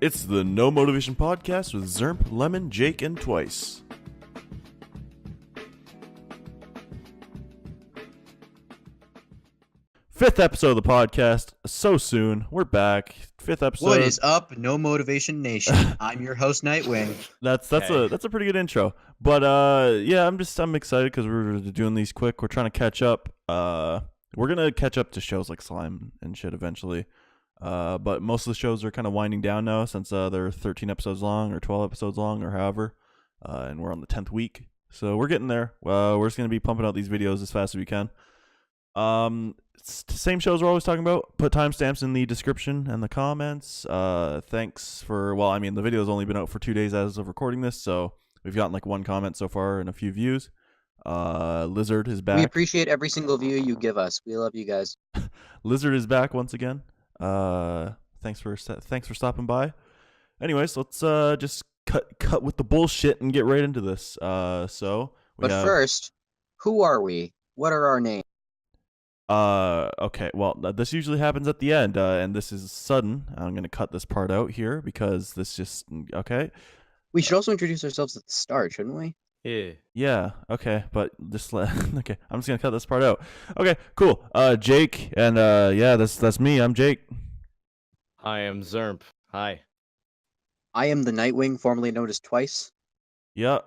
It's the No Motivation Podcast with Xhermp, Lemon, Jake, and Twice. Fifth episode of the podcast. So soon. We're back. Fifth episode. What is up, No Motivation Nation? I'm your host, Nightwing. That's a pretty good intro. But yeah, I'm excited because we're doing these quick. We're trying to catch up. We're gonna catch up to shows like Slime and shit eventually. But most of the shows are kind of winding down now since they're 13 episodes long or 12 episodes long or however. And we're on the 10th week. So we're getting there. We're just going to be pumping out these videos as fast as we can. It's the same shows we're always talking about. Put timestamps in the description and the comments. Thanks for, well, I mean, the video's only been out for 2 days as of recording this. So we've gotten like one comment so far and a few views. Lizard is back. We appreciate every single view you give us. We love you guys. Lizard is back once again. Thanks for stopping by. Anyways, let's just cut with the bullshit and get right into this. First, who are we? What are our names? Okay. Well, this usually happens at the end, and this is sudden. I'm gonna cut this part out here because this just okay. We should also introduce ourselves at the start, shouldn't we? Yeah. Okay. But just okay. I'm just gonna cut this part out. Okay. Cool. Jake, and yeah, that's me. I'm Jake. I am Xhermp. Hi. I am the Nightwing, formerly known as Twice. Yeah.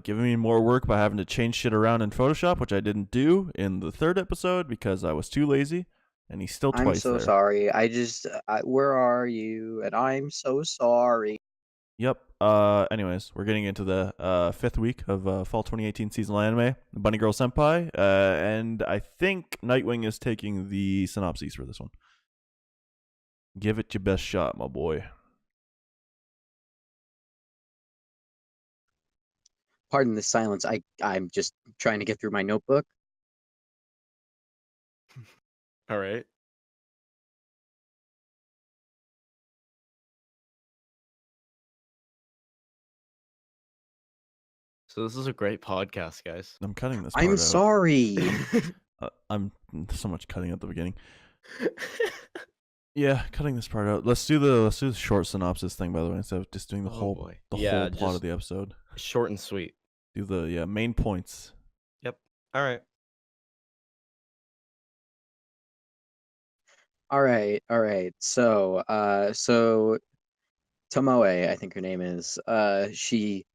Giving me more work by having to change shit around in Photoshop, which I didn't do in the third episode because I was too lazy, and he's still Twice. I'm so sorry. Where are you? And I'm so sorry. Yep. Anyways, we're getting into the fifth week of fall 2018 seasonal anime, Bunny Girl Senpai, and I think Nightwing is taking the synopses for this one. Give it your best shot, my boy. Pardon the silence. I'm just trying to get through my notebook. All right. So this is a great podcast, guys. I'm cutting this part I'm out. sorry. I'm so much cutting at the beginning. Yeah, cutting this part out. Let's do the short synopsis thing, by the way, instead of just doing the whole plot of the episode. Short and sweet. Do the main points. Yep. All right. All right. So Tomoe, I think her name is. She's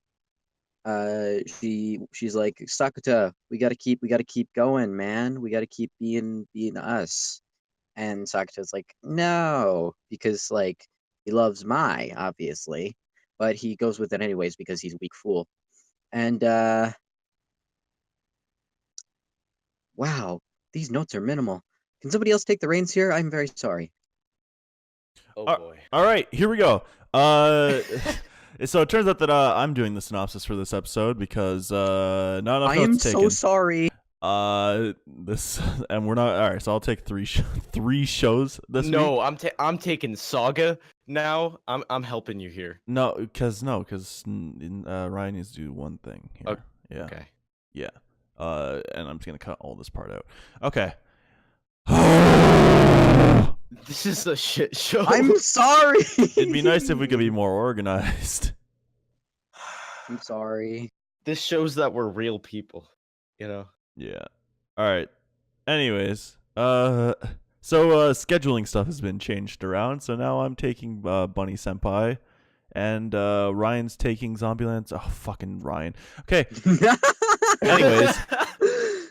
like, Sakuta, we gotta keep going, man. We gotta keep being us. And Sakuta's like, no, because like he loves Mai, obviously, but he goes with it anyways because he's a weak fool. And wow, these notes are minimal. Can somebody else take the reins here? I'm very sorry. Oh boy. All right, here we go. So it turns out that I'm doing the synopsis for this episode because not enough I notes am taken. so sorry. This and we're not all right. So I'll take three shows this week. No, I'm taking Saga now. I'm helping you here. No, because Ryan needs to do one thing here. Yeah. Okay. Yeah. And I'm just gonna cut all this part out. Okay. This is a shit show. I'm sorry. It'd be nice if we could be more organized. I'm sorry. This shows that we're real people, you know. Yeah. All right. Anyways, so scheduling stuff has been changed around. So now I'm taking Bunny Senpai, and Ryan's taking Zombieland. Oh, fucking Ryan. Okay. Anyways,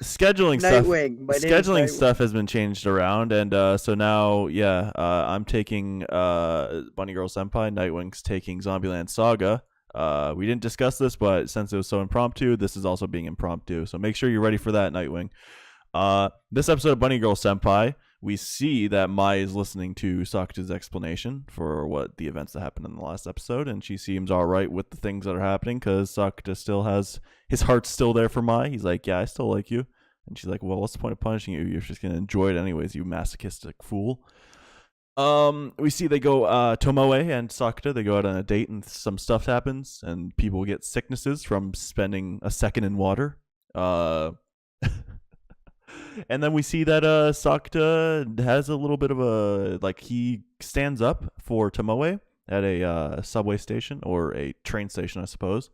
scheduling stuff has been changed around, and so now, yeah, I'm taking Bunny Girl Senpai. Nightwing's taking Zombieland Saga. We didn't discuss this, but since it was so impromptu, this is also being impromptu. So make sure you're ready for that, Nightwing. This episode of Bunny Girl Senpai, we see that Mai is listening to Sakuta's explanation for what the events that happened in the last episode, and she seems all right with the things that are happening because Sakuta still has his heart's still there for Mai. He's like, yeah, I still like you. And she's like, well, what's the point of punishing you? You're just going to enjoy it anyways, you masochistic fool. We see they go, Tomoe and Sakuta, they go out on a date and some stuff happens and people get sicknesses from spending a second in water. And then we see that Sakuta has a little bit of a, like, he stands up for Tomoe at a subway station or a train station, I suppose,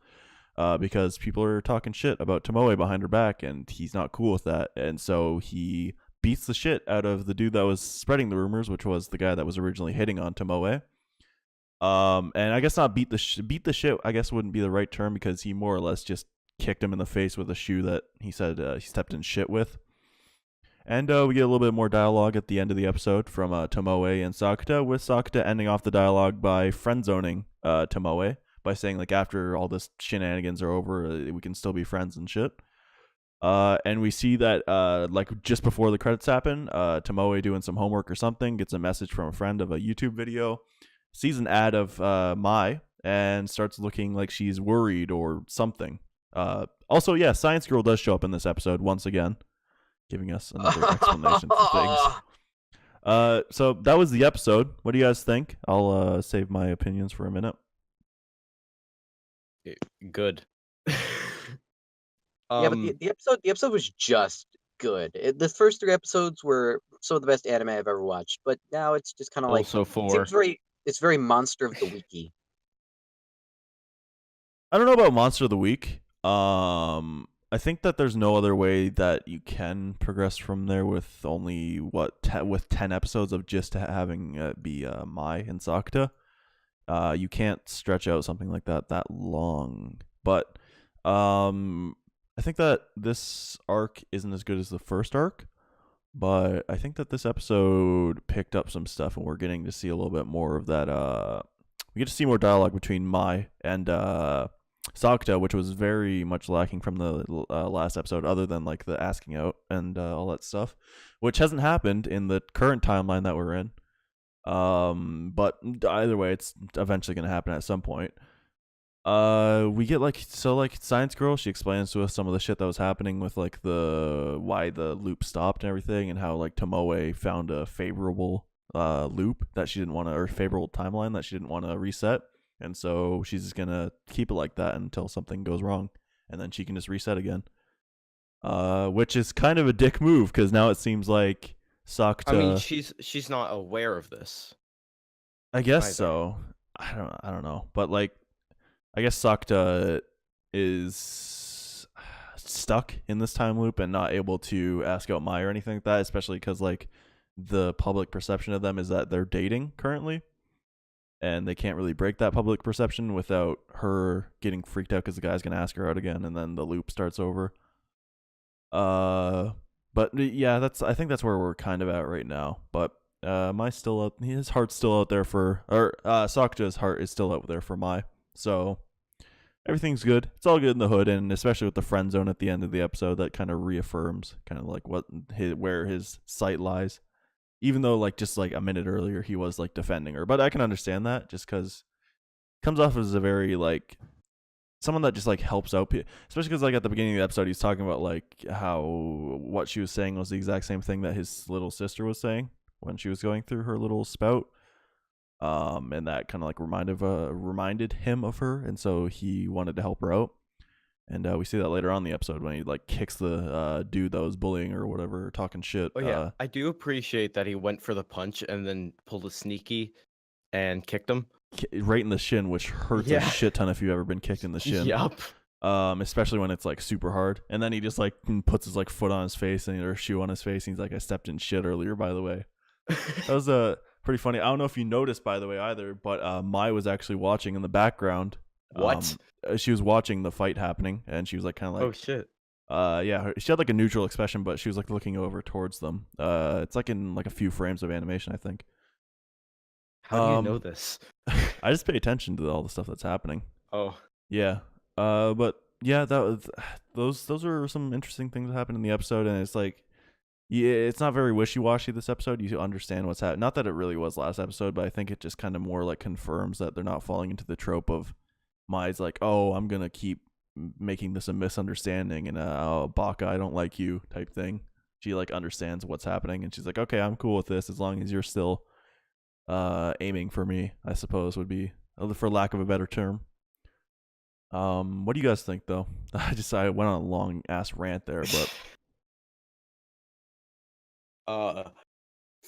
because people are talking shit about Tomoe behind her back, and he's not cool with that. And so he beats the shit out of the dude that was spreading the rumors, which was the guy that was originally hitting on Tomoe. And I guess not beat the shit. I guess wouldn't be the right term, because he more or less just kicked him in the face with a shoe that he said he stepped in shit with. And we get a little bit more dialogue at the end of the episode from Tomoe and Sakuta, with Sakuta ending off the dialogue by friend-zoning Tomoe by saying, like, after all this shenanigans are over, we can still be friends and shit. And we see that, like, just before the credits happen, Tomoe doing some homework or something, gets a message from a friend of a YouTube video, sees an ad of Mai, and starts looking like she's worried or something. Also, yeah, Science Girl does show up in this episode once again, giving us another explanation for things. So that was the episode. What do you guys think? I'll save my opinions for a minute. Good. Yeah, but the episode was just good. The first 3 episodes were some of the best anime I've ever watched, but now it's just kind of like also 4. it's very Monster of the Weeky. I don't know about Monster of the Week. I think that there's no other way that you can progress from there with only with 10 episodes of just having be Mai and Sakuta. You can't stretch out something like that long. But I think that this arc isn't as good as the first arc, but I think that this episode picked up some stuff, and we're getting to see a little bit more of that. We get to see more dialogue between Mai and Sakuta, which was very much lacking from the last episode, other than like the asking out and all that stuff, which hasn't happened in the current timeline that we're in. But either way, it's eventually going to happen at some point. We get like Science Girl, she explains to us some of the shit that was happening with like why the loop stopped and everything, and how like Tomoe found a favorable loop that she didn't want to, or favorable timeline that she didn't want to reset. And so she's just going to keep it like that until something goes wrong, and then she can just reset again. Which is kind of a dick move, because now it seems like Sakuta... I mean, she's not aware of this. I guess either. so. I don't know. But like, I guess Sakuta is stuck in this time loop and not able to ask out Mai or anything like that, especially because like the public perception of them is that they're dating currently. And they can't really break that public perception without her getting freaked out because the guy's going to ask her out again, and then the loop starts over. But yeah, I think that's where we're kind of at right now. But Mai's still out, his heart's still out there for, or Sakuta's heart is still out there for Mai. So everything's good. It's all good in the hood, and especially with the friend zone at the end of the episode, that kind of reaffirms kind of like where his sight lies. Even though, like, just, like, a minute earlier, he was, like, defending her. But I can understand that, just because it comes off as a very, like, someone that just, like, helps out people. Especially because, like, at the beginning of the episode, he's talking about, like, how what she was saying was the exact same thing that his little sister was saying when she was going through her little spout. And that kind of, like, reminded him of her. And so he wanted to help her out. And we see that later on in the episode when he like kicks the dude that was bullying her or whatever, talking shit. Oh yeah, I do appreciate that he went for the punch and then pulled a sneaky and kicked him right in the shin, which hurts a shit ton if you've ever been kicked in the shin. Yup. Especially when it's like super hard. And then he just like puts his like foot on his face or shoe on his face. And he's like, I stepped in shit earlier, by the way. That was pretty funny. I don't know if you noticed, by the way, either, but Mai was actually watching in the background. What? She was watching the fight happening, and she was like kind of like, oh shit. Yeah, she had like a neutral expression, but she was like looking over towards them. It's like in like a few frames of animation, I think. How do you know this? I just pay attention to all the stuff that's happening. Oh. Yeah. But yeah, those are some interesting things that happened in the episode, and it's like, yeah, it's not very wishy-washy this episode. You understand what's happening. Not that it really was last episode, but I think it just kind of more like confirms that they're not falling into the trope of Mai's like, oh, I'm gonna keep making this a misunderstanding and Baka, I don't like you type thing. She like understands what's happening, and she's like, okay, I'm cool with this as long as you're still aiming for me, I suppose would be, for lack of a better term. What do you guys think though? I went on a long ass rant there, but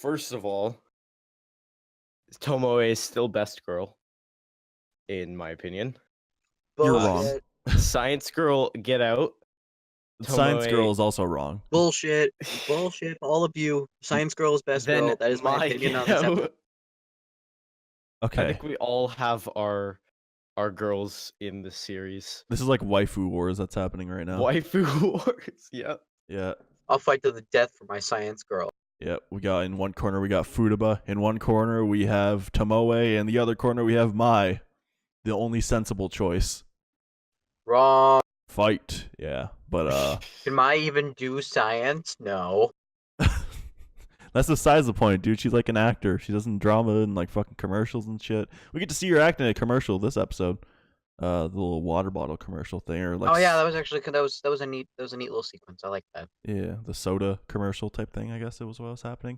First of all, Tomoe is still best girl. in my opinion. You're wrong. Bullshit. Science Girl, get out. Science Tomoe- Girl is also wrong. Bullshit. Bullshit. All of you. Science Girl is best Then girl. That is my Mai, opinion on get this episode. out. Okay. I think we all have our girls in the series. This is like waifu wars that's happening right now. Waifu wars. Yeah. Yeah. I'll fight to the death for my Science Girl. Yeah, we got in one corner we got Futaba, in one corner we have Tomoe, and the other corner we have Mai. The only sensible choice. Wrong. Fight. Yeah. But Can Mai even do science? No. that's the size of the point, dude. She's like an actor. She does drama and like fucking commercials and shit. We get to see her act in a commercial this episode. The little water bottle commercial thing, or like Oh yeah, that was actually that was a neat little sequence. I like that. yeah, the soda commercial type thing. I guess it was what was happening.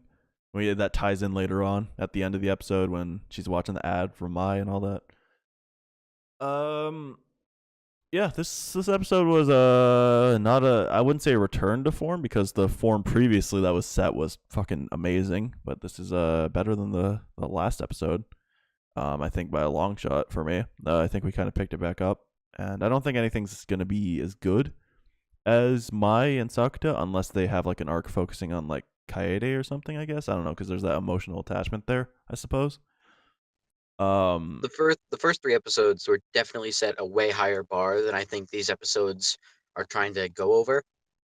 That ties in later on at the end of the episode when she's watching the ad for Mai and all that. Yeah, this episode was not a, I wouldn't say a return to form, because the form previously that was set was fucking amazing, but this is better than the last episode. I think by a long shot for me. I think we kind of picked it back up, and I don't think anything's gonna be as good as Mai and Sakuta unless they have like an arc focusing on like Kaede or something. I guess I don't know, because there's that emotional attachment there, I suppose. The first 3 episodes were definitely set a way higher bar than I think these episodes are trying to go over.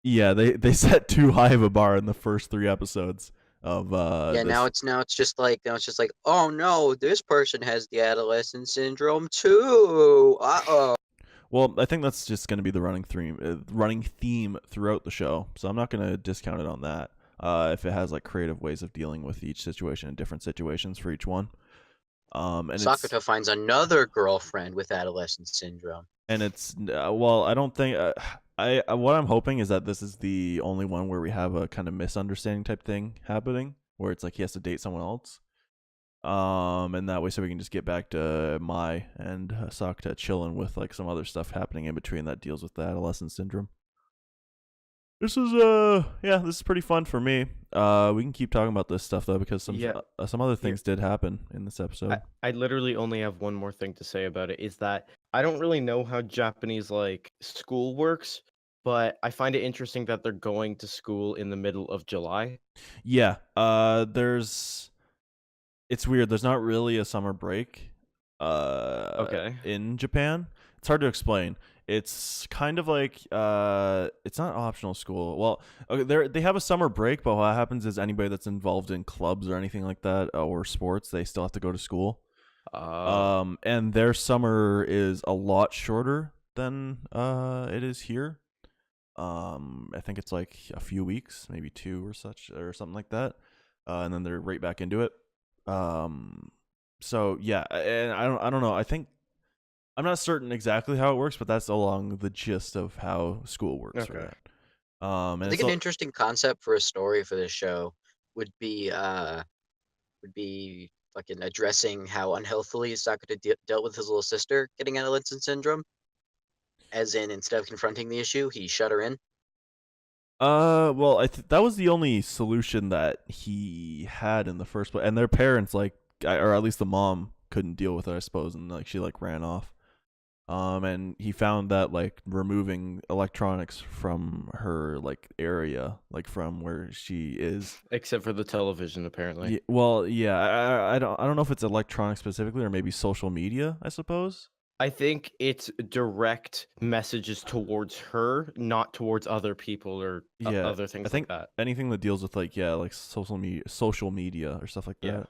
Yeah, they set too high of a bar in the first 3 episodes of Yeah, now it's just like oh no, this person has the adolescent syndrome too. Uh-oh. Well, I think that's just going to be the running theme throughout the show, so I'm not going to discount it on that. If it has like creative ways of dealing with each situation and different situations for each one. And Sakuta finds another girlfriend with adolescent syndrome. And it's well, I don't think what I'm hoping is that this is the only one where we have a kind of misunderstanding type thing happening, where it's like he has to date someone else. And that way, so we can just get back to Mai and Sakuta chilling with like some other stuff happening in between that deals with the adolescent syndrome. This is this is pretty fun for me. We can keep talking about this stuff though, because some other things did happen in this episode. I literally only have one more thing to say about it, is that I don't really know how Japanese like school works, but I find it interesting that they're going to school in the middle of July. Yeah, it's weird. There's not really a summer break in Japan. It's hard to explain. It's kind of like it's not optional school. Well, okay, they have a summer break, but what happens is anybody that's involved in clubs or anything like that or sports, they still have to go to school. And their summer is a lot shorter than it is here. I think it's like a few weeks, maybe 2 or something like that. And then they're right back into it. So yeah, and I don't know. I'm not certain exactly how it works, but that's along the gist of how school works for that. And I think an interesting concept for a story for this show would be fucking addressing how unhealthily Sakuta dealt with his little sister getting adolescent syndrome. As in, instead of confronting the issue, he shut her in. Well, that was the only solution that he had in the first place, and their parents, like, or at least the mom, couldn't deal with it, I suppose, and like she like ran off. And he found that like removing electronics from her like area, like from where she is, except for the television, apparently. Yeah, well, yeah, I don't know if it's electronics specifically or maybe social media, I suppose. I think it's direct messages towards her, not towards other people or other things I think like that. Anything that deals with like social media or stuff like that.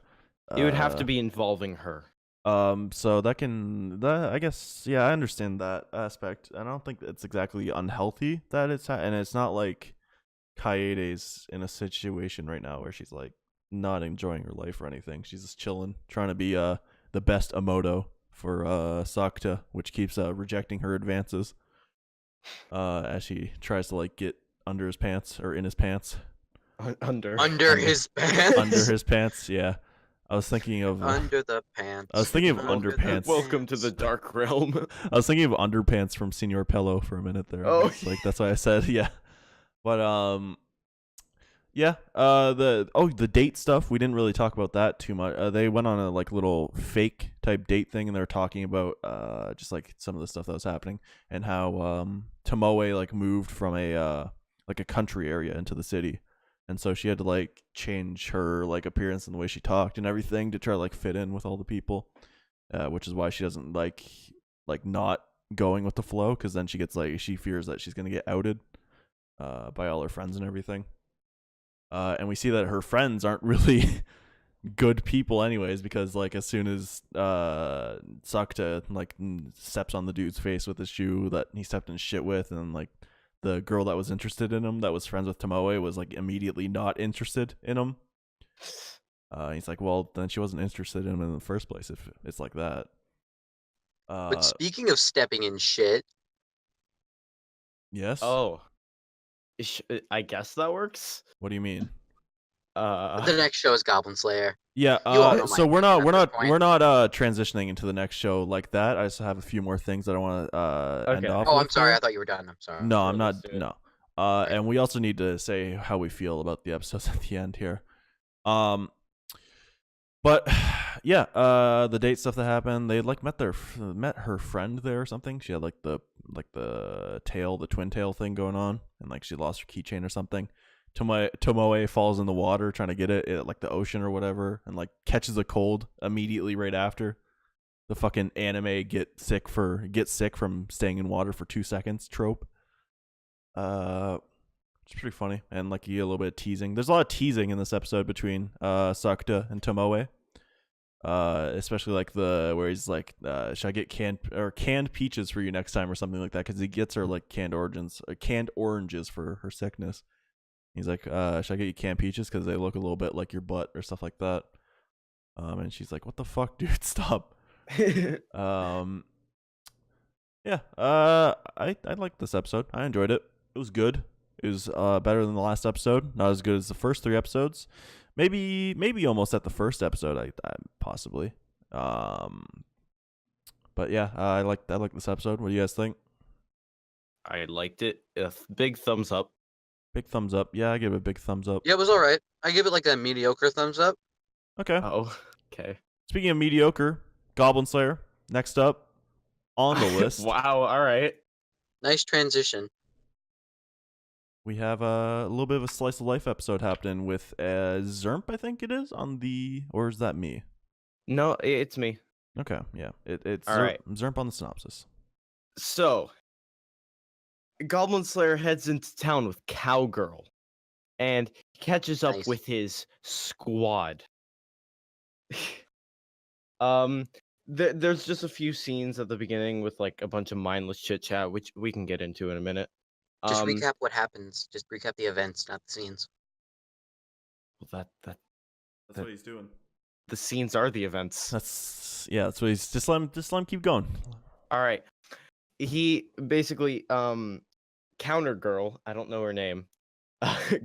It would have to be involving her. So I guess, yeah, I understand that aspect. I don't think it's exactly unhealthy that and it's not like Kaede's in a situation right now where she's like not enjoying her life or anything. She's just chilling, trying to be the best Emoto for Sakuta, which keeps rejecting her advances as she tries to like get under his pants or in his pants. Under his pants. Under his pants, yeah. I was thinking of under the pants. I was thinking of underpants. Welcome to the dark realm. I was thinking of underpants from Senor Pello for a minute there. Oh, like that's why I said yeah. But Yeah. The date stuff, we didn't really talk about that too much. They went on a like little fake type date thing, and they were talking about just like some of the stuff that was happening, and how Tomoe like moved from a like a country area into the city, and so she had to like change her like appearance and the way she talked and everything to try to like fit in with all the people, which is why she doesn't like not going with the flow, because then she gets like she fears that she's gonna get outed by all her friends and everything. And we see that her friends aren't really good people anyways, because like as soon as Sakta like steps on the dude's face with his shoe that he stepped in shit with, and like the girl that was interested in him that was friends with Tomoe was like immediately not interested in him. He's like, well, then she wasn't interested in him in the first place if it's like that. But speaking of stepping in shit, Yes. Oh, I guess that works. What do you mean? the next show is Goblin Slayer. Yeah. You all know So my we're not opinion at this point. transitioning into the next show like that. I just have a few more things that I want to end Okay. off. Oh, with I'm sorry. there. I thought you were done. I'm sorry. No, Sure, I'm not. let's do it. No. And we also need to say how we feel about the episodes at the end here. But yeah, the date stuff that happened, they like met her friend there or something. She had like the twin tail thing going on, and like she lost her keychain or something. Tomoe falls in the water trying to get it at like the ocean or whatever, and like catches a cold immediately right after. The fucking anime get sick from staying in water for 2 seconds trope. It's pretty funny, and like you get a little bit of teasing. There's a lot of teasing in this episode between Sakta and Tomoe. Especially like where he's like, should I get canned peaches for you next time or something like that, because he gets her like canned oranges for her sickness. He's like, should I get you canned peaches because they look a little bit like your butt or stuff like that. And she's like, what the fuck, dude, stop. Yeah. I liked this episode. I enjoyed it. It was good. It was better than the last episode. Not as good as the first 3 episodes. Maybe almost at the first episode. I possibly. But yeah, I like this episode. What do you guys think? I liked it. Big thumbs up. Big thumbs up. Yeah, I give it a big thumbs up. Yeah, it was all right. I give it like a mediocre thumbs up. Okay. Oh, okay. Speaking of mediocre, Goblin Slayer. Next up on the list. Wow. All right. Nice transition. We have a little bit of a slice of life episode happening with Xhermp, I think it is, or is that me? No, it's me. Okay, yeah. It's All right. Xhermp on the synopsis. So, Goblin Slayer heads into town with Cowgirl, and catches up Nice. with his squad. There's just a few scenes at the beginning with like a bunch of mindless chit chat, which we can get into in a minute. Just recap what happens. Just recap the events, not the scenes. Well, That's what he's doing. the scenes are the events. That's what he's just let him keep going. All right. He basically counter girl, I don't know her name.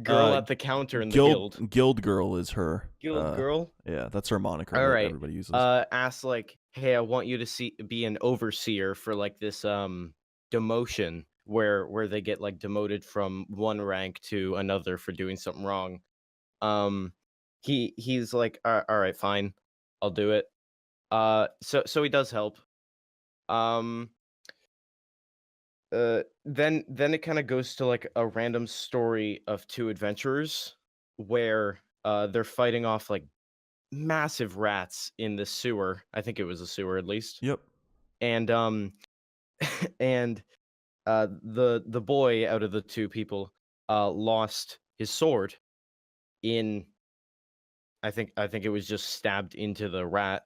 Girl at the counter in the guild. Guild girl is her. Guild girl? Yeah, that's her moniker. All that right. everybody uses. Asks like, "Hey, I want you to be an overseer for like this demotion where they get like demoted from one rank to another for doing something wrong." He's like, all right, fine, I'll do it. So he does help. Then it kind of goes to like a random story of 2 adventurers where they're fighting off like massive rats in the sewer. I think it was a sewer at least. Yep. And and the boy out of the 2 people lost his sword in I think it was just stabbed into the rat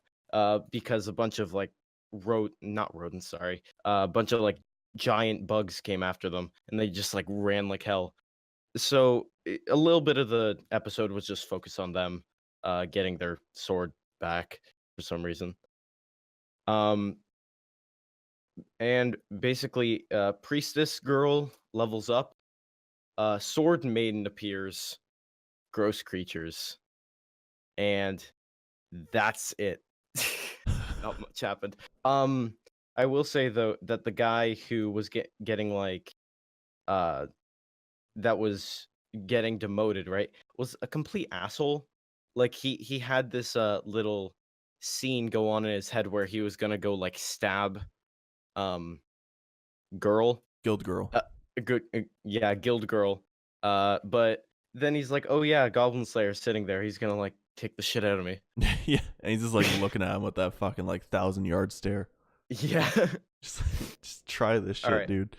because a bunch of like a bunch of like giant bugs came after them, and they just like ran like hell. So a little bit of the episode was just focused on them getting their sword back for some reason. And basically priestess girl levels up, sword maiden appears, gross creatures, and that's it. Not much happened. I will say though that the guy who was getting like that was getting demoted, right, was a complete asshole. Like he had this little scene go on in his head where he was gonna go like stab girl, Guild girl. a good yeah, guild girl. But then he's like, oh yeah, Goblin Slayer sitting there. He's gonna like kick the shit out of me. Yeah, and he's just like looking at him with that fucking like 1,000-yard stare. Yeah. Just try this shit, Alright. dude.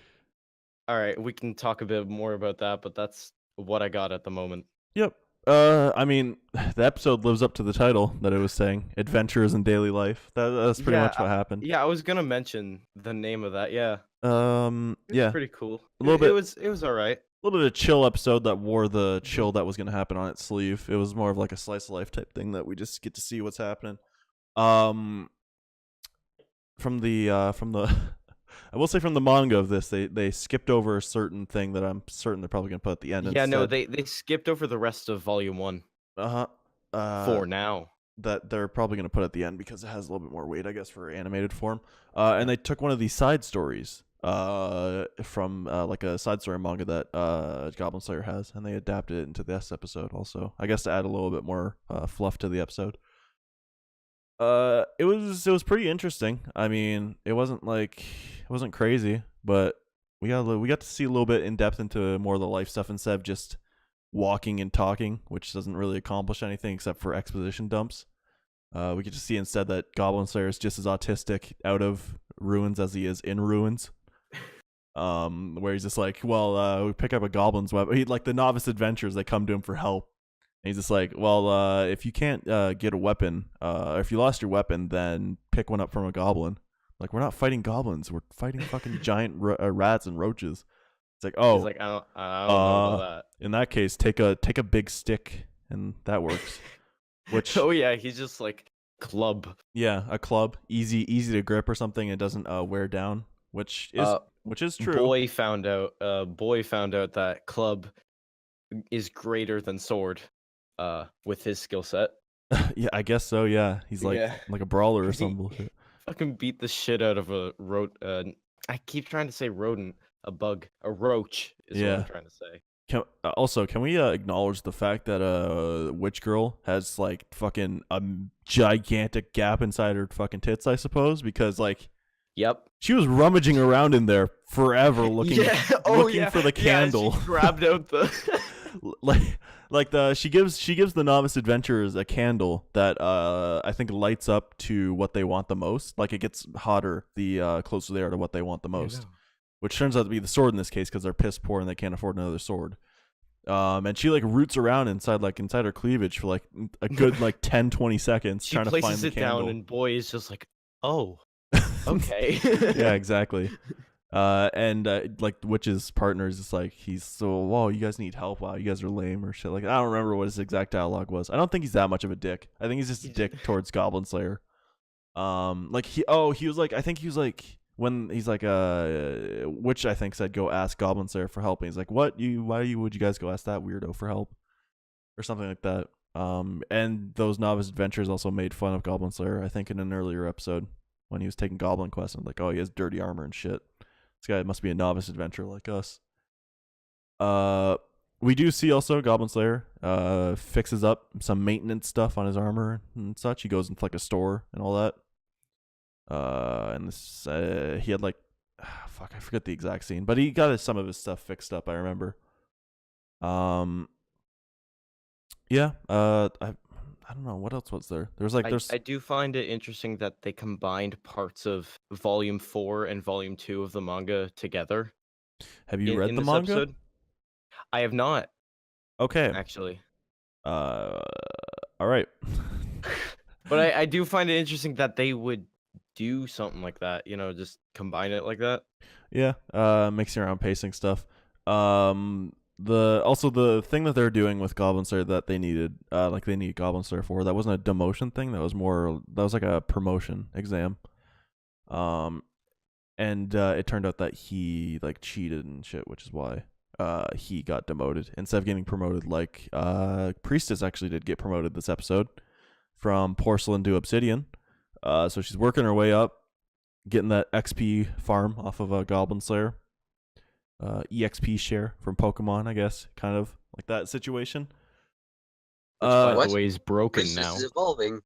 All right, we can talk a bit more about that, but that's what I got at the moment. Yep. I mean, the episode lives up to the title that it was saying, Adventures in Daily Life. That's pretty Yeah, much what happened. Yeah, I was gonna mention the name of that. Yeah, it was Yeah, pretty cool. A little bit- It was all right. a little bit of chill episode that wore the chill that was going to happen on its sleeve. It was more of like a slice of life type thing that we just get to see what's happening. From the I will say from the manga of this, they skipped over a certain thing that I'm certain they're probably going to put at the end. Yeah, no, instead. they skipped over the rest of Volume 1 for now. That they're probably going to put at the end because it has a little bit more weight, I guess, for animated form. And they took one of these side stories from like a side story manga that Goblin Slayer has, and they adapted it into this episode also, I guess, to add a little bit more fluff to the episode. It was pretty interesting. I mean, it wasn't crazy, but we got to see a little bit in depth into more of the life stuff instead of just walking and talking, which doesn't really accomplish anything except for exposition dumps. We get to see instead that Goblin Slayer is just as autistic out of ruins as he is in ruins. Where he's just like, well, we pick up a goblin's weapon. He like the novice adventurers, they come to him for help. And he's just like, well, if you can't get a weapon, or if you lost your weapon, then pick one up from a goblin. Like, we're not fighting goblins, we're fighting fucking giant rats and roaches. It's like, oh, He's like, I don't know about that. In that case, take a big stick, and that works. Which Oh yeah, he's just like club. yeah, a club, easy to grip or something. It doesn't wear down, which is true. Boy found out that club is greater than sword with his skill set. Yeah, I guess so. Yeah, he's like Yeah. like a brawler or some bullshit. Fucking beat the shit out of a I keep trying to say rodent, a bug, a roach is what Yeah. I'm trying to say. Can we acknowledge the fact that Witch Girl has like fucking a gigantic gap inside her fucking tits, I suppose, because like Yep. she was rummaging around in there forever looking for the candle. Yeah, she grabbed out the she gives the novice adventurers a candle that I think lights up to what they want the most. Like it gets hotter the closer they are to what they want the most, which turns out to be the sword in this case because they're piss poor and they can't afford another sword. And she like roots around inside her cleavage for like a good like 10-20 seconds she trying to find places the it candle. down and boy is just like, oh, okay. Yeah, exactly. And like Witch's partner is just like, he's so, whoa, you guys need help. Wow, you guys are lame or shit. Like, I don't remember what his exact dialogue was. I don't think he's that much of a dick. I think he's just a dick towards Goblin Slayer. Like he was like, I think he was like, when he's like, Witch I think said, go ask Goblin Slayer for help. And he's like, would you guys go ask that weirdo for help? Or something like that. And those novice adventurers also made fun of Goblin Slayer, I think in an earlier episode when he was taking Goblin Quest and like, oh, he has dirty armor and shit. This guy must be a novice adventurer like us. We do see also Goblin Slayer fixes up some maintenance stuff on his armor and such. He goes into like a store and all that. And this he had like fuck, I forget the exact scene, but he got some of his stuff fixed up, I remember. Yeah, I don't know what else was there. There was like I do find it interesting that they combined parts of Volume 4 and Volume 2 of the manga together. Have you read in the this manga? episode. I have not, Okay. actually. All right. But I do find it interesting that they would do something like that, just combine it like that. Yeah, mixing around pacing stuff. The thing that they're doing with Goblin Slayer that they needed, like they need Goblin Slayer for, that wasn't a demotion thing. That was like a promotion exam. And it turned out that he like cheated and shit, which is why he got demoted instead of getting promoted. Like Priestess actually did get promoted this episode from porcelain to obsidian. So she's working her way up, getting that XP farm off of a Goblin Slayer. EXP share from Pokemon, I guess, kind of like that situation. Which, by What? the way, is broken Princess now. is evolving.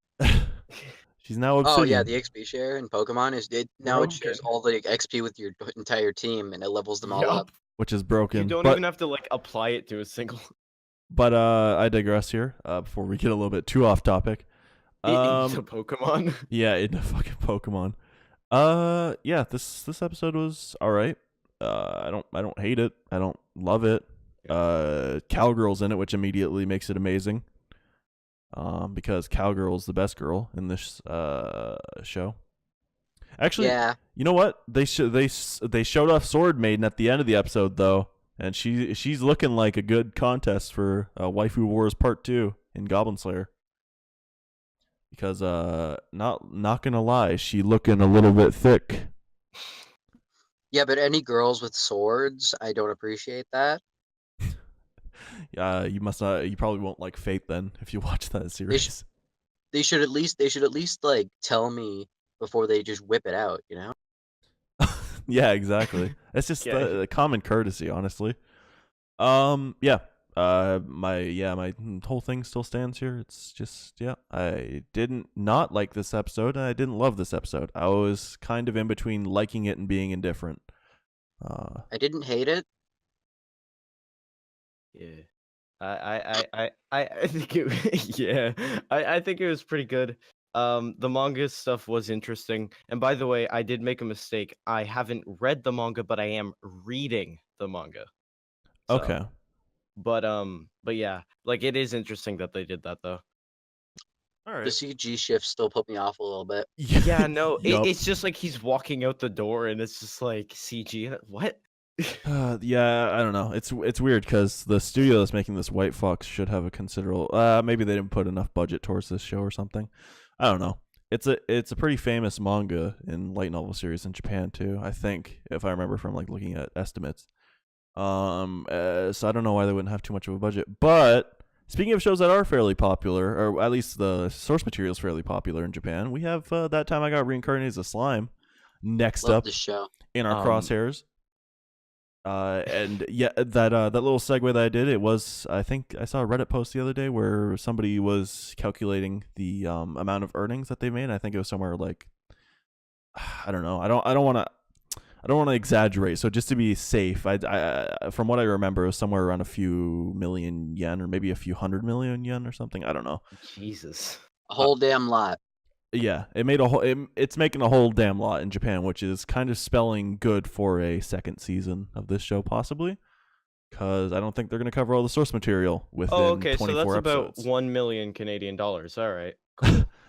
She's now Oh yeah, obsidian. the XP share in Pokemon now it shares Broken. all the XP with your entire team and it levels them all Yup. up. Which is You broken. don't but even have to like apply it to a single but I digress here. Before we get a little bit too off topic. into Pokemon. Yeah, into fucking Pokemon. Yeah, this episode was all right. I don't hate it. I don't love it. Cowgirl's in it, which immediately makes it amazing. Because Cowgirl's the best girl in this show. Actually, Yeah. you know what? They showed off Sword Maiden at the end of the episode though, and she's looking like a good contest for Waifu Wars Part 2 in Goblin Slayer. Because not gonna lie, she looking a little bit thick. Yeah, but any girls with swords, I don't appreciate that. You must not. You probably won't like Fate then if you watch that series. They should at least like tell me before they just whip it out, you know? Yeah, exactly. It's just the common courtesy, honestly. Yeah. My whole thing still stands here. It's just I didn't not like this episode, and I didn't love this episode. I was kind of in between liking it and being indifferent. I didn't hate it. Yeah. I think it yeah. I think it was pretty good. The manga stuff was interesting. And by the way, I did make a mistake. I haven't read the manga, but I am reading the manga. So, Okay. But yeah, like it is interesting that they did that though. All The right. CG shift still put me off a little bit. Yeah, no, Yup. it's just like he's walking out the door and it's just like CG. What? Yeah, I don't know. It's weird because the studio that's making this White Fox should have a considerable. Maybe they didn't put enough budget towards this show or something. I don't know. It's a pretty famous manga in light novel series in Japan too. I think, if I remember from like looking at estimates. So I don't know why they wouldn't have too much of a budget. But speaking of shows that are fairly popular, or at least the source material is fairly popular in Japan, we have That Time I Got Reincarnated as a Slime next Love up this show. in our crosshairs. And yeah, that little segue that I did, it was, I think I saw a Reddit post the other day where somebody was calculating the amount of earnings that they made. I think it was somewhere like, I don't know. I don't want to exaggerate. So just to be safe, I from what I remember, it was somewhere around a few million yen or maybe a few 100 million yen or something. I don't know. Jesus. A whole damn lot. Yeah, it's making a whole damn lot in Japan, which is kind of spelling good for a second season of this show, possibly, because I don't think they're going to cover all the source material within 24 so that's episodes. about 1 million Canadian dollars. All right.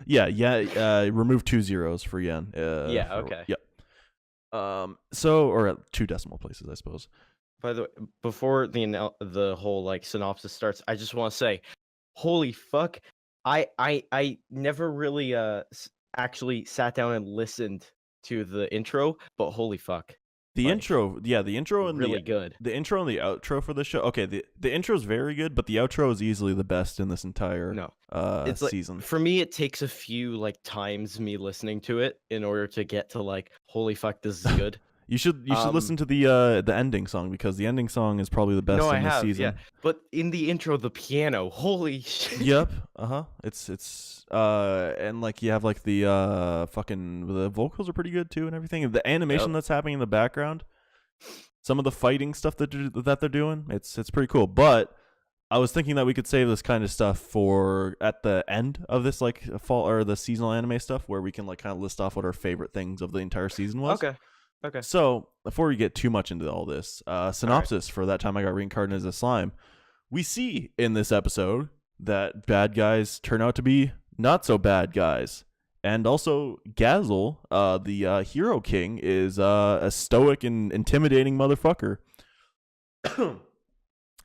Yeah. Remove 2 zeros for yen. Okay. Yeah. So, or at 2 decimal places, I suppose. By the way, before the whole like synopsis starts, I just want to say, holy fuck. I never really actually sat down and listened to the intro, but holy fuck. The Like, intro and really good. The intro and the outro for the show. Okay, the intro is very good, but the outro is easily the best in this entire It's like, season. for me, it takes a few like times me listening to it in order to get to like, holy fuck, this is good. You should listen to the ending song, because the ending song is probably the best in this season. Yeah. But in the intro, the piano, holy shit. Yep. It's and like you have like the the vocals are pretty good too and everything. The animation that's happening in the background, some of the fighting stuff that they're doing, it's pretty cool. But I was thinking that we could save this kind of stuff for at the end of this like fall or the seasonal anime stuff, where we can like kind of list off what our favorite things of the entire season was. Okay. So before we get too much into all this, synopsis for That Time I Got Reincarnated as a Slime. We see in this episode that bad guys turn out to be not so bad guys. And also Gazel, the hero king, is a stoic and intimidating motherfucker.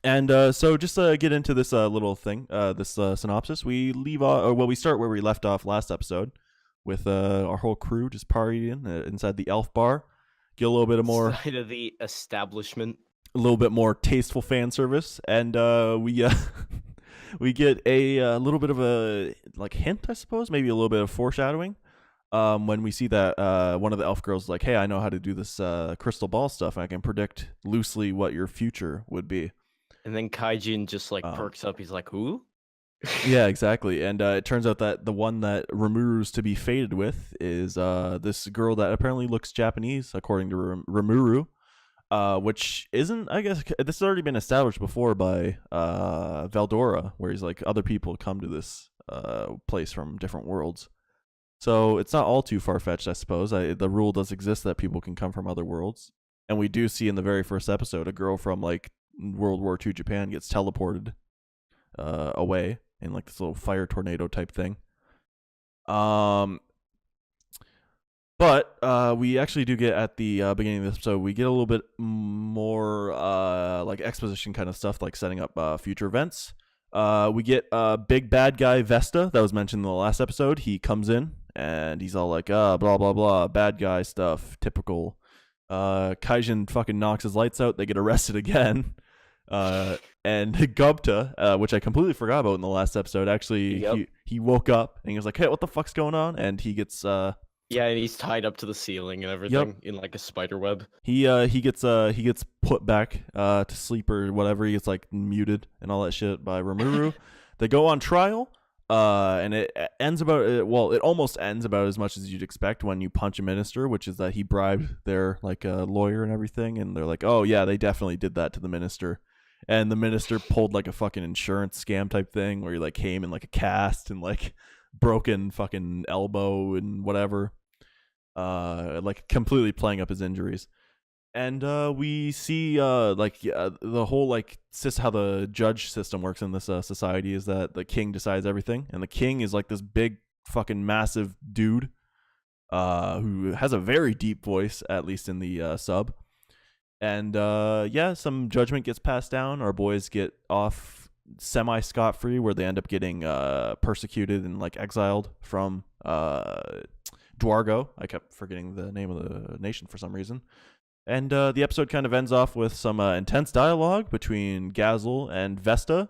And so just to get into this little thing, this synopsis, we start where we left off last episode with our whole crew just partying inside the elf bar. Get a little bit of more side of the establishment, a little bit more tasteful fan service, and we we get a little bit of a like hint, I suppose, maybe a little bit of foreshadowing, when we see that one of the elf girls is like, hey, I know how to do this crystal ball stuff, and I can predict loosely what your future would be. And then Kaijin just like Um, perks up. He's like, "Who?" Yeah, exactly. And it turns out that the one that Rimuru's to be fated with is this girl that apparently looks Japanese, according to Rimuru. Which isn't, I guess, this has already been established before by Veldora, where he's like, other people come to this place from different worlds. So it's not all too far-fetched, I suppose. The rule does exist that people can come from other worlds. And we do see in the very first episode a girl from, like, World War II Japan gets teleported away in, like, this little fire tornado type thing. But we actually do get at the beginning of the episode, we get a little bit more like exposition kind of stuff, like setting up future events. We get big bad guy Vesta that was mentioned in the last episode. He comes in and he's all like, blah, blah, blah, bad guy stuff, typical. Kaijin fucking knocks his lights out. They get arrested again. And Gobta, which I completely forgot about in the last episode, actually, he woke up and he was like, hey, what the fuck's going on? And he gets... yeah, and he's tied up to the ceiling and everything in like a spider web. He gets put back to sleep or whatever. He gets like muted and all that shit by Rimuru. They go on trial, and it ends about it almost ends about as much as you'd expect when you punch a minister, which is that he bribed their like lawyer and everything, and they're like, oh yeah, they definitely did that to the minister. And the minister pulled like a fucking insurance scam type thing where he like came in like a cast and like broken fucking elbow and whatever. Like completely playing up his injuries. And we see the whole like how the judge system works in this society is that the king decides everything, and the king is like this big fucking massive dude who has a very deep voice, at least in the sub. And some judgment gets passed down. Our boys get off semi scot-free, where they end up getting persecuted and like exiled from Dwargo. I kept forgetting the name of the nation for some reason. And the episode kind of ends off with some intense dialogue between Gazel and Vesta,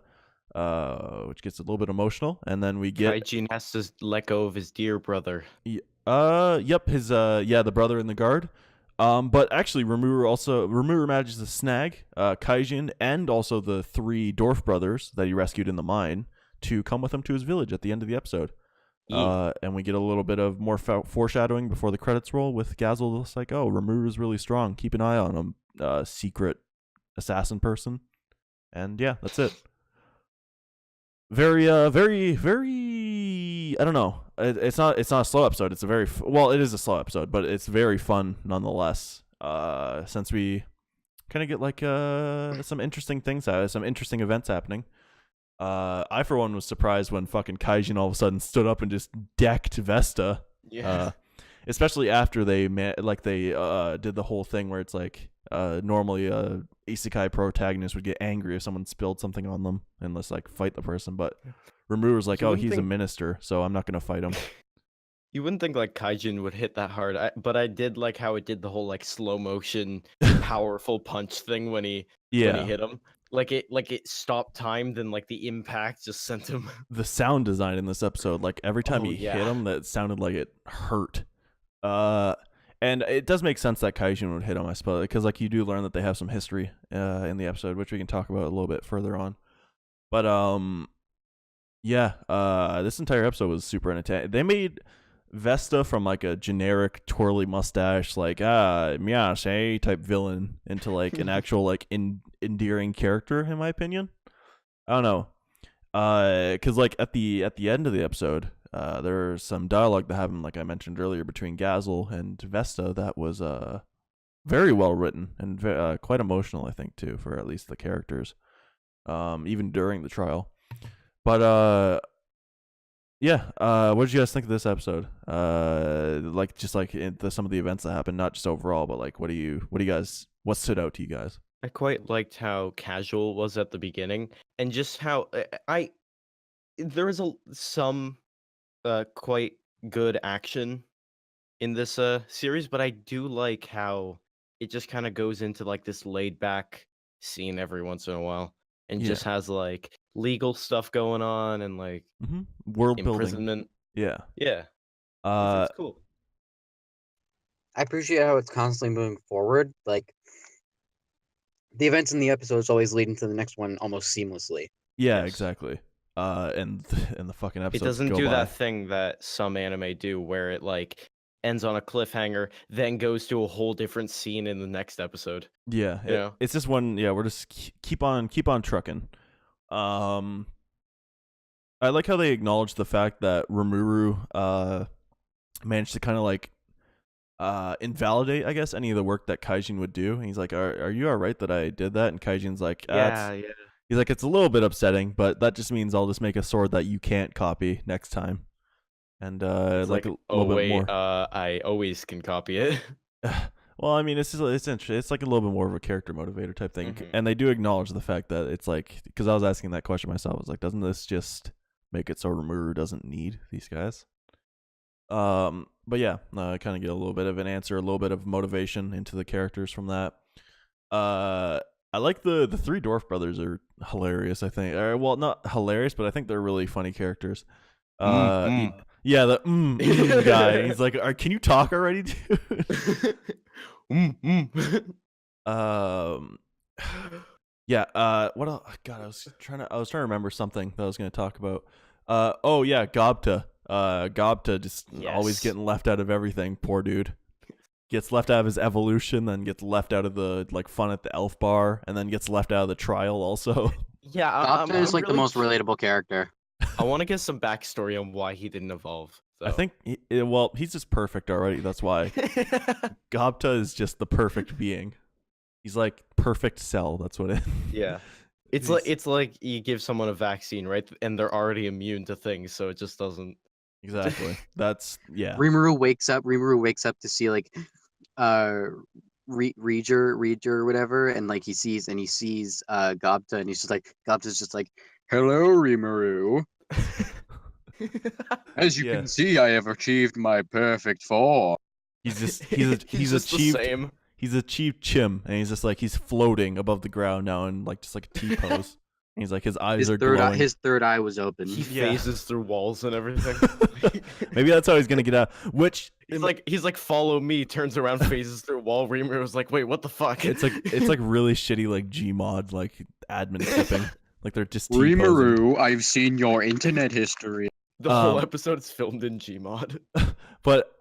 which gets a little bit emotional. And then we get Kaijin has to let go of his dear brother. Yep, his the brother in the guard. But actually, Rimuru manages to snag Kaijin and also the 3 dwarf brothers that he rescued in the mine to come with him to his village at the end of the episode. And we get a little bit of more foreshadowing before the credits roll with Gazel. It's like, oh, Rimuru's really strong. Keep an eye on him. Secret assassin person. And yeah, that's it. Very, very. I don't know. It's not a slow episode. It's a very it is a slow episode, but it's very fun nonetheless. Since we kind of get like some interesting things some interesting events happening. I, for one, was surprised when fucking Kaijin all of a sudden stood up and just decked Vesta. Yeah. Especially after they did the whole thing where it's like normally a isekai protagonist would get angry if someone spilled something on them and let's like fight the person. But Rimuru was like, oh, he's a minister, so I'm not going to fight him. You wouldn't think like Kaijin would hit that hard, but I did like how it did the whole like slow motion, powerful punch thing when he hit him. Like it stopped time, then like the impact just sent him. The sound design in this episode, like every time he hit him, that sounded like it hurt. And it does make sense that Kaijin would hit him, I suppose, because like you do learn that they have some history in the episode, which we can talk about a little bit further on. But this entire episode was super entertaining. They made Vesta from like a generic twirly mustache, like Miyase type villain into like an actual like endearing character, in my opinion. I don't know, because like at the end of the episode, there's some dialogue that happened, like I mentioned earlier, between Gazel and Vesta that was very well written and quite emotional, I think, too, for at least the characters, even during the trial. But what did you guys think of this episode? Like just like some of the events that happened, not just overall, but like what stood out to you guys? I quite liked how casual it was at the beginning, and just how there was some quite good action in this series, but I do like how it just kind of goes into like this laid back scene every once in a while, and just has like legal stuff going on and like world imprisonment. building. Yeah. It's cool. I appreciate how it's constantly moving forward. Like the events in the episodes always lead into the next one almost seamlessly. Yeah, Yes. exactly. And the fucking It episodes doesn't go do by. that thing that some anime do where it like ends on a cliffhanger, then goes to a whole different scene in the next episode. Yeah, You know? it's just one. Yeah, we're just keep on trucking. I like how they acknowledge the fact that Rimuru managed to kind of like invalidate, I guess, any of the work that Kaijin would do. And he's like, "Are you all right that I did that?" And Kaijin's like, Yeah. He's like, "It's a little bit upsetting, but that just means I'll just make a sword that you can't copy next time." And It's like like, a little bit more. I always can copy it. Well, I mean, it's interesting. It's like a little bit more of a character motivator type thing, Mhm. and they do acknowledge the fact that it's like, because I was asking that question myself. I was like, doesn't this just make it so Rimuru doesn't need these guys? But yeah, I kind of get a little bit of an answer, a little bit of motivation into the characters from that. I like the three dwarf brothers are hilarious. I think, well, not hilarious, but I think they're really funny characters. Yeah, the guy. He's like, "Can you talk already, dude?" Yeah. What else? God, I was trying to remember something that I was going to talk about. Oh yeah, Gobta. Gobta just always Yes. getting left out of everything. Poor dude. Gets left out of his evolution, then gets left out of the like fun at the elf bar, and then gets left out of the trial also. Yeah, Gobta is like the really most relatable character. I want to get some backstory on why he didn't evolve. So. I think, well, he's just perfect already. That's why. Gobta is just the perfect being. He's like perfect cell. That's what it is. Yeah. It's like you give someone a vaccine, right? And they're already immune to things, so it just doesn't. Exactly. That's yeah. Rimuru wakes up to see like Reader or whatever, and like he sees Gobta, and he's just like, Gobta's just like, "Hello, Rimuru. As you can see, I have achieved my perfect form." He's just he's achieved the same. He's achieved Chim, and he's just like he's floating above the ground now in like just like a T pose. And he's like his eyes are glowing. His third eye was open. He phases through walls and everything. Maybe that's how he's gonna get out. Which he's like follow me, turns around, phases through a wall. Reamer was like, wait, what the fuck? It's like really shitty like Gmod like admin tipping. Like they're just Rimuru, I've seen your internet history. The whole episode is filmed in Gmod. But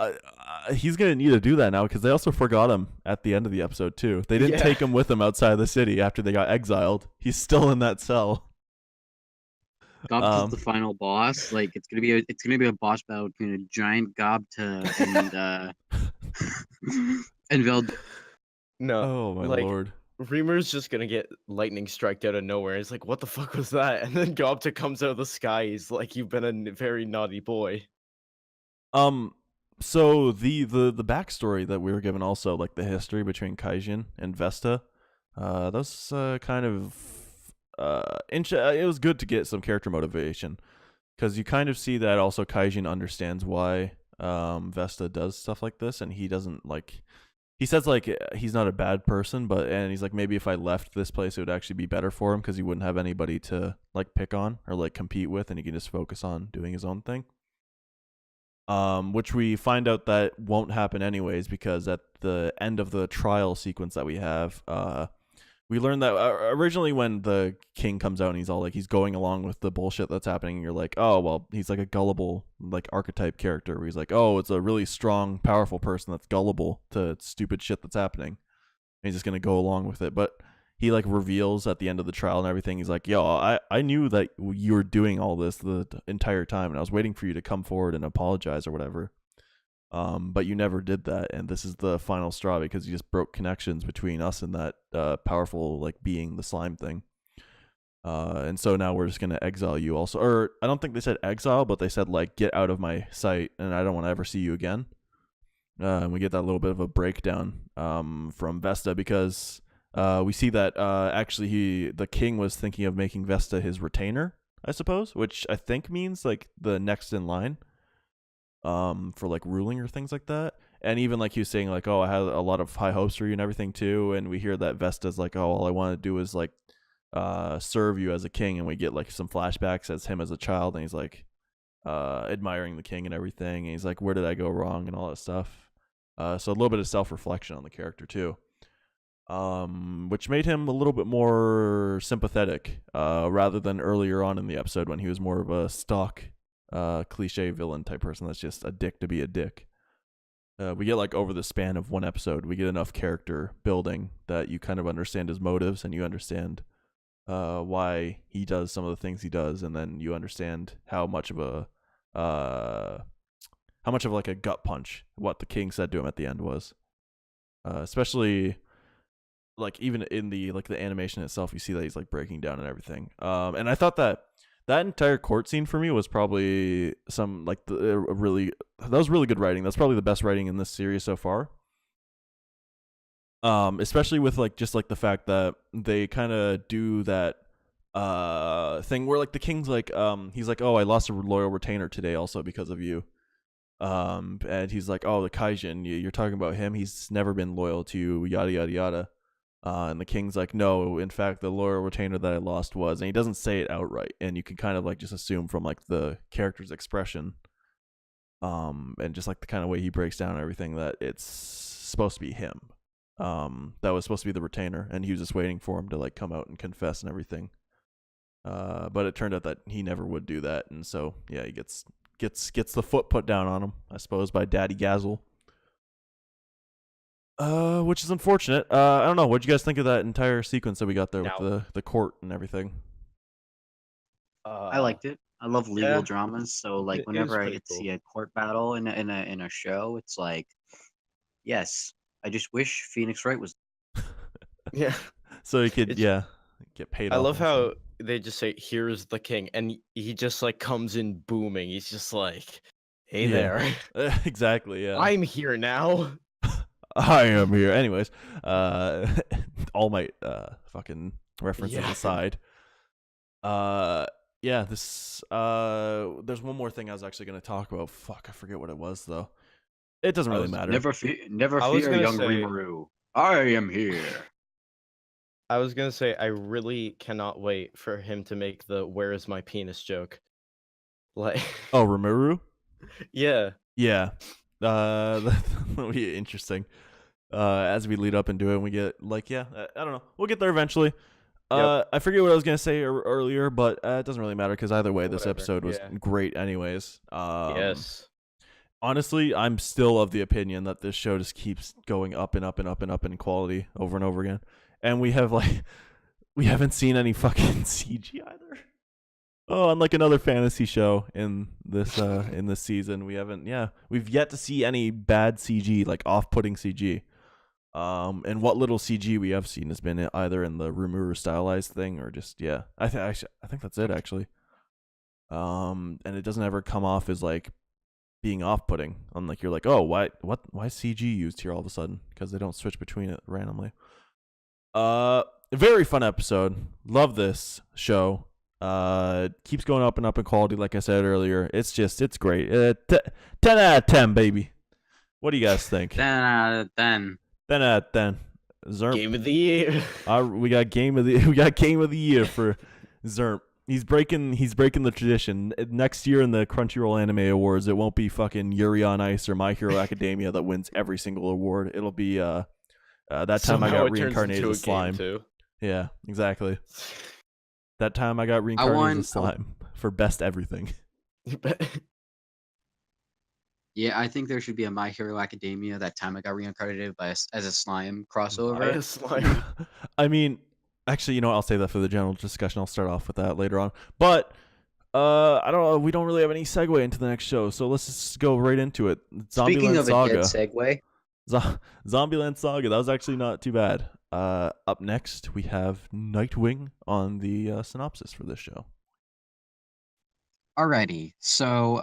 he's gonna need to do that now because they also forgot him at the end of the episode too. They didn't take him with them outside of the city after they got exiled. He's still in that cell. Gobta's the final boss. Like it's gonna be a boss battle between a giant Gobta and Veld. No. Oh my lord. Reamer's just gonna get lightning striked out of nowhere. He's like, what the fuck was that? And then Gobta comes out of the sky. He's like, you've been a very naughty boy. So the backstory that we were given also, like the history between Kaijin and Vesta, that was kind of it was good to get some character motivation because you kind of see that also Kaijin understands why Vesta does stuff like this, and he doesn't like. He says like he's not a bad person, and he's like maybe if I left this place it would actually be better for him because he wouldn't have anybody to like pick on or like compete with, and he can just focus on doing his own thing. Which we find out that won't happen anyways because at the end of the trial sequence that we have, we learn that originally when the king comes out and he's all like he's going along with the bullshit that's happening, and you're like, oh well, he's like a gullible like archetype character where he's like, oh, it's a really strong, powerful person that's gullible to stupid shit that's happening. And he's just gonna go along with it, but he like reveals at the end of the trial and everything. He's like, yo, I knew that you were doing all this the entire time, and I was waiting for you to come forward and apologize or whatever. But you never did that, and this is the final straw because you just broke connections between us and that powerful like being, the slime thing. And so now we're just gonna exile you also, or I don't think they said exile, but they said like get out of my sight, and I don't want to ever see you again. And we get that little bit of a breakdown from Vesta because we see that actually the king was thinking of making Vesta his retainer, I suppose, which I think means like the next in line for like ruling or things like that. And even like he was saying like, oh, I had a lot of high hopes for you and everything too. And we hear that Vesta's like, oh, all I want to do is like serve you as a king. And we get like some flashbacks as him as a child, and he's like admiring the king and everything. And he's like, where did I go wrong and all that stuff. So a little bit of self-reflection on the character too. which made him a little bit more sympathetic, rather than earlier on in the episode when he was more of a stock, cliche villain type person that's just a dick to be a dick. We get like over the span of one episode, we get enough character building that you kind of understand his motives and you understand why he does some of the things he does, and then you understand how much of like a gut punch what the king said to him at the end was. Especially like even in the animation itself, you see that he's like breaking down and everything. And I thought that entire court scene for me was probably that was really good writing. That's probably the best writing in this series so far. Especially with like just like the fact that they kind of do that thing where like the king's like he's like, oh, I lost a loyal retainer today also because of you. And he's like, oh, the Kaijin, you're talking about him, he's never been loyal to you, yada yada yada. And the king's like, no, in fact the loyal retainer that I lost was, and he doesn't say it outright, and you can kind of like just assume from like the character's expression and just like the kind of way he breaks down everything that it's supposed to be him. That was supposed to be the retainer, and he was just waiting for him to like come out and confess and everything. But it turned out that he never would do that, and so yeah, he gets the foot put down on him, I suppose, by Daddy Gazzle. Which is unfortunate. I don't know. What'd you guys think of that entire sequence that we got there with the court and everything? I liked it. I love legal yeah. dramas, so like It was whenever I pretty get to cool. see a court battle in a show, it's like, yes. I just wish Phoenix Wright was. Yeah. So he could, It's- get paid I off love and how shit. they just say, "Here's the king," and he just like comes in booming. He's just like, "Hey Yeah. there, Exactly, yeah. I'm here now." I am here. Anyways, All Might fucking references Yeah. aside. Yeah, this there's one more thing I was actually gonna talk about. Fuck, I forget what it was though. It doesn't really matter. Never I was fear, gonna young say- Rimuru. I am here. I was gonna say I really cannot wait for him to make the "Where is my penis" joke. Like, Oh, Rimuru? yeah, Yeah. That'll be interesting. As we lead up into it, and we get like, I don't know. We'll get there eventually. I forget what I was gonna say earlier, but it doesn't really matter because either way, this Whatever, episode was yeah. great, anyways. yes, Honestly, I'm still of the opinion that this show just keeps going up and up and up and up in quality over and over again, and we haven't seen any fucking CG either. Oh, unlike another fantasy show in this season, we've yet to see any bad CG, like off-putting CG. And what little CG we have seen has been either in the Rimuru stylized thing or just I think that's it actually. And it doesn't ever come off as like being off-putting. Unlike you're like, oh, why is CG used here all of a sudden? Because they don't switch between it randomly. Very fun episode. Love this show. Keeps going up and up in quality, like I said earlier. It's great. 10 out of 10, baby. What do you guys think? 10 out of 10. 10 out of 10. Xhermp. game of the year. We got game of the year for Xhermp. He's breaking the tradition. Next year in the Crunchyroll Anime Awards, it won't be fucking Yuri on Ice or My Hero Academia that wins every single award. It'll be that time Somehow I got it turns reincarnated into as a game, slime. too. Yeah, exactly. That time I got reincarnated as slime for best everything. Yeah, I think there should be a My Hero Academia. That time I got reincarnated as a slime crossover. Slime. I mean, actually, I'll save that for the general discussion. I'll start off with that later on. But I don't know. We don't really have any segue into the next show, so let's just go right into it. Speaking Zombieland of Saga. a dead segue, Zombieland Saga. That was actually not too bad. Up next, we have Nightwing on the synopsis for this show. Alrighty, so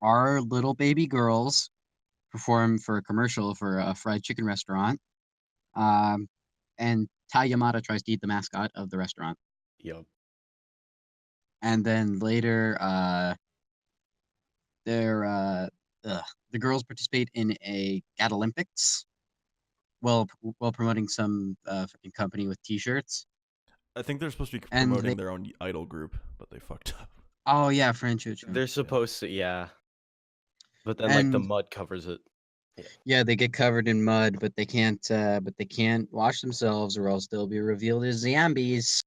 our little baby girls perform for a commercial for a fried chicken restaurant, and Tai Yamada tries to eat the mascot of the restaurant, Yup. and then later, the girls participate in a GAT Olympics, while promoting some fucking company with T-shirts. I think they're supposed to be And promoting they- their own idol group, but they fucked up. Oh yeah, French. They're supposed to, yeah. But then like the And- mud covers it. Yeah, they get covered in mud, but they can't. But they can't wash themselves, or else they'll be revealed as zombies.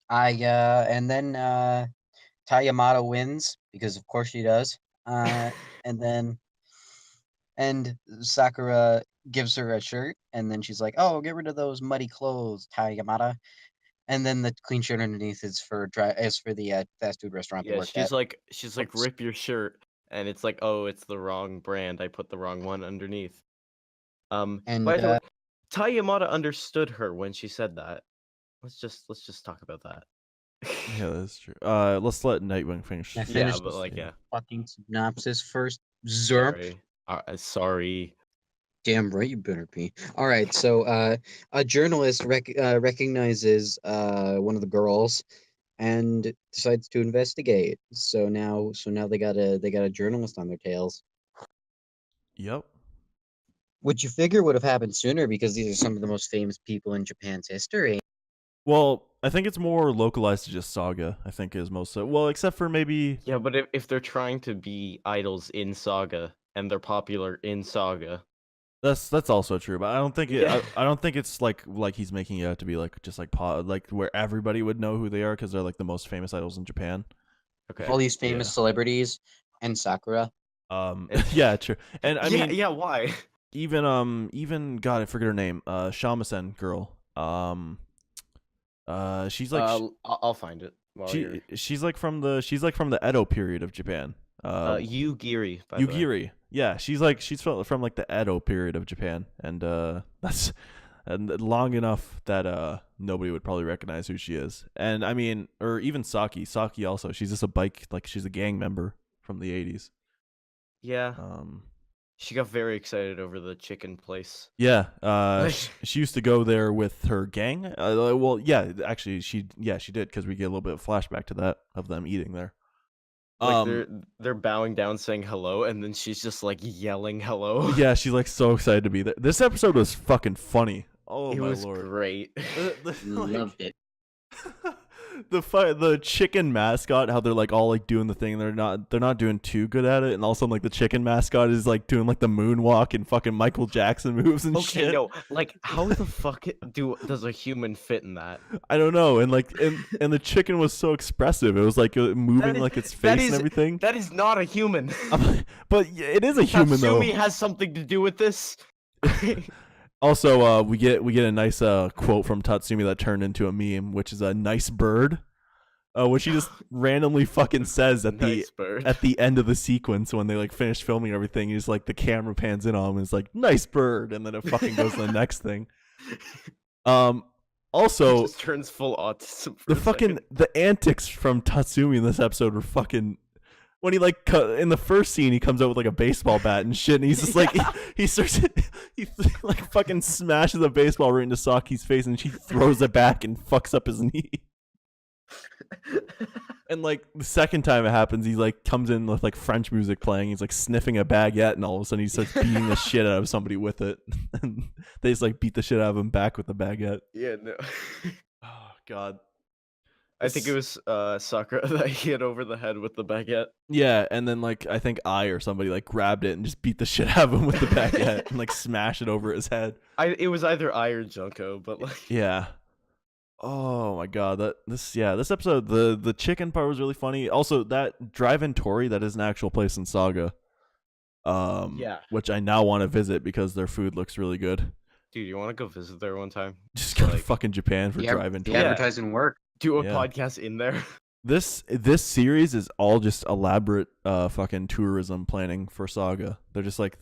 And then Yamato wins because of course she does. And then and Sakura gives her a shirt, and then she's like, "Oh, get rid of those muddy clothes, Yamata." And then the clean shirt underneath is for the fast food restaurant they Yeah, work at. she's like, rip your shirt, and it's like, oh, it's the wrong brand. I put the wrong one underneath. And By the way, Tai Yamada understood her when she said that. Let's just talk about that. Yeah, that's true. Let's let Nightwing finish. Yeah, Yeah, finish but like, yeah. fucking synopsis first. Xhermp. Sorry. Sorry. Damn right, you better be. All right, so a journalist recognizes one of the girls and decides to investigate. So now they got a journalist on their tails. Yep. Which you figure would have happened sooner because these are some of the most famous people in Japan's history. Well, I think it's more localized to just Saga. I think is most well, except for maybe. Yeah, but if they're trying to be idols in Saga and they're popular in Saga, That's also true, but I don't think it. Yeah. I don't think it's like he's making it out to be like just like like where everybody would know who they are because they're like the most famous idols in Japan. okay. All these famous celebrities and Sakura. Yeah, true. And I mean, yeah, why? even God, I forget her name. Shamisen girl. She's like I'll find it. While you're... she's like from the Edo period of Japan. Yugiri. By the way. Yugiri. Yeah, she's from like the Edo period of Japan, and that's and long enough that nobody would probably recognize who she is. And I mean, or even Saki also. She's just a bike, like she's a gang member from the 80s. Yeah. She got very excited over the chicken place. Yeah, she used to go there with her gang. Well, yeah, actually, she did because we get a little bit of flashback to that of them eating there. Like they're bowing down, saying hello, and then she's just like yelling hello. Yeah, she's like so excited to be there. This episode was fucking funny. Oh it my was lord, great. Loved it. The chicken mascot, how they're like all like doing the thing, they're not doing too good at it, and also like the chicken mascot is like doing like the moonwalk and fucking Michael Jackson moves and shit. Okay, no, like how the fuck does a human fit in that? I don't know, and like and the chicken was so expressive. It was like moving like its face and everything. That is not a human. But it is a human though. Tatsumi has something to do with this. Also, we get a nice quote from Tatsumi that turned into a meme, which is a nice bird, which he just randomly fucking says at the end of the sequence when they like finish filming everything. He's like the camera pans in on him and it's like nice bird, and then it fucking goes to the next thing. Also, he just turns full autism. The antics from Tatsumi in this episode were fucking. When he like in the first scene, he comes out with like a baseball bat and shit, and he's just like he like fucking smashes a baseball right into Saki's face, and she throws it back and fucks up his knee. And like the second time it happens, he like comes in with like French music playing. He's like sniffing a baguette, and all of a sudden he starts beating the shit out of somebody with it. And they just like beat the shit out of him back with the baguette. Yeah, no. Oh god. I think it was Sakura that hit over the head with the baguette. Yeah, and then like I think or somebody like grabbed it and just beat the shit out of him with the baguette and like smashed it over his head. It was either I or Junko, but like yeah. Oh my god, this episode, the chicken part was really funny. Also, that drive-in Tori, that is an actual place in Saga. Yeah. Which I now want to visit because their food looks really good. Dude, you want to go visit there one time? Just go to fucking Japan for drive-in Tori. Advertising work. Do a podcast in there. This series is all just elaborate fucking tourism planning for Saga. They're just like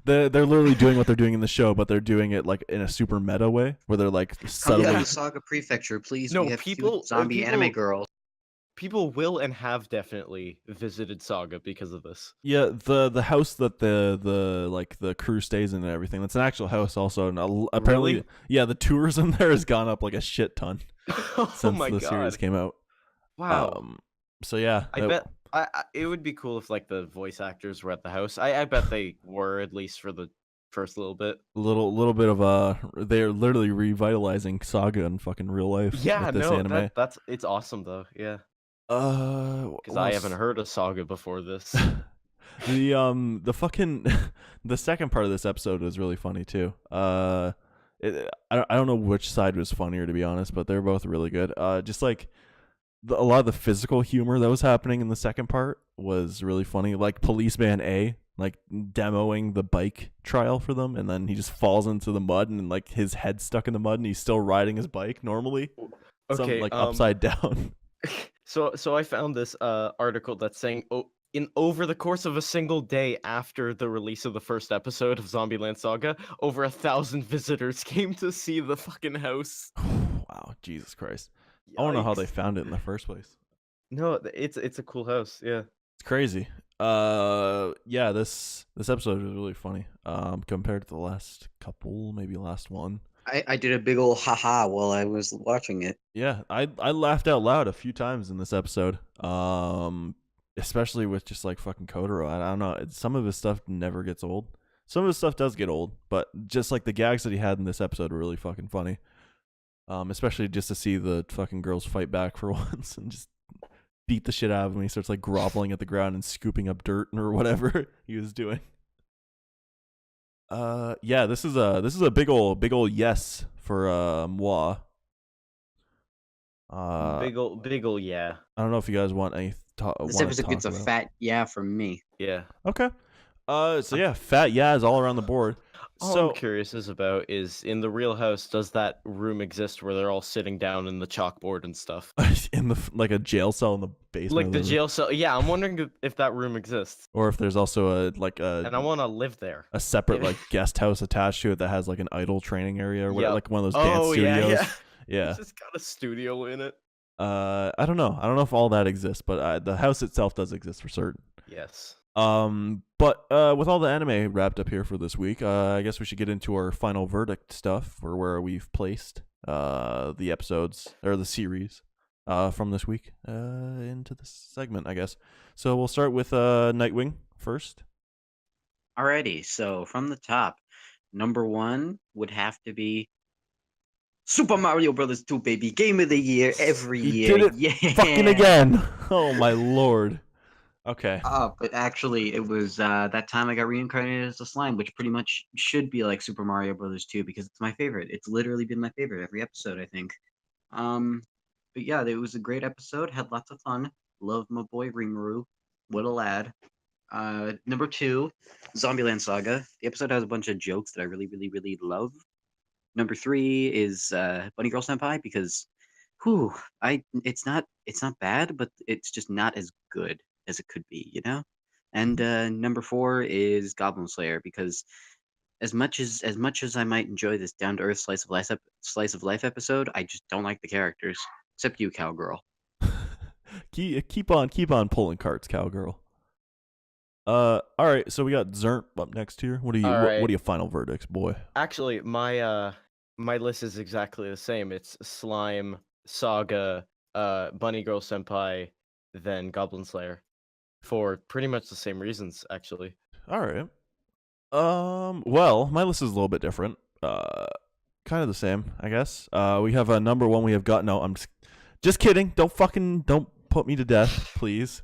they're literally doing what they're doing in the show, but they're doing it like in a super meta way where they're like subtly. Come to the Saga Prefecture, please. No, we have people zombie anime girls. People will and have definitely visited Saga because of this. Yeah, the house that the crew stays in and everything. That's an actual house also, and apparently, Really? yeah, the tourism there has gone up like a shit ton since my the god. series came out. Wow. So yeah, I bet it would be cool if like the voice actors were at the house. I bet they were, at least for the first little bit. little bit of they're literally revitalizing Saga in fucking real life. Yeah, with this no, anime. it's awesome though. Yeah, because Because I haven't heard a Saga before this. The fucking the second part of this episode was really funny too. I don't know which side was funnier, to be honest, but they're both really good. Just like a lot of the physical humor that was happening in the second part was really funny. Like Policeman A, like demoing the bike trial for them, and then he just falls into the mud, and like his head's stuck in the mud, and he's still riding his bike normally. Okay, Like upside down. So I found this article that's saying over the course of a single day after the release of the first episode of Zombieland Saga, over 1,000 visitors came to see the fucking house. Wow, Jesus Christ! I don't know how they Yikes. found it in the first place. No, it's a cool house. Yeah. It's crazy. Yeah, this episode was really funny. Compared to the last couple, maybe last one. I did a big old haha while I was watching it. Yeah, I laughed out loud a few times in this episode. Especially with just like fucking Kotaro. I don't know. Some of his stuff never gets old. Some of his stuff does get old, but just like the gags that he had in this episode were really fucking funny. Especially just to see the fucking girls fight back for once and just beat the shit out of him. He starts like groveling at the ground and scooping up dirt or whatever he was doing. Yeah, this is a big ol' yes for moi. Big ol' yeah. I don't know if you guys want any This episode gets a fat yeah from me. Yeah. Okay. So yeah, fat yeahs all around the board. All So I'm curious about is in the real house, does that room exist where they're all sitting down in the chalkboard and stuff? in the like a jail cell in the basement, Like of the jail cell. Yeah, I'm wondering if that room exists. or if there's also And I want to live there. a separate like guest house attached to it that has like an idol training area or whatever, Yep. like one of those dance Oh, studios. yeah. Yeah. It's just got a studio in it. I don't know. I don't know if all that exists, but the house itself does exist for certain. Yes. But with all the anime wrapped up here for this week, I guess we should get into our final verdict stuff for where we've placed the episodes or the series from this week into this segment, I guess. So we'll start with Nightwing first. Alrighty, so from the top, number one would have to be Super Mario Brothers 2, baby. Game of the year every He year. did it Yeah. fucking again. Oh my lord. Okay. But actually, it was that time I got reincarnated as a slime, which pretty much should be like Super Mario Brothers 2 because it's my favorite. It's literally been my favorite every episode, I think. But yeah, it was a great episode. Had lots of fun. Love my boy Rimuru. What a lad. Number two, Zombieland Saga. The episode has a bunch of jokes that I really, really, really love. Number three is Bunny Girl Senpai because, it's not bad, but it's just not as good as it could be, you know. And number four is Goblin Slayer because as much as I might enjoy this down to earth slice of life episode, I just don't like the characters except you, cowgirl. keep on pulling carts, cowgirl. All right, so we got Xhermp up next here. What are you? All What right. are your final verdicts, boy? Actually, my list is exactly the same. It's Slime, Saga, Bunny Girl Senpai, then Goblin Slayer, for pretty much the same reasons, actually. All right. Well, my list is a little bit different. Kind of the same, I guess. We have a number one. We have got no. I'm just kidding. Don't put me to death, please.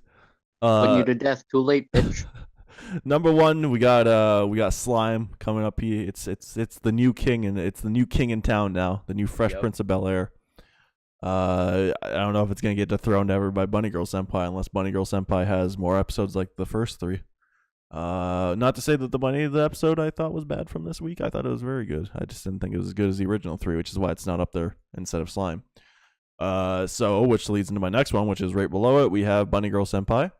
Putting you to death. Too late, bitch. Number one, we got Slime coming up here. It's the new king, and it's the new king in town now. The new Fresh Yep. Prince of Bel-Air. I don't know if it's gonna get dethroned ever by Bunny Girl Senpai unless Bunny Girl Senpai has more episodes like the first three. Not to say that the episode I thought was bad from this week. I thought it was very good. I just didn't think it was as good as the original three, which is why it's not up there instead of Slime. So which leads into my next one, which is right below it. We have Bunny Girl Senpai,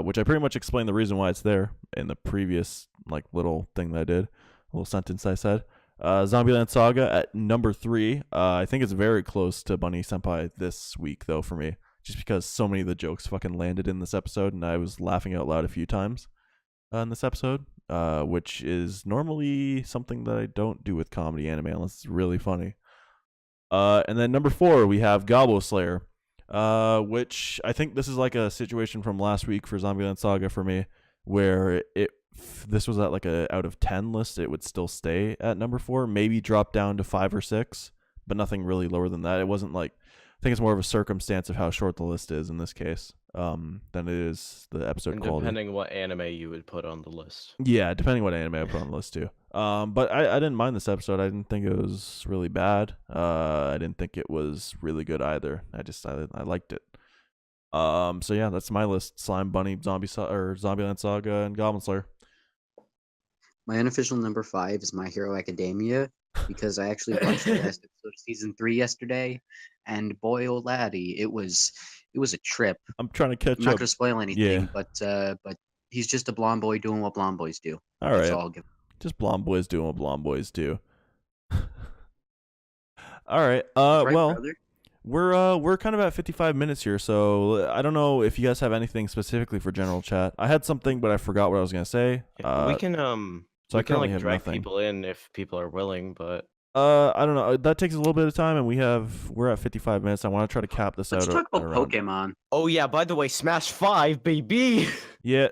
which I pretty much explained the reason why it's there in the previous like little thing that I did, little sentence I said. Zombieland Saga at number 3. I think it's very close to Bunny Senpai this week though for me, just because so many of the jokes fucking landed in this episode, and I was laughing out loud a few times in this episode, which is normally something that I don't do with comedy anime unless it's really funny. And then number 4, we have Goblin Slayer, which I think this is like a situation from last week for Zombieland Saga for me, where this was at like a out of 10 list, it would still stay at number 4, maybe drop down to 5 or 6, but nothing really lower than that. It wasn't like, I think it's more of a circumstance of how short the list is in this case. than it is the episode And quality. depending what anime you would put on the list. Yeah, depending what anime I put on the list too. But I didn't mind this episode. I didn't think it was really bad. I didn't think it was really good either. I liked it. So yeah, that's my list: Slime Bunny, Zombieland Saga, and Goblin Slayer. My unofficial number 5 is My Hero Academia because I actually watched the last episode of season 3 yesterday, and boy, oh laddie, it was a trip. I'm trying to catch I'm not up. gonna spoil anything, Yeah. but he's just a blonde boy doing what blonde boys do. All That's right, all I'll give. just blonde boys doing what blonde boys do. All right. Right, Well, brother? we're kind of at 55 minutes here, so I don't know if you guys have anything specifically for general chat. I had something, but I forgot what I was gonna say. we can So I we can currently like have drag nothing. people in if people are willing, but I don't know. That takes a little bit of time, and we're at 55 minutes. I want to try to cap this Let's out. talk about around. Pokemon. oh yeah, by the way, Smash 5, baby. Yeah,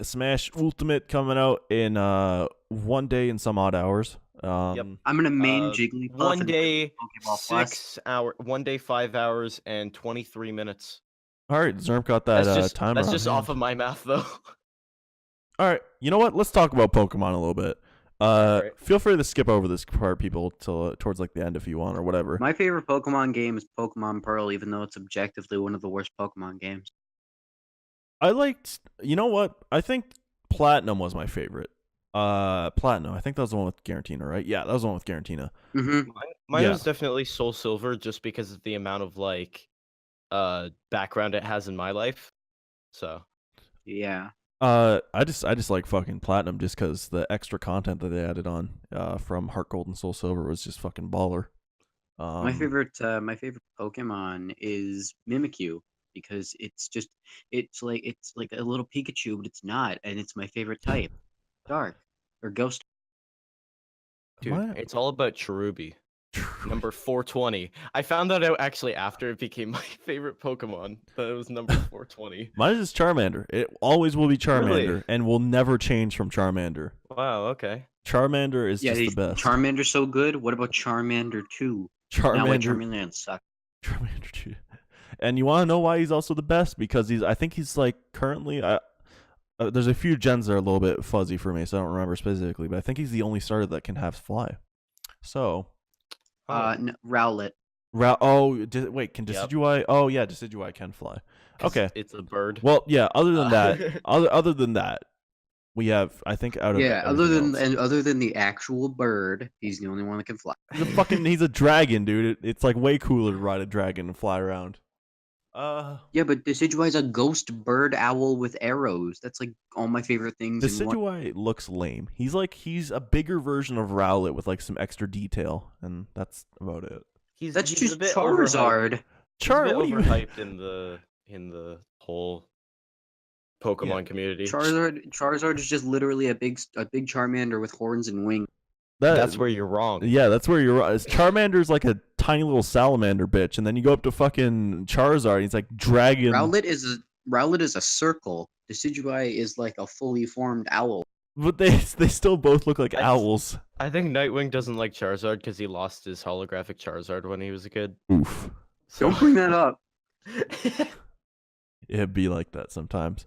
Smash Ultimate coming out in 1 day and some odd hours. I'm gonna main Uh, Jigglypuff. one and day, Pokeball Plus. 6 hour, 1 day, 5 hours and 23 minutes. All right, Xhermp got that timer. That's on just hand. off of my math though. All right, you know what? Let's talk about Pokemon a little bit. Alright. Feel free to skip over this part, people, till towards like the end if you want or whatever. My favorite Pokemon game is Pokemon Pearl, even though it's objectively one of the worst Pokemon games. I liked. You know what? I think Platinum was my favorite. Platinum. I think that was the one with Garantina, right? Yeah, that was the one with Garantina. Mm-hmm. Mine Yeah. was definitely Soul Silver, just because of the amount of like background it has in my life. So Yeah. I just like fucking Platinum just because the extra content that they added on from Heart Gold and Soul Silver was just fucking baller. My favorite Pokemon is Mimikyu because it's like a little Pikachu, but it's not, and it's my favorite type, Dark or Ghost. dude, What? it's all about Cherubi. Number 420. I found that out actually after it became my favorite Pokemon. That it was number 420. Mine is Charmander. It always will be Charmander Really? and will never change from Charmander. Wow. Okay. Charmander is just the best. Charmander's so good. What about Charmander 2? Now wait, Charmander. Charmander sucks. Charmander 2. And you want to know why he's also the best? Because I think he's like currently. There's a few gens that are a little bit fuzzy for me, so I don't remember specifically. But I think he's the only starter that can have fly. So. Rowlet. Wait, can Yep. Decidueye? Oh yeah, Decidueye can fly. 'Cause Okay. It's a bird. Well, yeah. Other than that, other than that, we have I think out of Other than the actual bird, he's the only one that can fly. he's a dragon, dude. It's like way cooler to ride a dragon and fly around. Yeah, but Decidueye is a ghost bird owl with arrows. That's like all my favorite things. in one. Decidueye looks lame. He's a bigger version of Rowlet with like some extra detail, and that's about it. That's he's just a bit Charizard. Overhyped. What He's do a you? bit overhyped in the whole Pokemon community. Charizard is just literally a big Charmander with horns and wings. That's where you're wrong. Yeah, that's where you're right. Charmander's like a tiny little salamander bitch, and then you go up to fucking Charizard, and he's like dragon. Rowlet is a circle. Decidueye is like a fully formed owl. But they still both look like owls. I think Nightwing doesn't like Charizard because he lost his holographic Charizard when he was a kid. Oof. Don't bring that up. It'd be like that sometimes.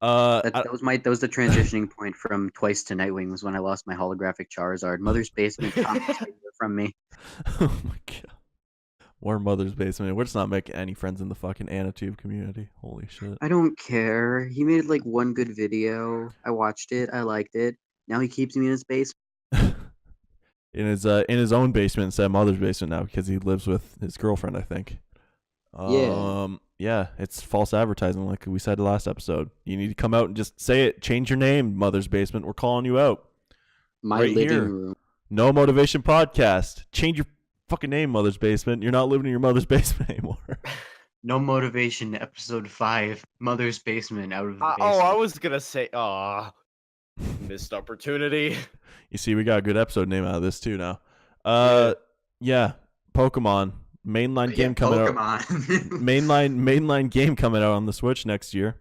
That was the transitioning point from Twice to Nightwing was when I lost my holographic Charizard. Mother's Basement confiscated it from me. Oh my god. More Mother's Basement. We're just not making any friends in the fucking Anatube community. Holy shit. I don't care. He made like one good video. I watched it. I liked it. Now he keeps me in his basement. in his own basement instead of Mother's Basement now because he lives with his girlfriend, I think. Yeah, it's false advertising like we said last episode. You need to come out and just say it. Change your name, Mother's Basement. We're calling you out. My Right living here. room. No Motivation Podcast. Change your fucking name, Mother's Basement. You're not living in your mother's basement anymore. No Motivation, episode 5. Mother's Basement out of the basement. I was gonna say, missed opportunity. You see, we got a good episode name out of this too now. Yeah. Yeah, Pokemon. Mainline game coming out. Pokemon. Mainline game coming out on the Switch next year.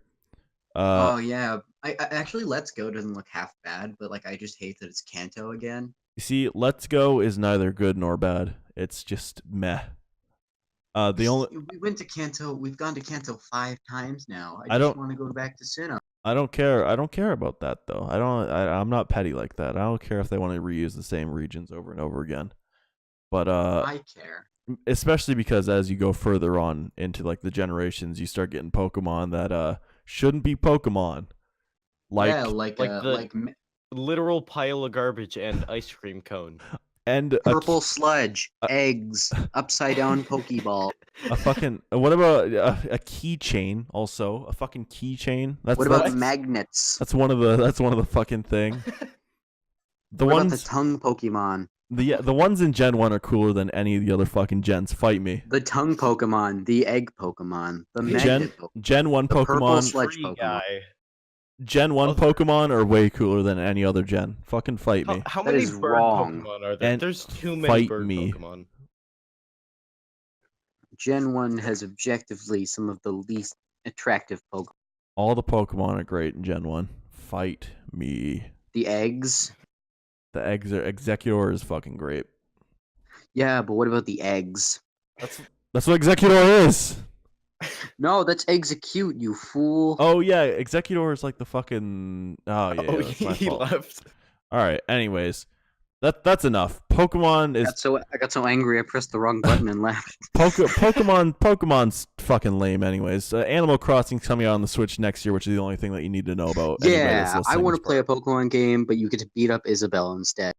Oh yeah. I actually Let's Go doesn't look half bad, but like I just hate that it's Kanto again. You see, Let's Go is neither good nor bad. It's just meh. The only We went to Kanto. We've gone to Kanto 5 times now. I don't- want to go back to Sinnoh. I don't care. I don't care about that though. I'm not petty like that. I don't care if they want to reuse the same regions over and over again. But I care. especially because as you go further on into like the generations, you start getting Pokemon that shouldn't be Pokemon. Like yeah, like literal pile of garbage and ice cream cone. and purple sludge, eggs, upside down Pokeball. a fucking what about a keychain also? A fucking keychain. What about magnets? That's one of the fucking thing. The What ones about the tongue Pokemon? the ones in Gen 1 are cooler than any of the other fucking gens. Fight me. The tongue Pokemon, the egg Pokemon, the Gen magnet Pokemon. Gen 1 The purple Pokemon sludge Tree Pokemon. guy. Gen 1 Other- Pokemon are way cooler than any other gen. Fucking fight me. How That many is bird wrong. Pokemon are there? And There's too many fight bird me. Pokemon. Gen 1 has objectively some of the least attractive Pokemon. All the Pokemon are great in Gen 1. Fight me. The eggs. The Executor is fucking great. Yeah, but what about the eggs? That's what Executor is. No, that's execute, you fool. Oh yeah, Executor is like the fucking. Oh yeah, Oh, that's my he fault. left. All right. Anyways, that's enough. Pokemon is I got so angry I pressed the wrong button and left. Pokemon's fucking lame. Anyways, Animal Crossing's coming out on the Switch next year, which is the only thing that you need to know about. anybody that's Yeah, I listening want this to play a Pokemon game, but you get to beat up Isabelle instead.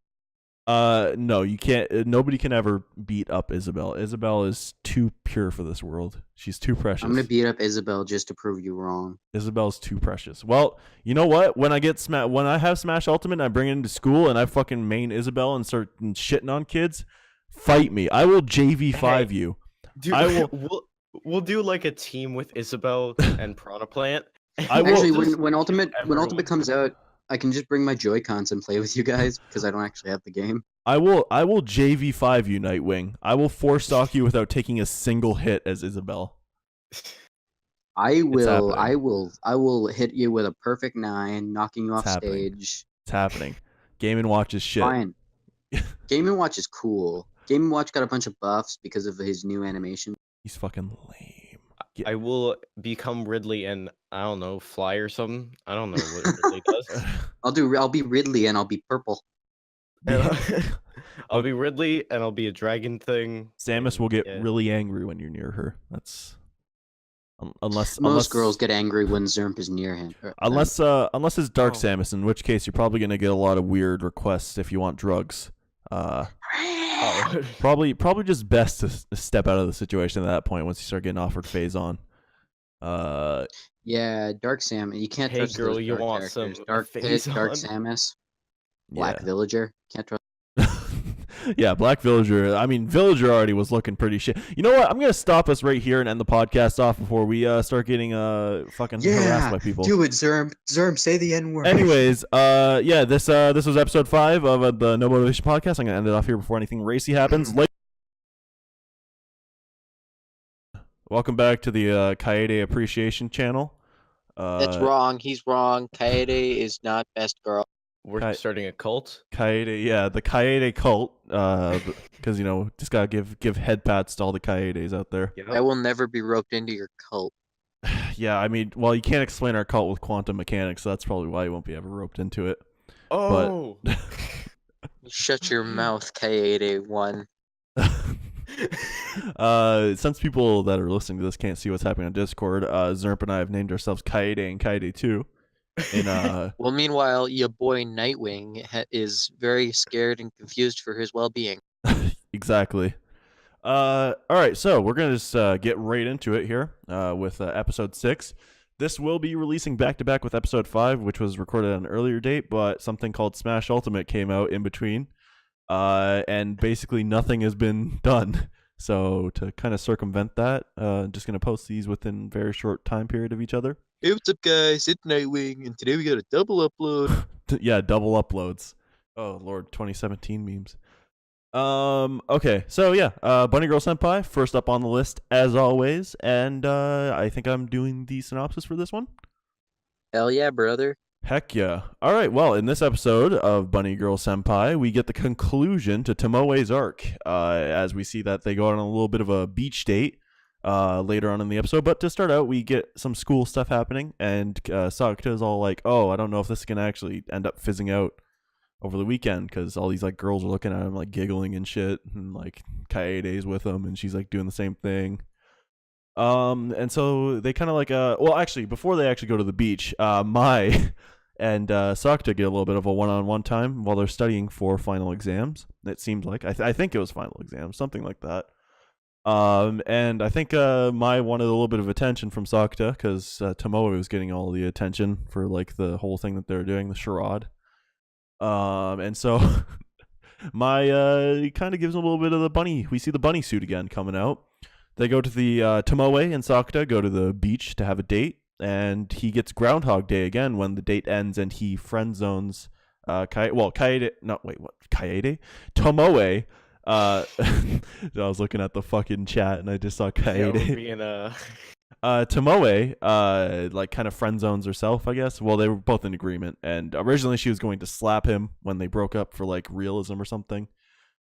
No, you can't. Nobody can ever beat up Isabelle. Isabelle is too pure for this world. She's too precious. I'm gonna beat up Isabelle just to prove you wrong. Isabelle's too precious. Well, you know what? When I have Smash Ultimate and I bring it into school and I fucking main Isabelle and start shitting on kids, fight me. I will JV5 you. Dude, I will- we'll do like a team with Isabelle and Piranha Plant. I will- Actually, Just when Ultimate everyone. comes out, I can just bring my Joy-Cons and play with you guys because I don't actually have the game. I will JV5 you, Nightwing. I will four-stock you without taking a single hit as Isabelle. I will happening. hit you with a perfect 9, knocking you off It's happening. stage. It's happening. Game & Watch is shit. Fine. Game & Watch is cool. Game & Watch got a bunch of buffs because of his new animation. He's fucking lame. I will become Ridley and I don't know, fly or something. I don't know what Ridley does. I'll be Ridley and I'll be purple. I'll be Ridley and I'll be a dragon thing. Samus will get Yeah. really angry when you're near her. That's unless Most girls get angry when Xhermp is near him. unless it's Dark Oh. Samus, in which case you're probably gonna get a lot of weird requests if you want drugs. Oh. Probably just best to step out of the situation at that point once you start getting offered phase on. Yeah, Dark Samus. You can't Hey, trust girl, those you dark want characters. some Dark Pit, Phase Dark on? Samus, Black yeah. Villager. Can't trust. Yeah, Black Villager. I mean, Villager already was looking pretty shit. You know what? I'm gonna stop us right here and end the podcast off before we start getting fucking harassed by people. do it, Xhermp. Xhermp, say the N word. Anyways, yeah, this was episode 5 of the No Motivation podcast. I'm gonna end it off here before anything racy happens. Welcome back to the Kaede Appreciation channel. That's wrong. He's wrong. Kaede is not best girl. We're starting a cult. Kaede, yeah, the Kaede cult. Because just gotta give head pats to all the Kaedes out there. I will never be roped into your cult. Yeah, I mean, well, you can't explain our cult with quantum mechanics, so that's probably why you won't be ever roped into it. Oh. Shut your mouth, Kaede1. Since people that are listening to this can't see what's happening on Discord, Xhermp and I have named ourselves Kaede and Kaede 2. Well, meanwhile, your boy Nightwing is very scared and confused for his well-being. Exactly. All right, so we're gonna just get right into it here with episode 6. This will be releasing back to back with episode 5, which was recorded at an earlier date, but something called Smash Ultimate came out in between, and basically nothing has been done. So to kind of circumvent that, just gonna post these within very short time period of each other. Hey, what's up, guys? It's Nightwing, and today we got a double upload. Yeah, double uploads. Oh Lord, 2017 memes. Okay, so yeah, Bunny Girl Senpai first up on the list as always, and I think I'm doing the synopsis for this one. Hell yeah, brother. Heck yeah. All right, well, in this episode of Bunny Girl Senpai, we get the conclusion to Tomoe's arc, as we see that they go on a little bit of a beach date, later on in the episode. But to start out, we get some school stuff happening, and Sakata is all like, "Oh, I don't know if this is gonna actually end up fizzing out over the weekend because all these like girls are looking at him like giggling and shit, and like Kaede's with him, and she's like doing the same thing." And so they kind of like well, actually, before they actually go to the beach, Mai and Sakata get a little bit of a one-on-one time while they're studying for final exams. It seems like I think it was final exams, something like that. And I think Mai wanted a little bit of attention from Sakata because Tomoe was getting all the attention for like the whole thing that they're doing, the charade. And so Mai kind of gives him a little bit of the bunny. We see the bunny suit again coming out. They go to the Tomoe and Sakata go to the beach to have a date, and he gets Groundhog Day again when the date ends, and he friend zones Kaede. No, wait, what? Kaede? Tomoe. I was looking at the fucking chat and I just saw Kaede. Tomoe, like kind of friend zones herself, I guess. Well, they were both in agreement, and originally she was going to slap him when they broke up for like realism or something.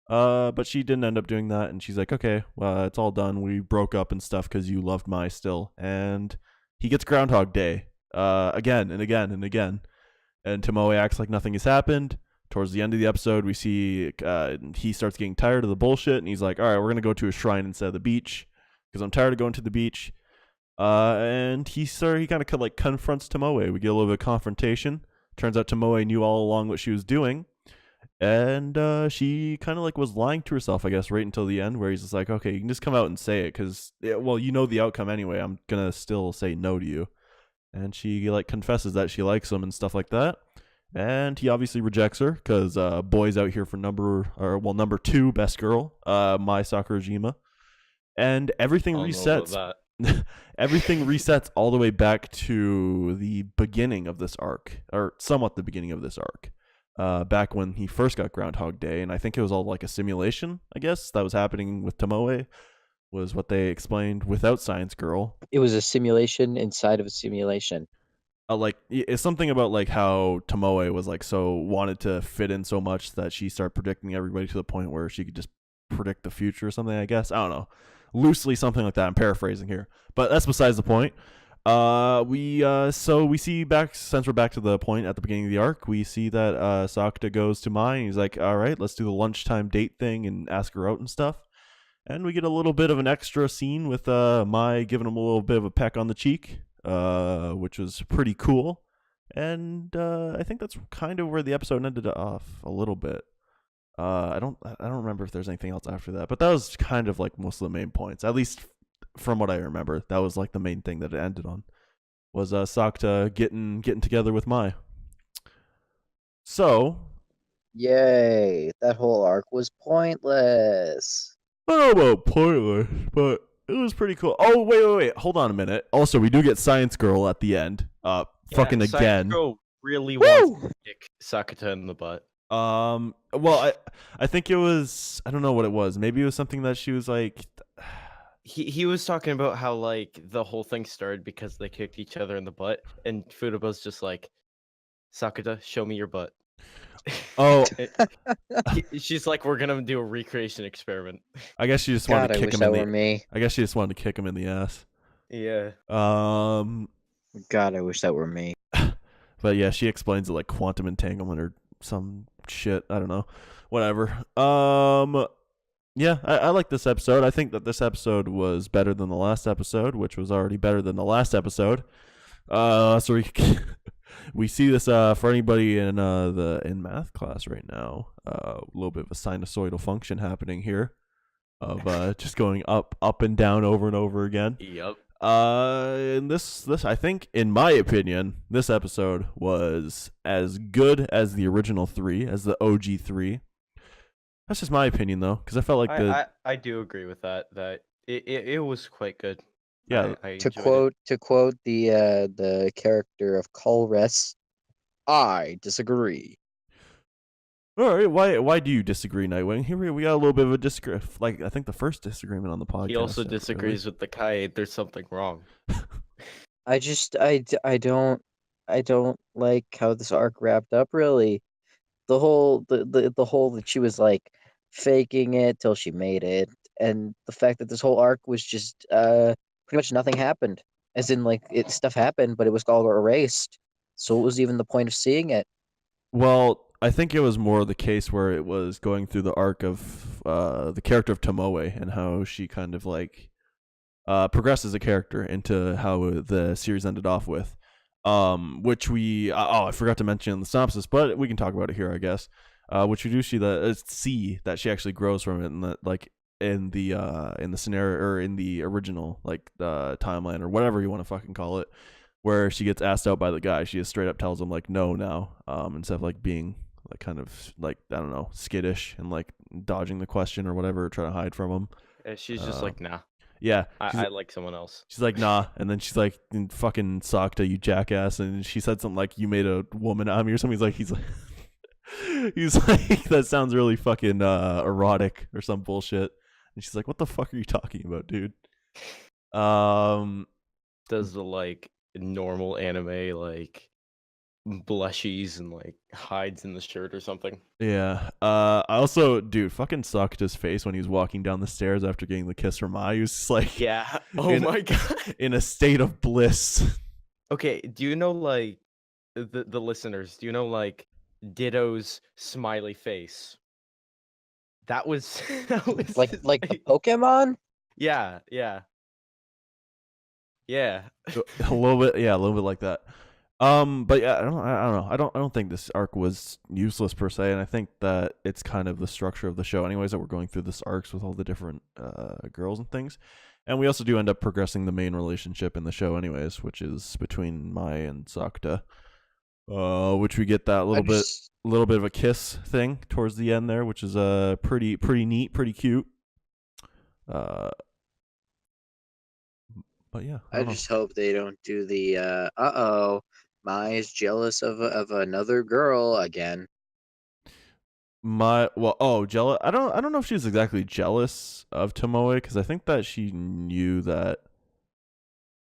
But she didn't end up doing that, and she's like, okay, well, it's all done. We broke up and stuff because you loved Mai still. And he gets Groundhog Day, again and again and again. And Tomoe acts like nothing has happened. Towards the end of the episode, we see he starts getting tired of the bullshit, and he's like, all right, we're going to go to a shrine instead of the beach because I'm tired of going to the beach. And he kind of like confronts Tomoe. We get a little bit of confrontation. Turns out Tomoe knew all along what she was doing. And she kind of like was lying to herself, I guess, right until the end, where he's just like, okay, you can just come out and say it because, well, you know the outcome anyway. I'm going to still say no to you. And she like confesses that she likes him and stuff like that. And he obviously rejects her because boy's out here for number 2 best girl, Mai Sakurajima. And everything resets. Everything resets all the way back to the beginning of this arc, or somewhat the beginning of this arc. Back when he first got Groundhog Day, and I think it was all like a simulation, I guess, that was happening with Tomoe, was what they explained without Science Girl. It was a simulation inside of a simulation. Like, it's something about like how Tomoe was like so wanted to fit in so much that she started predicting everybody to the point where she could just predict the future or something, I guess. I don't know. Loosely something like that. I'm paraphrasing here. But that's besides the point. We see back, since we're back to the point at the beginning of the arc, we see that Sakata goes to Mai and he's like, all right, let's do the lunchtime date thing and ask her out and stuff. And we get a little bit of an extra scene with Mai giving him a little bit of a peck on the cheek, which was pretty cool. And I think that's kind of where the episode ended off a little bit. I don't remember if there's anything else after that, but that was kind of like most of the main points, at least from what I remember. That was like the main thing that it ended on, was Sakata getting together with Mai. So, yay! That whole arc was pointless. I don't know about pointless, but it was pretty cool. Oh, wait, hold on a minute. Also, we do get Science Girl at the end. Fucking again. Science Girl really wants to kick Sakata in the butt. Well, I think it was, I don't know what it was. Maybe it was something that she was like. He was talking about how like the whole thing started because they kicked each other in the butt, and Fudaba's just like, Sakata, show me your butt. Oh, she's like, we're gonna do a recreation experiment. I guess she just wanted to kick him in the. Me. I guess she just wanted to kick him in the ass. Yeah. God, I wish that were me. But yeah, she explains it like quantum entanglement or some shit. I don't know. Whatever. Yeah, I like this episode. I think that this episode was better than the last episode, which was already better than the last episode. So we see this for anybody in math class right now. A little bit of a sinusoidal function happening here, of just going up and down over and over again. Yep. And this I think, in my opinion, this episode was as good as the original 3, as the OG 3. That's just my opinion, though, because I felt like I do agree with that. That it was quite good. Yeah. To quote the character of Colress, I disagree. All right, why do you disagree, Nightwing? Here we got a little bit of a disagreement. Like, I think the first disagreement on the podcast. He also disagrees with the Kaede. There's something wrong. I don't like how this arc wrapped up. Really, the whole that she was like faking it till she made it, and the fact that this whole arc was just pretty much nothing happened. As in, like, stuff happened, but it was all erased. So what was even the point of seeing it? Well, I think it was more the case where it was going through the arc of the character of Tomoe and how she kind of like progressed as a character into how the series ended off with. Which we I forgot to mention in the synopsis, but we can talk about it here, I guess. Which we do see that she actually grows from it, and that like in the scenario or in the original like timeline or whatever you want to fucking call it, where she gets asked out by the guy, she just straight up tells him like no now, instead of like being like kind of like I don't know skittish and like dodging the question or whatever, trying to hide from him. She's just like, nah, Yeah, I like someone else. she's like nah, and then she's like fucking Sakta, you jackass, and she said something like you made a woman out of me or something. He's like he's like that sounds really fucking erotic or some bullshit, and she's like what the fuck are you talking about, dude? Does the like normal anime like blushies and like hides in the shirt or something? Yeah. I also, dude, fucking sucked his face when he was walking down the stairs after getting the kiss from Mai. He was just like, Yeah. Oh in, my god. in a state of bliss. Okay, do you know like the listeners? Do you know like Ditto's smiley face? That was that was Like his the face. Pokemon? Yeah, yeah, yeah. A little bit, yeah, a little bit like that. But yeah, I don't know. I don't think this arc was useless per se, and I think that it's kind of the structure of the show, anyways, that we're going through this arcs with all the different girls and things, and we also do end up progressing the main relationship in the show, anyways, which is between Mai and Sakta, which we get that little bit of a kiss thing towards the end there, which is pretty neat, pretty cute. But yeah, I just hope they don't do the Mai is jealous of another girl again. Jealous. I don't know if she's exactly jealous of Tomoe, because I think that she knew that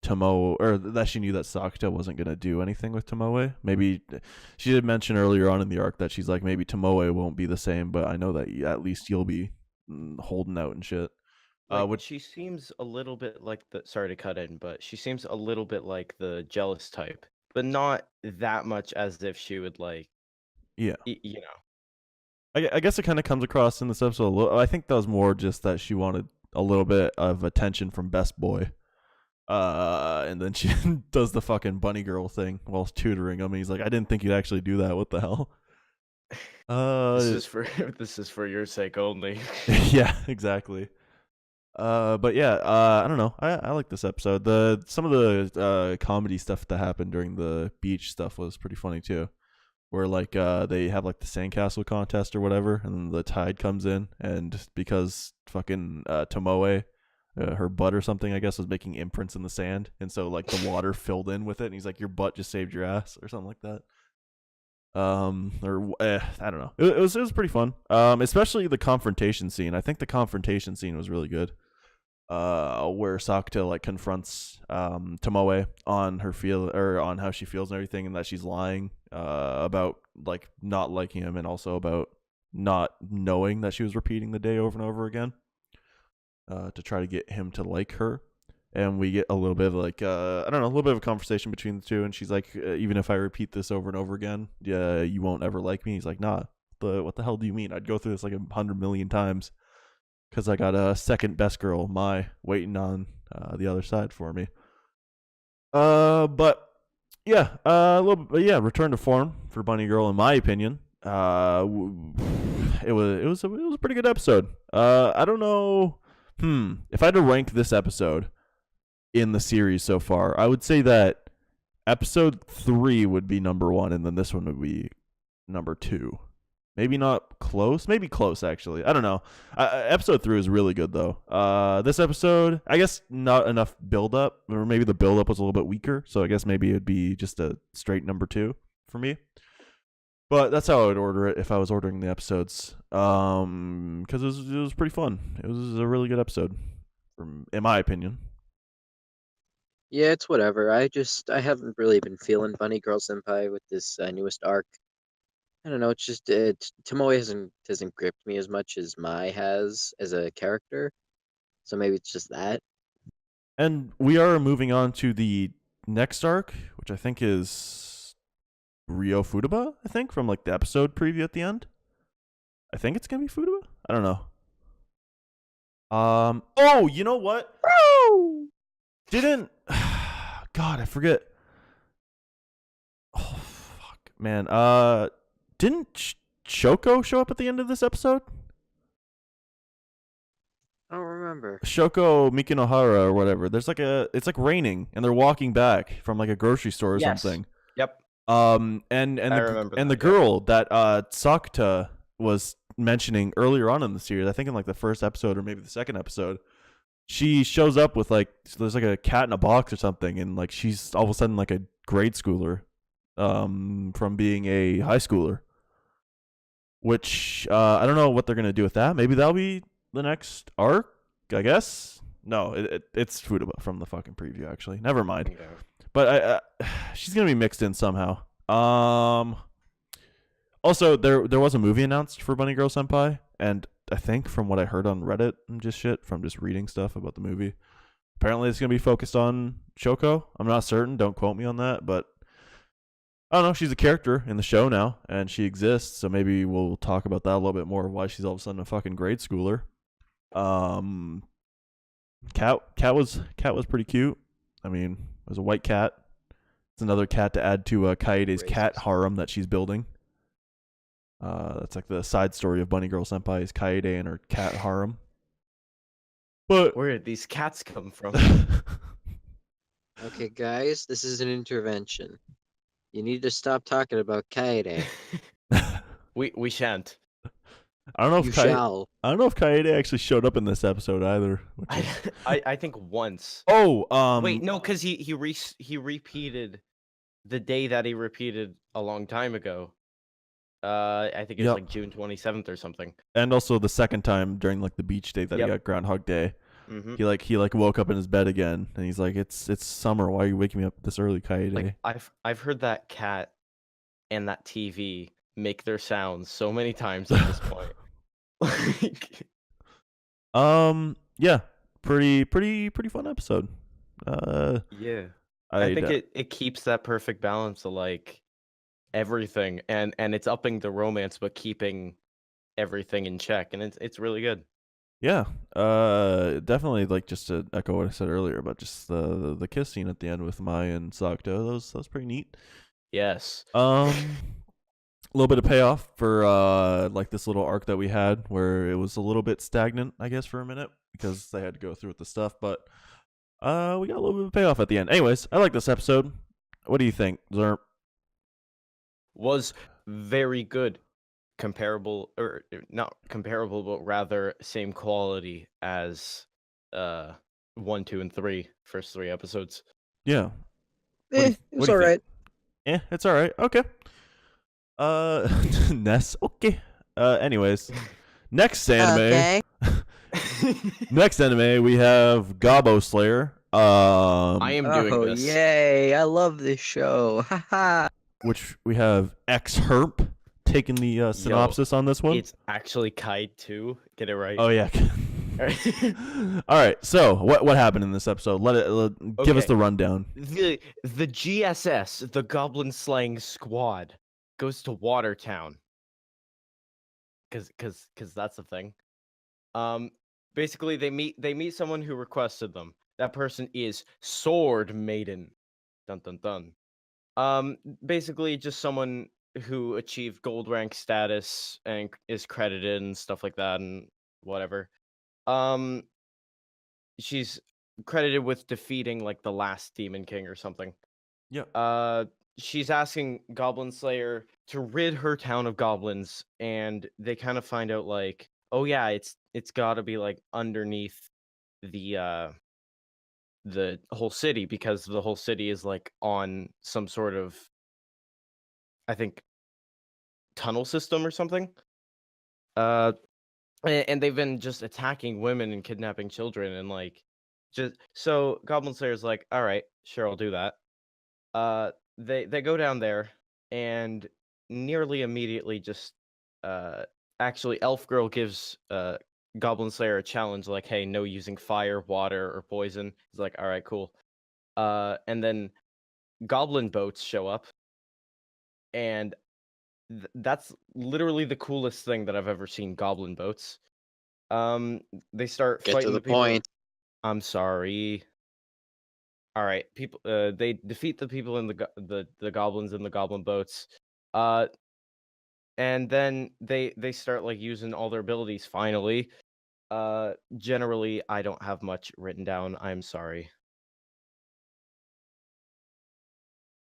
she knew that Sakta wasn't gonna do anything with Tomoe. Maybe she did mention earlier on in the arc that she's like, maybe Tomoe won't be the same, but I know that at least you'll be holding out and shit. Like, she seems a little bit like the. Sorry to cut in, but she seems a little bit like the jealous type, but not that much as if she would like. Yeah. You know. I guess it kind of comes across in this episode a little. I think that was more just that she wanted a little bit of attention from Best Boy. And then she does the fucking bunny girl thing while tutoring him. And he's like, I didn't think you'd actually do that. What the hell? This is for your sake only. Yeah, exactly. But yeah, I don't know. I like this episode. Some of the comedy stuff that happened during the beach stuff was pretty funny too. Where like they have like the sandcastle contest or whatever, and then the tide comes in, and because fucking Tomoe, her butt or something, I guess, was making imprints in the sand, and so like the water filled in with it, and he's like, your butt just saved your ass or something like that. I don't know. It was pretty fun. Especially the confrontation scene. I think the confrontation scene was really good. Where Sakta like confronts Tomoe on on how she feels and everything, and that she's lying about like not liking him, and also about not knowing that she was repeating the day over and over again to try to get him to like her. And we get a little bit of like I don't know, a little bit of a conversation between the two, and she's like, even if I repeat this over and over again, yeah, you won't ever like me. He's like, nah, what the hell do you mean? I'd go through this like 100 million times because I got a second best girl, Mai, waiting on the other side for me. But yeah, a little bit, yeah, return to form for Bunny Girl, in my opinion. It was a pretty good episode. I don't know. If I had to rank this episode in the series so far, I would say that episode 3 would be number 1, and then this one would be number 2. Maybe not close. Maybe close, actually. I don't know. Episode 3 was really good, though. This episode, I guess not enough build-up, or maybe the build-up was a little bit weaker, so I guess maybe it would be just a straight number 2 for me. But that's how I would order it if I was ordering the episodes, because it was pretty fun. It was a really good episode, in my opinion. Yeah, it's whatever. I haven't really been feeling Bunny Girl Senpai with this newest arc. I don't know. It's just Tomoe hasn't gripped me as much as Mai has as a character. So maybe it's just that. And we are moving on to the next arc, which I think is Rio Futaba, I think, from like the episode preview at the end. I think it's gonna be Futaba. I don't know. Oh, you know what? Didn't God, I forget. Oh fuck, man. Didn't Shoko show up at the end of this episode? I don't remember. Shoko Mikinohara or whatever. There's like it's like raining and they're walking back from like a grocery store or Yes. something. Yep. And I remember the that, girl that Sakuta was mentioning earlier on in the series, I think in like the first episode or maybe the second episode, she shows up with like there's like a cat in a box or something, and like she's all of a sudden like a grade schooler, from being a high schooler. Which I don't know what they're gonna do with that. Maybe that'll be the next arc, I guess. No, it's Futaba from the fucking preview. Actually, never mind. Yeah. But she's gonna be mixed in somehow. Also, there was a movie announced for Bunny Girl Senpai, and I think from what I heard on Reddit and just shit from just reading stuff about the movie, apparently it's gonna be focused on Shoko. I'm not certain. Don't quote me on that, but I don't know. She's a character in the show now, and she exists. So maybe we'll talk about that a little bit more. Why she's all of a sudden a fucking grade schooler. Cat was pretty cute. I mean, it was a white cat. It's another cat to add to Kaede's cat harem that she's building. That's like the side story of Bunny Girl Senpai is Kaede and her cat harem. But Where did these cats come from? Okay, guys, this is an intervention. You need to stop talking about Kaede. we shan't. I don't know You if shall. I don't know if Kaede actually showed up in this episode either. Which is... I think once. Oh, Wait, no, because he repeated the day that he repeated a long time ago. I think it was like June 27th or something. And also the second time during like the beach day that he got Groundhog Day. Mm-hmm. He woke up in his bed again and he's like, it's summer. Why are you waking me up this early, Kaede? Like I've heard that cat and that TV make their sounds so many times at this point. Like, yeah, pretty fun episode. yeah, I think it keeps that perfect balance of like everything, and it's upping the romance but keeping everything in check, and it's really good. Yeah, definitely. Like just to echo what I said earlier about just the kiss scene at the end with Mai and Sakuto. That was pretty neat. Yes. A little bit of payoff for like this little arc that we had where it was a little bit stagnant, I guess, for a minute because they had to go through with the stuff. But we got a little bit of payoff at the end. Anyways, I like this episode. What do you think, Xhermp? Was very good. Comparable, or not comparable, but rather same quality as 1, 2, and 3, first 3 episodes. Yeah. It was alright. Yeah, it's alright. Okay. Ness. Okay. Anyways, next anime. Okay. Next anime we have Goblin Slayer. I am doing this. Yay! I love this show. Haha. Which we have Xhermp taking the synopsis on this one. It's actually Kaid 2. Get it right. Oh yeah. All right. So what happened in this episode? Give us the rundown. The GSS, the Goblin Slaying Squad, goes to Watertown. Cause that's the thing. Basically they meet someone who requested them. That person is Sword Maiden. Dun dun dun. Basically just someone who achieved gold rank status and is credited and stuff like that and whatever. She's credited with defeating like the last Demon King or something. Yeah. She's asking Goblin Slayer to rid her town of goblins, and they kind of find out like, oh yeah, it's got to be like underneath the whole city, because the whole city is like on some sort of, I think, tunnel system or something. And they've been just attacking women and kidnapping children, and like, just so Goblin Slayer's like, all right, sure, I'll do that. They go down there, and nearly immediately just actually Elf Girl gives Goblin Slayer a challenge like, hey, no using fire, water, or poison. He's like, all right, cool. And then goblin boats show up, and that's literally the coolest thing that I've ever seen. Goblin boats. They start Get fighting to the people. point. I'm sorry. All right, people. They defeat the people in the goblins in the goblin boats. And then they start like using all their abilities. Finally. Generally, I don't have much written down. I'm sorry.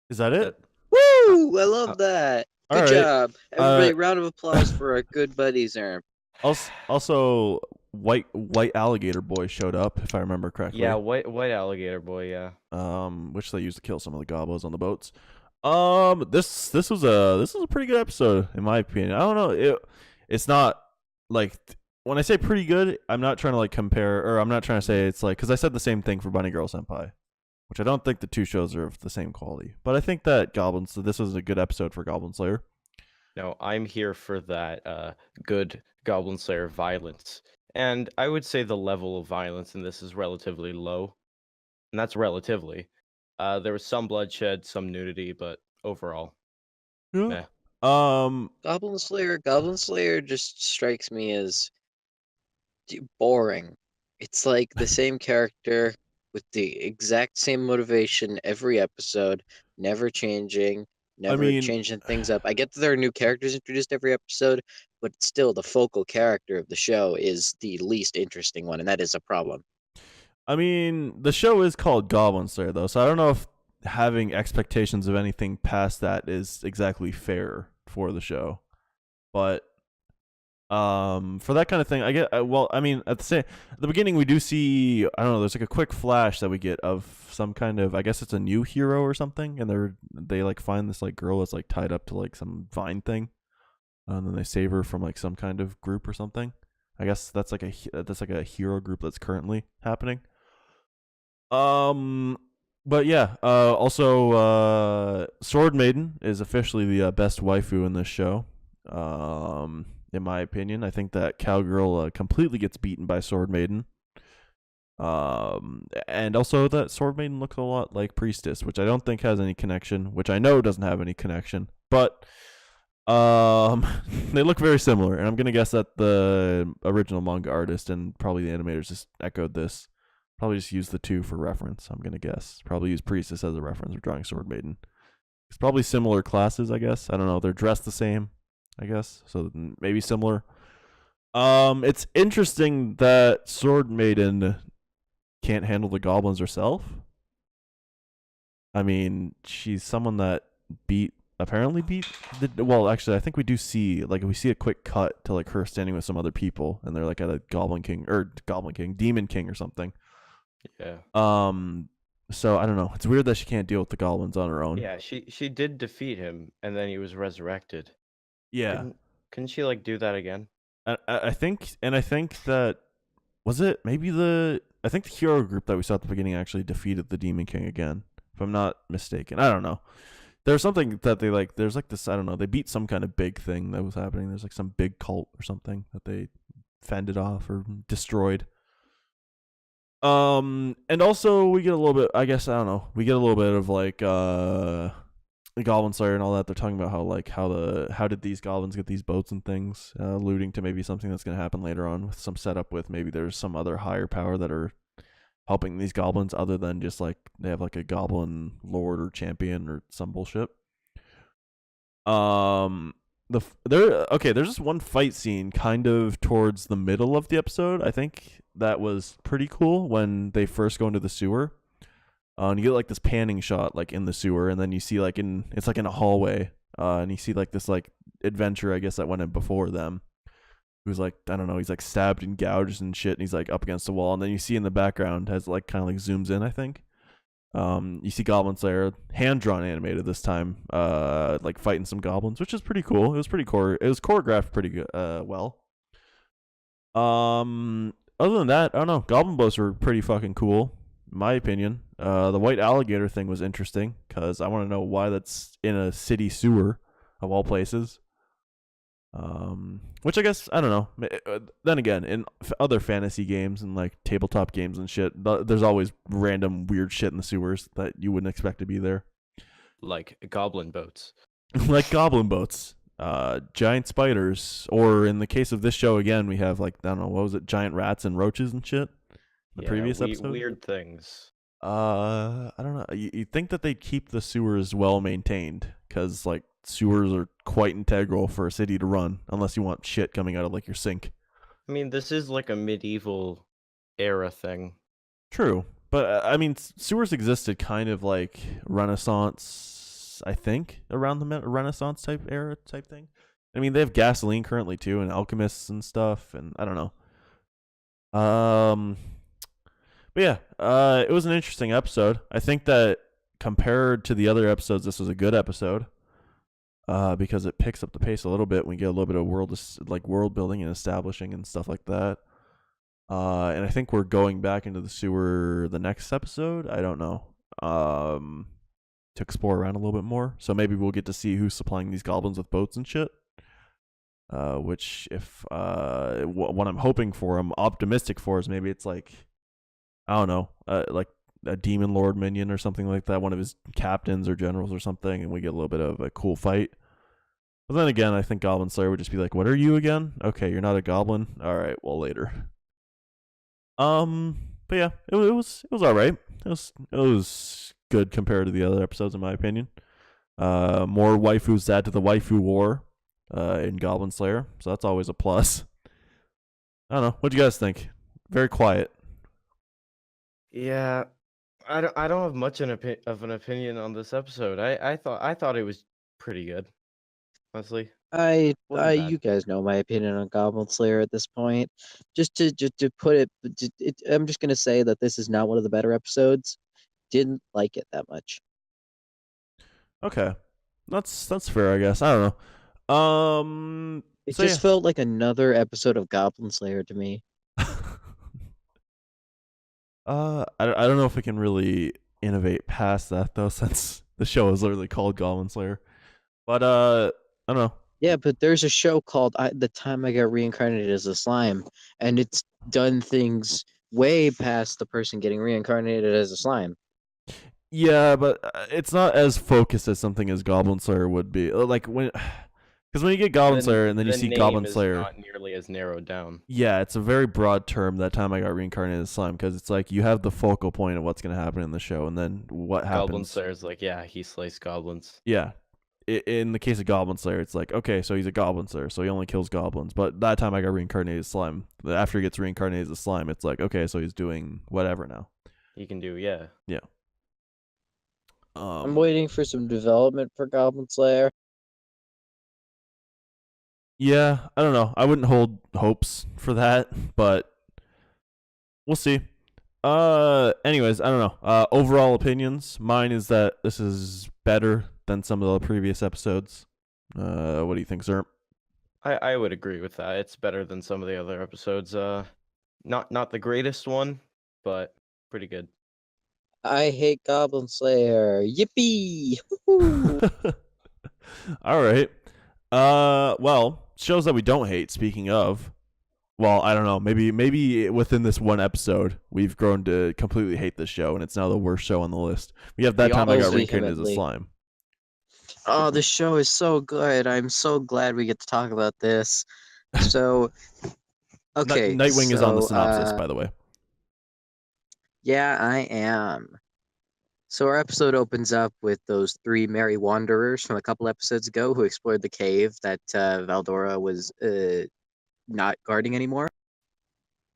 Is that it? Woo! I love that. all Good right. job, everybody. Round of applause for our good buddy Xhermp. Also, white alligator boy showed up, if I remember correctly. Yeah, white alligator boy. Yeah. Which they used to kill some of the gobos on the boats. This was a pretty good episode in my opinion. I don't know. It's not like when I say pretty good, I'm not trying to like compare, or I'm not trying to say it's like, because I said the same thing for Bunny Girl Senpai, which I don't think the two shows are of the same quality. But I think that this was a good episode for Goblin Slayer. No, I'm here for that good Goblin Slayer violence. And I would say the level of violence in this is relatively low. And that's relatively. There was some bloodshed, some nudity, but overall, Yeah. meh. Goblin Slayer just strikes me as boring. It's like the same character with the exact same motivation every episode, never changing, never changing things up. I get that there are new characters introduced every episode, but still the focal character of the show is the least interesting one, and that is a problem. I mean, the show is called Goblin Slayer, though, so I don't know if having expectations of anything past that is exactly fair for the show. But for that kind of thing, I get well. I mean, at the beginning, we do see, I don't know, there's like a quick flash that we get of some kind of, I guess it's a new hero or something, and they like find this like girl that's like tied up to like some vine thing, and then they save her from like some kind of group or something. I guess that's like a hero group that's currently happening. But yeah, also, Sword Maiden is officially the best waifu in this show. In my opinion, I think that Cowgirl completely gets beaten by Sword Maiden. And also that Sword Maiden looks a lot like Priestess, which I don't think has any connection, which I know doesn't have any connection, but they look very similar, and I'm gonna guess that the original manga artist and probably the animators just echoed this. Probably just use the two for reference, I'm gonna guess. Probably use Priestess as a reference for drawing Sword Maiden. It's probably similar classes, I guess. I don't know. They're dressed the same, I guess. So maybe similar. It's interesting that Sword Maiden can't handle the goblins herself. I mean, she's someone that apparently beat well, actually, I think we do see a quick cut to like her standing with some other people, and they're like at a Demon King or something. Yeah. So I don't know. It's weird that she can't deal with the goblins on her own. Yeah, she did defeat him, and then he was resurrected. Yeah. Couldn't she like do that again? I think that was it. Maybe I think the hero group that we saw at the beginning actually defeated the Demon King again, if I'm not mistaken. I don't know. There's something that they like. There's like this. I don't know. They beat some kind of big thing that was happening. There's like some big cult or something that they fended off or destroyed. And also we get a little bit, I guess, I don't know, we get a little bit of like Goblin Slayer and all that. They're talking about how did these goblins get these boats and things, alluding to maybe something that's going to happen later on with some setup with maybe there's some other higher power that are helping these goblins other than just like they have like a goblin lord or champion or some bullshit. There's just one fight scene kind of towards the middle of the episode. I think that was pretty cool when they first go into the sewer. And you get like this panning shot like in the sewer, and then you see like it's like in a hallway, and you see like this like adventure, I guess, that went in before them. Who's like, I don't know, he's like stabbed and gouged and shit, and he's like up against the wall, and then you see in the background has like kind of like zooms in, I think. You see Goblin Slayer, hand-drawn animated this time, like fighting some goblins, which is pretty cool. It was pretty it was choreographed pretty good, well. Other than that, I don't know. Goblin boats were pretty fucking cool, in my opinion. The white alligator thing was interesting, because I want to know why that's in a city sewer, of all places. Which I guess I don't know. Then again, in other fantasy games and like tabletop games and shit, there's always random weird shit in the sewers that you wouldn't expect to be there, Like goblin boats. like goblin boats, giant spiders, or in the case of this show again, we have like I don't know what was it, giant rats and roaches and shit. The previous episode, weird things. I don't know. You think that they'd keep the sewers well maintained because like sewers are quite integral for a city to run, unless you want shit coming out of like your sink. I mean, this is like a medieval era thing. True, but I mean, sewers existed kind of like Renaissance, I think, around the Renaissance type era type thing. I mean, they have gasoline currently too, and alchemists and stuff, and I don't know. But yeah, it was an interesting episode. I think that compared to the other episodes, this was a good episode. Because it picks up the pace a little bit. We get a little bit of world building and establishing and stuff like that. And I think we're going back into the sewer the next episode. I don't know. To explore around a little bit more. So maybe we'll get to see who's supplying these goblins with boats and shit. Which if what I'm hoping for, I'm optimistic for, is maybe it's like, I don't know, like a demon lord minion or something like that, one of his captains or generals or something, and we get a little bit of a cool fight. But then again, I think Goblin Slayer would just be like, what are you again? Okay, you're not a goblin? Alright, well later. But yeah, it was alright. It was good compared to the other episodes in my opinion. More waifus add to the waifu war in Goblin Slayer, so that's always a plus. I don't know, what do you guys think? Very quiet. Yeah, I don't have much of an opinion on this episode. I thought it was pretty good, honestly. Wasn't bad. You guys know my opinion on Goblin Slayer at this point. Just to put it, I'm just gonna say that this is not one of the better episodes. Didn't like it that much. Okay, that's fair, I guess. I don't know. It So just felt like another episode of Goblin Slayer to me. I don't know if we can really innovate past that though, since the show is literally called Goblin Slayer. But I don't know. Yeah, but there's a show called The Time I Got Reincarnated as a Slime, and it's done things way past the person getting reincarnated as a slime. Yeah, but it's not as focused as something as Goblin Slayer would be. Like because when you get Goblin Slayer and then you the see name Goblin is Slayer, not nearly as narrowed down. yeah, it's a very broad term. That time I got reincarnated as slime, because it's like you have the focal point of what's going to happen in the show, and then what happens. Goblin Slayer's like, yeah, he slays goblins. Yeah. In the case of Goblin Slayer, it's like, okay, so he's a Goblin Slayer, so he only kills goblins. But that time I got reincarnated as slime. After he gets reincarnated as slime, it's like, okay, so he's doing whatever now. He can do, yeah. Yeah. I'm waiting for some development for Goblin Slayer. Yeah, I don't know. I wouldn't hold hopes for that, but we'll see. Anyways, I don't know. Overall opinions. Mine is that this is better than some of the previous episodes. What do you think, Xhermp? I would agree with that. It's better than some of the other episodes. Not the greatest one, but pretty good. I hate Goblin Slayer. Yippee! Woohoo! All right. Well, shows that we don't hate. Speaking of, well, I don't know. Maybe within this one episode, we've grown to completely hate this show, and it's now the worst show on the list. We have That Time I Got Honestly, Reincarnated as a Slime. Oh, this show is so good. I'm so glad we get to talk about this. So, okay. Nightwing is on the so, synopsis, by the way. Yeah, I am. So our episode opens up with those three merry wanderers from a couple episodes ago who explored the cave that Valdora was not guarding anymore.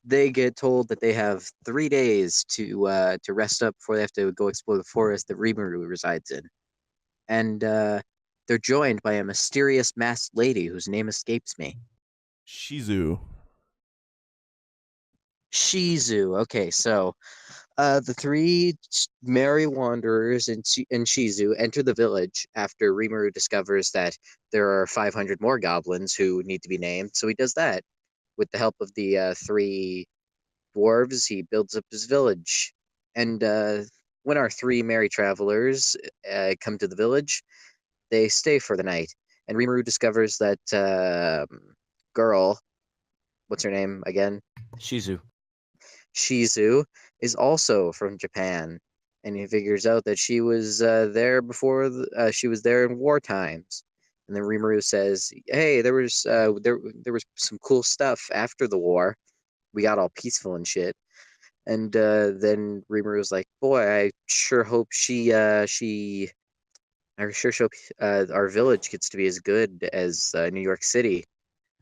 They get told that they have 3 days to rest up before they have to go explore the forest that Rimuru resides in. And they're joined by a mysterious masked lady whose name escapes me. Shizu. Okay, so the three merry wanderers and Shizu enter the village after Rimuru discovers that there are 500 more goblins who need to be named. So he does that. With the help of the three dwarves, he builds up his village. And when our three merry travelers come to the village, they stay for the night. and Rimuru discovers that girl, what's her name again? Shizu. Shizu is also from Japan, and he figures out that she was there before she was there in war times. And then Rimuru says, "Hey, there was some cool stuff after the war. We got all peaceful and shit." And then Rimuru was like, "Boy, I sure hope I sure hope our village gets to be as good as New York City."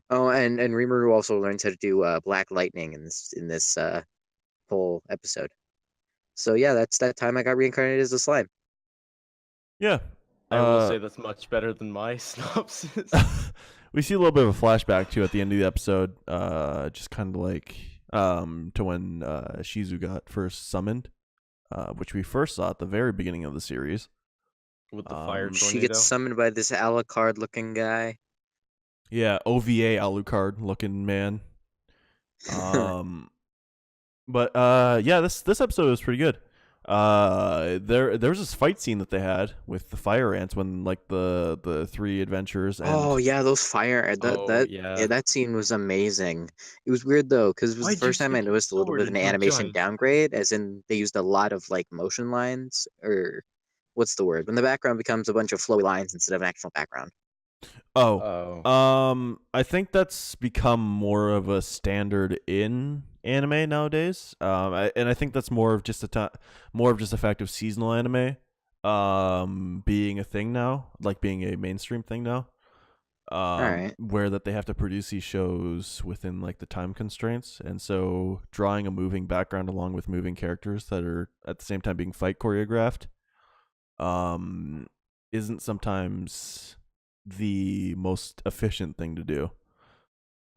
Oh, and Rimuru also learns how to do black lightning in this whole episode. So yeah, that's that time I got reincarnated as a slime. Yeah. I will say that's much better than my synopsis. We see a little bit of a flashback too at the end of the episode, just kind of like to when Shizu got first summoned, which we first saw at the very beginning of the series. With the fire tornado. She gets summoned by this Alucard looking guy. Yeah, OVA Alucard looking man. But yeah, this episode was pretty good. There was this fight scene that they had with the fire ants when like the three adventurers. And... Oh yeah, those fire that scene was amazing. It was weird though because it was the first time I noticed a little bit of an animation downgrade, as in they used a lot of like motion lines, or what's the word when the background becomes a bunch of flowy lines instead of an actual background. I think that's become more of a standard in anime nowadays. And I think that's more of just a fact of seasonal anime being a thing now, like being a mainstream thing now. Alright. Where that they have to produce these shows within like the time constraints, and so drawing a moving background along with moving characters that are at the same time being fight choreographed isn't sometimes the most efficient thing to do.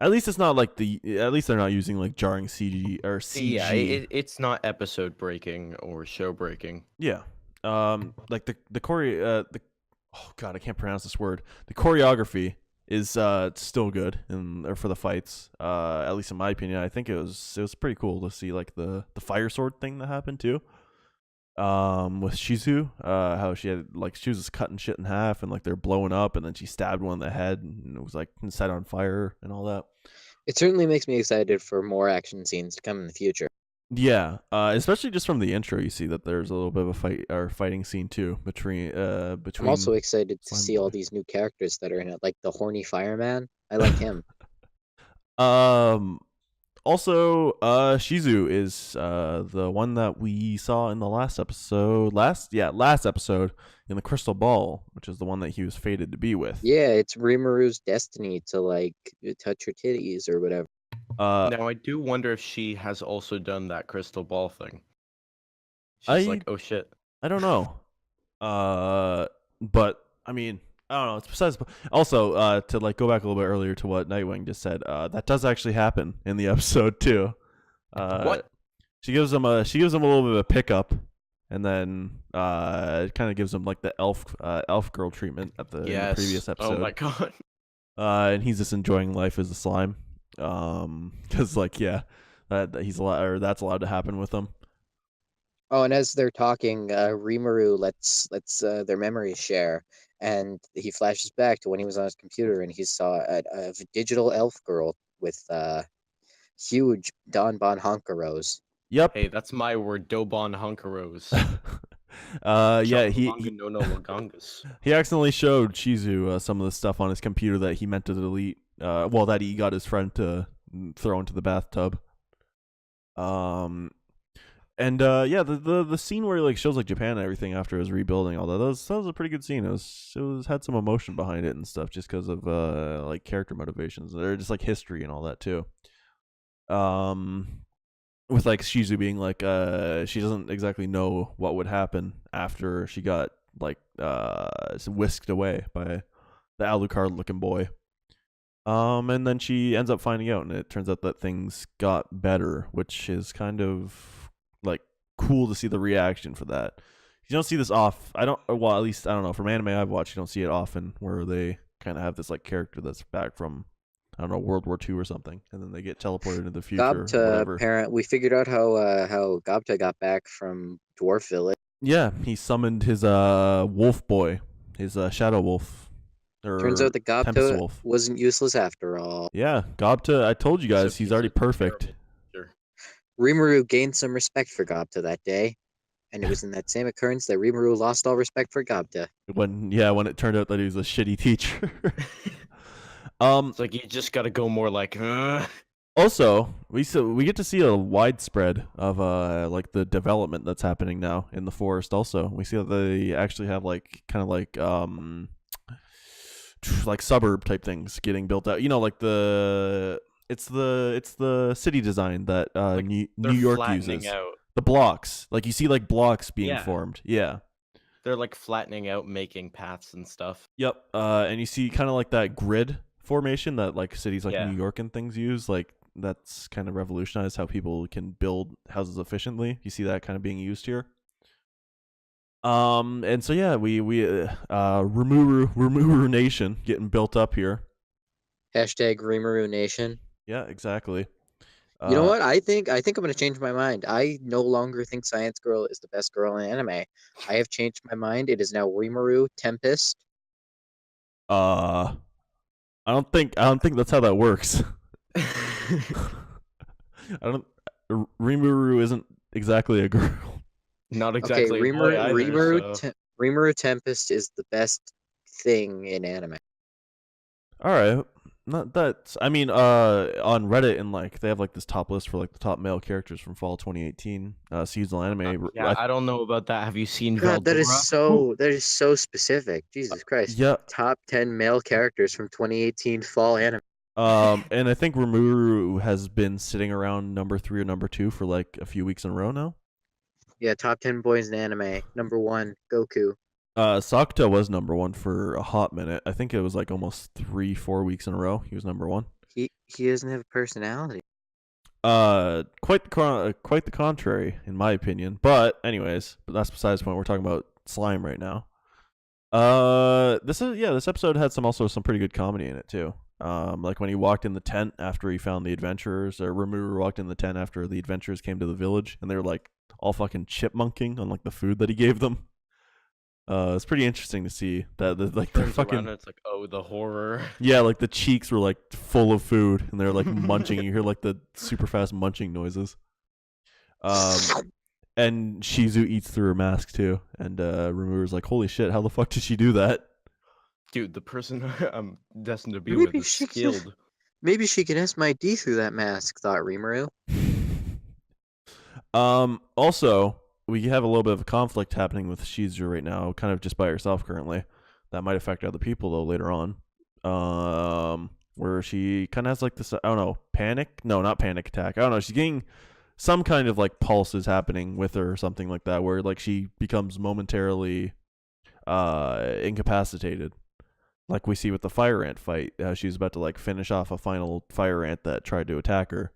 At least it's not like at least they're not using like jarring CG or CG. Yeah, it's not episode breaking or show breaking. Yeah. Like oh god, I can't pronounce this word. The choreography is still good for the fights. At least in my opinion, I think it was pretty cool to see like the fire sword thing that happened too. With Shizu, how she was cutting shit in half and like they're blowing up, and then she stabbed one in the head and it was like set on fire and all that. It certainly makes me excited for more action scenes to come in the future. Yeah, especially just from the intro, you see that there's a little bit of a fighting scene too between. I'm also excited to see all these new characters that are in it, like the horny fireman. I like him. Also, Shizu is the one that we saw in the last episode. Last episode in the Crystal Ball, which is the one that he was fated to be with. Yeah, it's Rimuru's destiny to like touch her titties or whatever. Now I do wonder if she has also done that crystal ball thing. She's like, oh shit. I don't know. But I mean, I don't know. It's besides. Also, to like go back a little bit earlier to what Nightwing just said, that does actually happen in the episode too. What? She gives him a little bit of a pickup, and then it kind of gives him like the elf girl treatment at the in the previous episode. Oh my god. And he's just enjoying life as a slime. Because like he's allowed, or that's allowed to happen with him. Oh, and as they're talking, Rimuru lets their memories share, and he flashes back to when he was on his computer and he saw a digital elf girl with huge Donbon honkeros. Yep. Hey, that's my word, Dobon honkeros. He accidentally showed Shizu some of the stuff on his computer that he meant to delete. That he got his friend to throw into the bathtub. The scene where he like shows like Japan and everything after his rebuilding, all that was a pretty good scene. It was had some emotion behind it and stuff, just because of like character motivations or just like history and all that too. With like Shizu being like she doesn't exactly know what would happen after she got like whisked away by the Alucard looking boy. And then she ends up finding out, and it turns out that things got better, which is kind of like cool to see the reaction for that. You don't see this at least I don't know, from anime I've watched, you don't see it often where they kind of have this like character that's back from, I don't know, World War II or something, and then they get teleported into the future. Gobta, we figured out how Gobta got back from Dwarf Village. Yeah, he summoned his wolf boy, his shadow wolf. Turns out the Tempest Gobta Wolf. wasn't useless after all. Yeah, Gobta. I told you guys he's already perfect. Rimuru gained some respect for Gobta that day, and it was in that same occurrence that Rimuru lost all respect for Gobta. When it turned out that he was a shitty teacher. It's like you just gotta go more like. Also, we get to see a widespread of like the development that's happening now in the forest. Also, we see that they actually have like kind of like suburb type things getting built out. You know, like it's the city design that Like, New they're York flattening uses. out. The blocks, like you see like blocks being Yeah. formed. Yeah. They're like flattening out, making paths and stuff. Yep. And you see kind of like that grid formation that like cities like Yeah. New York and things use. Like that's kind of revolutionized how people can build houses efficiently. You see that kind of being used here. And so yeah, we Rimuru Nation getting built up here. Hashtag Rimuru Nation. Yeah, exactly. You know what? I think I'm gonna change my mind. I no longer think Science Girl is the best girl in anime. I have changed my mind. It is now Rimuru Tempest. I don't think that's how that works. Rimuru isn't exactly a girl. Not exactly. Okay, a boy either, so- Rimuru Tempest is the best thing in anime. All right. Not that. I mean, on Reddit and like they have like this top list for like the top male characters from fall 2018 seasonal anime. Yeah, I don't know about that. Have you seen God, that is Veldora? that is so specific. Jesus Christ. Yeah. Top 10 male characters from 2018 fall anime. And I think Rimuru has been sitting around number 3 or number 2 for like a few weeks in a row now. Yeah, top 10 boys in anime. Number 1, Goku. Sakuta was number 1 for a hot minute. I think it was like almost 3-4 weeks in a row. He was number 1. He doesn't have a personality. Quite the contrary, in my opinion. But anyways, that's besides the point. We're talking about slime right now. This episode had some pretty good comedy in it too. Like when he walked in the tent after he found the adventurers, or Rimuru walked in the tent after the adventurers came to the village, and they were like all fucking chipmunking on like the food that he gave them. It's pretty interesting to see that like they're Turns fucking. around and it's like, oh, the horror. Yeah, like the cheeks were like full of food, and they're like munching. You hear like the super fast munching noises. And Shizu eats through her mask too, and Rimuru's like, "Holy shit! How the fuck did she do that?" Dude, the person I'm destined to be with is skilled. Maybe she can SMID through that mask, thought Rimuru. Also, we have a little bit of a conflict happening with Shizu right now, kind of just by herself currently. That might affect other people though later on. Where she kind of has like this, I don't know, panic? No, not panic attack. I don't know. She's getting some kind of like pulses happening with her or something like that, where like she becomes momentarily incapacitated. Like we see with the fire ant fight, how she's about to like finish off a final fire ant that tried to attack her.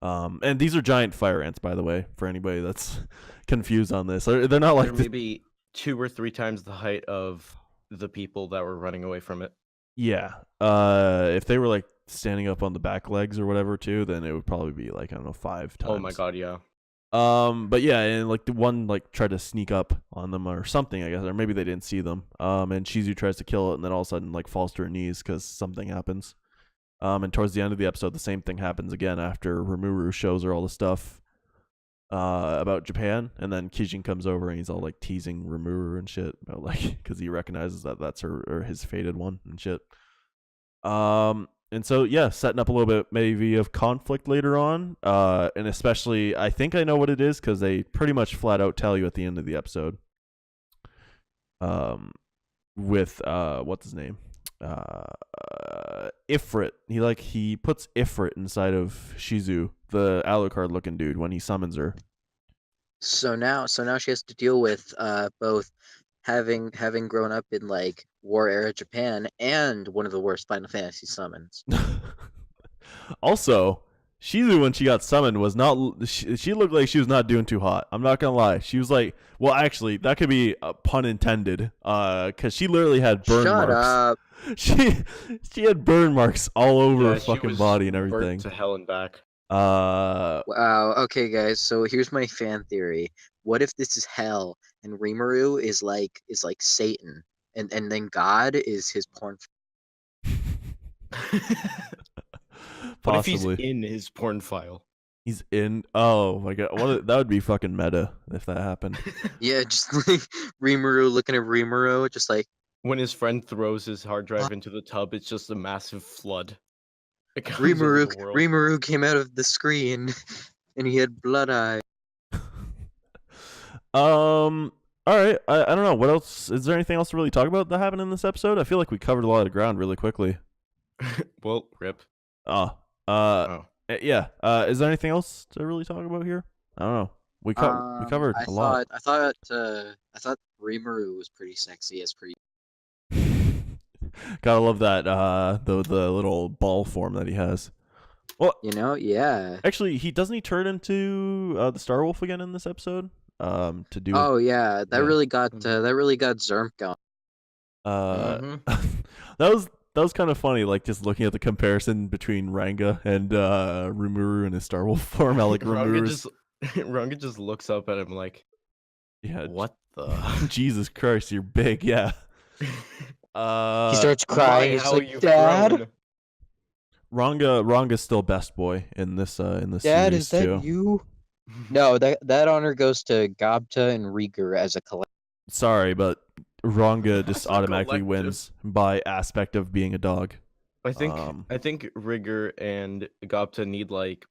And these are giant fire ants, by the way, for anybody that's confused on this. They're not like They're maybe 2 or 3 times the height of the people that were running away from it. Yeah. If they were like standing up on the back legs or whatever too, then it would probably be like, I don't know, 5 times. Oh my god, yeah. But yeah, and like the one like tried to sneak up on them or something, I guess, or maybe they didn't see them. And Shizu tries to kill it, and then all of a sudden like falls to her knees because something happens. And towards the end of the episode, the same thing happens again after Rimuru shows her all the stuff about Japan, and then Kijin comes over and he's all like teasing Rimuru and shit about like because he recognizes that that's her or his fated one and shit. And so yeah, setting up a little bit maybe of conflict later on, and especially I think I know what it is because they pretty much flat out tell you at the end of the episode. With what's his name? Ifrit. He puts Ifrit inside of Shizu, the Alucard looking dude, when he summons her. So now she has to deal with both having grown up in like war era Japan and one of the worst Final Fantasy summons. Also, Shizu when she got summoned was not. She looked like she was not doing too hot. I'm not gonna lie. She was like, well, actually, that could be a pun intended. Because she literally had burn Shut marks. up. She had burn marks all over her she fucking was body and burnt everything. to hell and back. Wow. Okay, guys. So here's my fan theory. What if this is hell and Rimuru is like Satan, and then God is his porn? What if he's Possibly. in his porn file? He's in. Oh my god, that would be fucking meta if that happened. Yeah, just like Rimuru looking at Rimuru, just like When his friend throws his hard drive into the tub, it's just a massive flood. It comes over Rimuru. the world. Rimuru came out of the screen, and he had blood eye. All right. I don't know. What else? Is there anything else to really talk about that happened in this episode? I feel like we covered a lot of ground really quickly. Well, rip. Oh. Yeah. Is there anything else to really talk about here? I don't know. We covered a lot. I thought Rimuru was pretty sexy as per. Gotta love that. The little ball form that he has. Well, Yeah. actually, he turn into the Star Wolf again in this episode. To do. Oh yeah, that Yeah. really got Xhermp going. That was kind of funny. Like just looking at the comparison between Ranga and Rimuru in his Star Wolf form. How like Rimuru's. Ranga just looks up at him like, Yeah. what the? Jesus Christ, you're big. Yeah. He starts crying. He's how like, you've "Dad, grown." Ranga's still best boy in this Dad, series is that too. you?" No, that honor goes to Gobta and Rieger as a collective. Sorry, but Ranga just As a automatically collective. wins by aspect of being a dog. I think Rigger and Gopta need like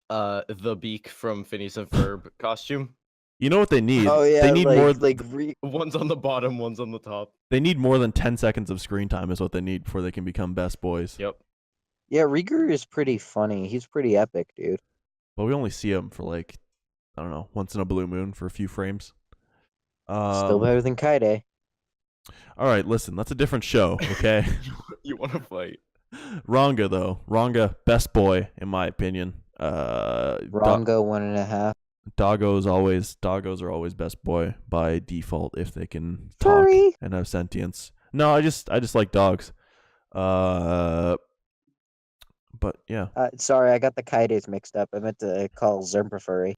the beak from Phineas and Ferb costume. You know what they need? Oh yeah, they need more. One's on the bottom, one's on the top. They need more than 10 seconds of screen time is what they need before they can become best boys. Yep. Yeah, Rieger is pretty funny. He's pretty epic, dude. But we only see him for like, I don't know, once in a blue moon for a few frames. Still better than Kaide. All right, listen, that's a different show, okay? You want to fight? Ranga though, best boy in my opinion. Ranga 1.5. Doggos are always best boy by default if they can talk Furry. and have sentience. No, I just like dogs. But yeah. Sorry, I got the Kaides mixed up. I meant to call Xhermp furry.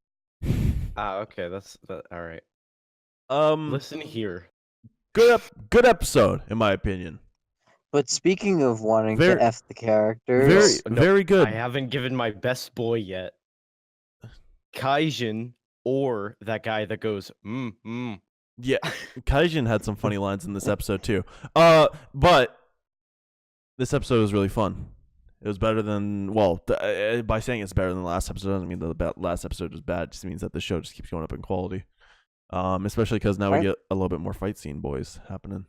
Okay, that's all right. Listen here. Good episode in my opinion. But speaking of wanting to F the characters, Very good. I haven't given my best boy yet. Kaijin or that guy that goes Yeah, Kaijin had some funny lines in this episode too. But this episode was really fun. It was better than by saying it's better than the last episode doesn't mean that the last episode was bad. It just means that the show just keeps going up in quality. Especially because now we get a little bit more fight scene boys happening.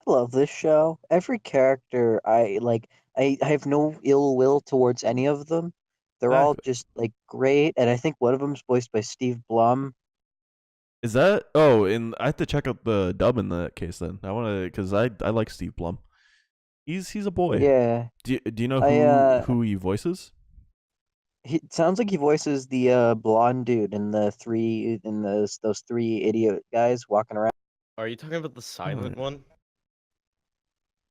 I love this show. Every character I like. I have no ill will towards any of them. They're all just like great, and I think one of them is voiced by Steve Blum. Is that? Oh, and I have to check out the dub in that case. Then I want to because I like Steve Blum. He's a boy. Yeah. Do you know who he voices? It sounds like he voices the blonde dude in those three idiot guys walking around. Are you talking about the silent one?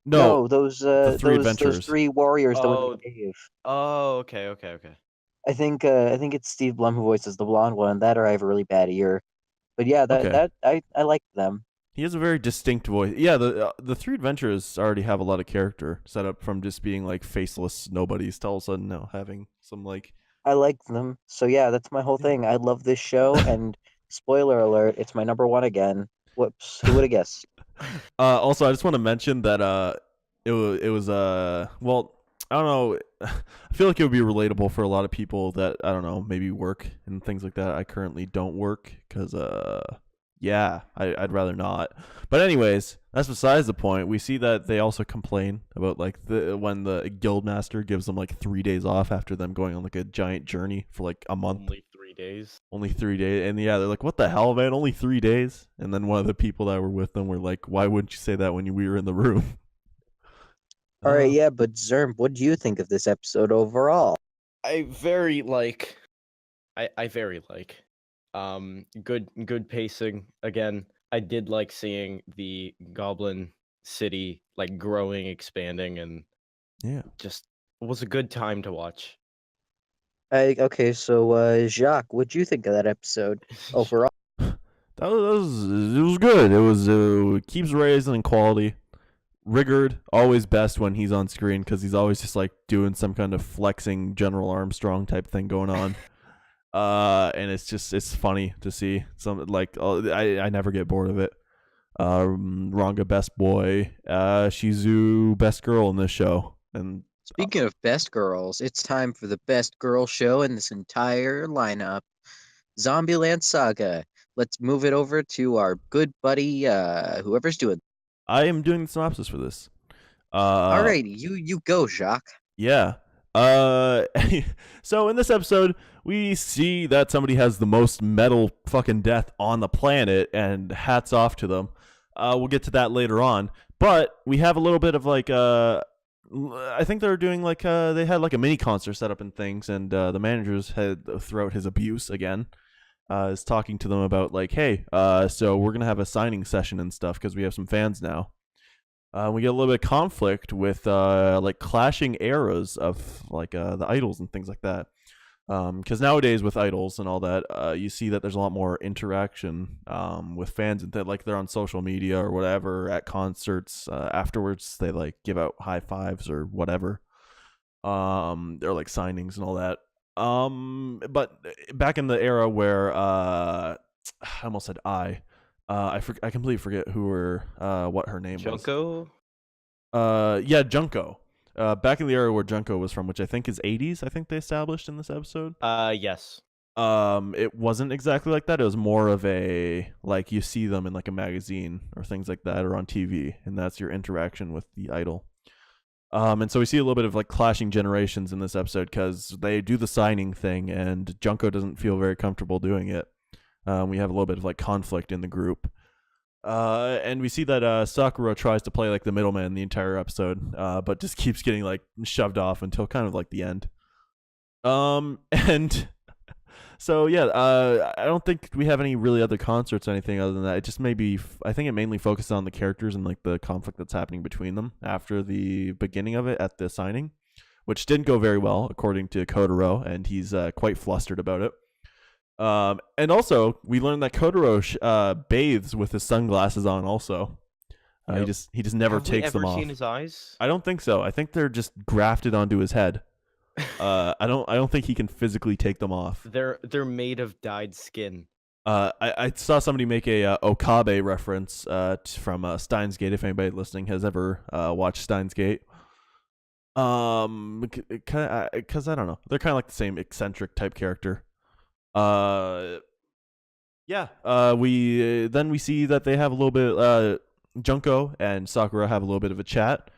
No, those three adventurers. those three warriors that went to the cave. Oh, okay. I think it's Steve Blum who voices the blonde one. That or I have a really bad ear. But yeah, I like them. He has a very distinct voice. Yeah, the three adventurers already have a lot of character set up from just being like faceless nobodies to all of a sudden now having some like. I like them. So yeah, that's my whole thing. I love this show, and spoiler alert, it's my number one again. Whoops, who would have guessed? Also, I just want to mention that it was well, I don't know. I feel like it would be relatable for a lot of people that I don't know maybe work and things like that. I currently don't work because yeah, I'd rather not. But anyways, that's besides the point. We see that they also complain about like when the guildmaster gives them like 3 days off after them going on like a giant journey for like a month. Only 3 days. Only 3 days. And yeah, they're like, what the hell, man? Only 3 days? And then one of the people that were with them were like, why wouldn't you say that when we were in the room? All right, yeah, but Xhermp, what do you think of this episode overall? I very like. Good pacing. Again, I did like seeing the Goblin City like growing, expanding, and yeah, just was a good time to watch. Okay, so Jacques, what do you think of that episode overall? It was good. It keeps raising in quality. Rigard, always best when he's on screen because he's always just like doing some kind of flexing General Armstrong type thing going on. And it's funny to see some like I never get bored of it. Ranga best boy, Shizu best girl in this show. And Speaking of best girls, it's time for the best girl show in this entire lineup, Zombieland Saga. Let's move it over to our good buddy, whoever's doing. I am doing the synopsis for this. Alrighty, you go, Jacques. Yeah. So in this episode, we see that somebody has the most metal fucking death on the planet, and hats off to them. We'll get to that later on, but we have a little bit of like I think they're doing like they had like a mini concert set up and things, and the managers had throughout his abuse again. Is talking to them about like, hey, so we're gonna have a signing session and stuff because we have some fans now. We get a little bit of conflict with like clashing eras of like the idols and things like that. Because nowadays with idols and all that, you see that there's a lot more interaction with fans, and that like they're on social media or whatever at concerts. Afterwards, they like give out high fives or whatever. They're like signings and all that. But back in the era where I almost said I completely forget what her name was. Junko? Yeah, Junko. Back in the era where Junko was from, which I think is 80s, I think they established in this episode. Yes. It wasn't exactly like that. It was more of a, like, you see them in like a magazine or things like that, or on TV, and that's your interaction with the idol. And so we see a little bit of like clashing generations in this episode because they do the signing thing, and Junko doesn't feel very comfortable doing it. We have a little bit of like conflict in the group. And we see that Sakura tries to play like the middleman the entire episode, but just keeps getting like shoved off until kind of like the end. And so yeah, I don't think we have any really other concerts or anything other than that. It just I think it mainly focused on the characters and like the conflict that's happening between them after the beginning of it at the signing, which didn't go very well according to Kotaro, and he's quite flustered about it. And also we learned that Kotaro bathes with his sunglasses on. Also, Yep. he just never Have takes we them ever off. seen his eyes? I don't think so. I think they're just grafted onto his head. I don't think he can physically take them off. They're made of dyed skin. I saw somebody make a Okabe reference from Steins Gate. If anybody listening has ever watched Steins Gate, because I don't know, they're kind of like the same eccentric type character. We see that they have a little bit. Junko and Sakura have a little bit of a chat.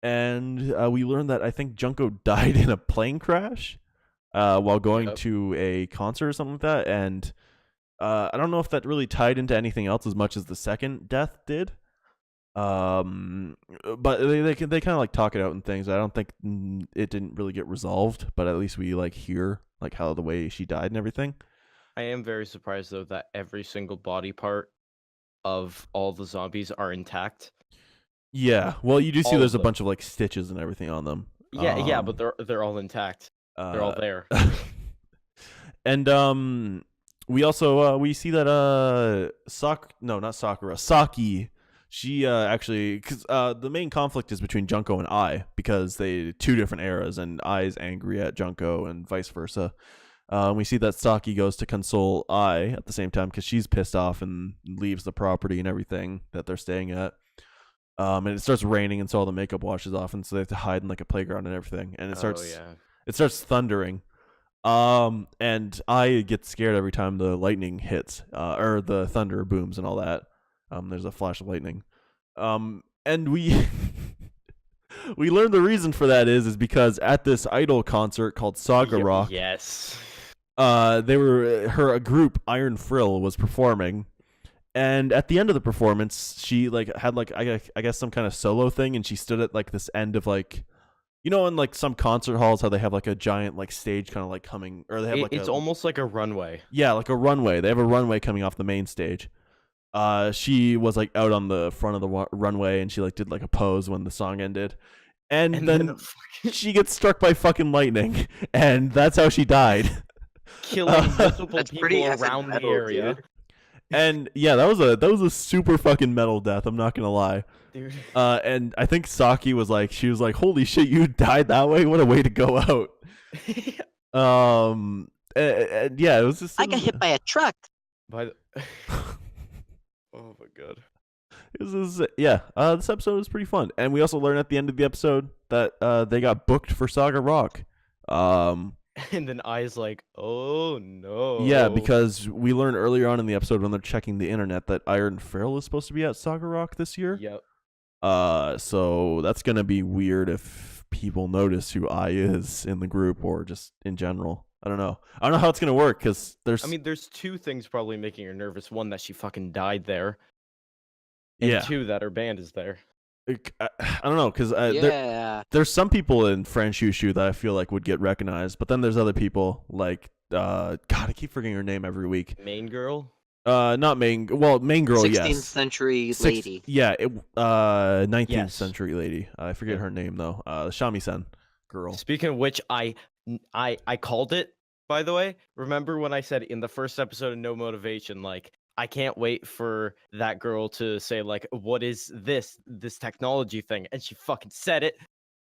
And we learned that I think Junko died in a plane crash while going to a concert or something like that. And I don't know if that really tied into anything else as much as the second death did. But they kind of like talk it out and things. I don't think it didn't really get resolved, but at least we like hear like how the way she died and everything. I am very surprised though that every single body part of all the zombies are intact. Yeah, well, you do see All there's of a them. bunch of like stitches and everything on them. Yeah, but they're all intact. They're all there. And we also we see that Saki, she actually, because the main conflict is between Junko and I, because they two different eras, and I is angry at Junko and vice versa. We see that Saki goes to console I at the same time because she's pissed off and leaves the property and everything that they're staying at. And it starts raining, and so all the makeup washes off, and so they have to hide in like a playground and everything. And it starts thundering. And I get scared every time the lightning hits, or the thunder booms and all that. There's a flash of lightning. And we we learned the reason for that is because at this idol concert called Saga Rock, Yes. her group Iron Frill was performing. And at the end of the performance, she like had like I guess some kind of solo thing, and she stood at like this end of like, you know, in like some concert halls how they have like a giant like stage kind of like coming, or they have like It's almost like a runway. Yeah, like a runway. They have a runway coming off the main stage. She was like out on the front of the runway, and she like did like a pose when the song ended, and then she gets struck by fucking lightning, and that's how she died, Killing multiple That's people pretty effing around the metal, area. dude. And yeah, that was a super fucking metal death. I'm not gonna lie. dude. And I think Saki was like, she was like, "Holy shit, you died that way! What a way to go out." And yeah, it was just. I got hit by a truck. By the... Oh my god. Yeah. This episode was pretty fun, and we also learned at the end of the episode that they got booked for Saga Rock. And then Ai's like, "Oh no." Yeah, because we learned earlier on in the episode when they're checking the internet that Iron Ferrell is supposed to be at Saga Rock this year. Yep. So that's gonna be weird if people notice who Ai is in the group or just in general. I don't know how it's gonna work because there's. I mean, there's two things probably making her nervous. One, that she fucking died there. And yeah. two, that her band is there. I don't know because there's some people in French Shushu that I feel like would get recognized, but then there's other people like God, I keep forgetting her name every week. Main girl. Not main. Well, main girl. 16th Yes. century lady. Yeah. 19th Yes. century lady. I forget her name though. Shamisen girl. Speaking of which, I called it. By the way, remember when I said in the first episode of No Motivation, like, I can't wait for that girl to say, like, what is this technology thing? And she fucking said it.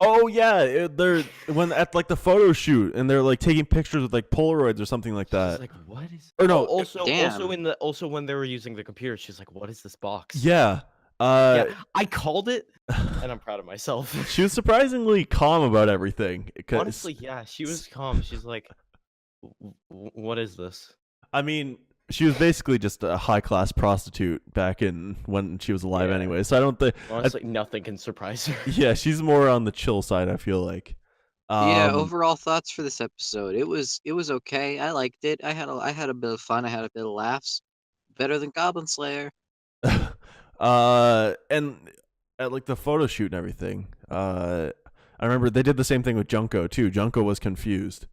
Oh yeah, they're when at like the photo shoot and they're like taking pictures with like Polaroids or something like that. She's like, what is? Or no, Also when they were using the computer, she's like, what is this box? Yeah. Yeah, I called it, and I'm proud of myself. She was surprisingly calm about everything. Honestly, yeah, she was calm. She's like, what is this? I mean, she was basically just a high-class prostitute back in when she was alive anyway. So I don't think... Honestly, nothing can surprise her. Yeah, she's more on the chill side, I feel like. Yeah, overall thoughts for this episode. It was okay. I liked it. I had a bit of fun. I had a bit of laughs. Better than Goblin Slayer. And at like the photo shoot and everything, I remember they did the same thing with Junko too. Junko was confused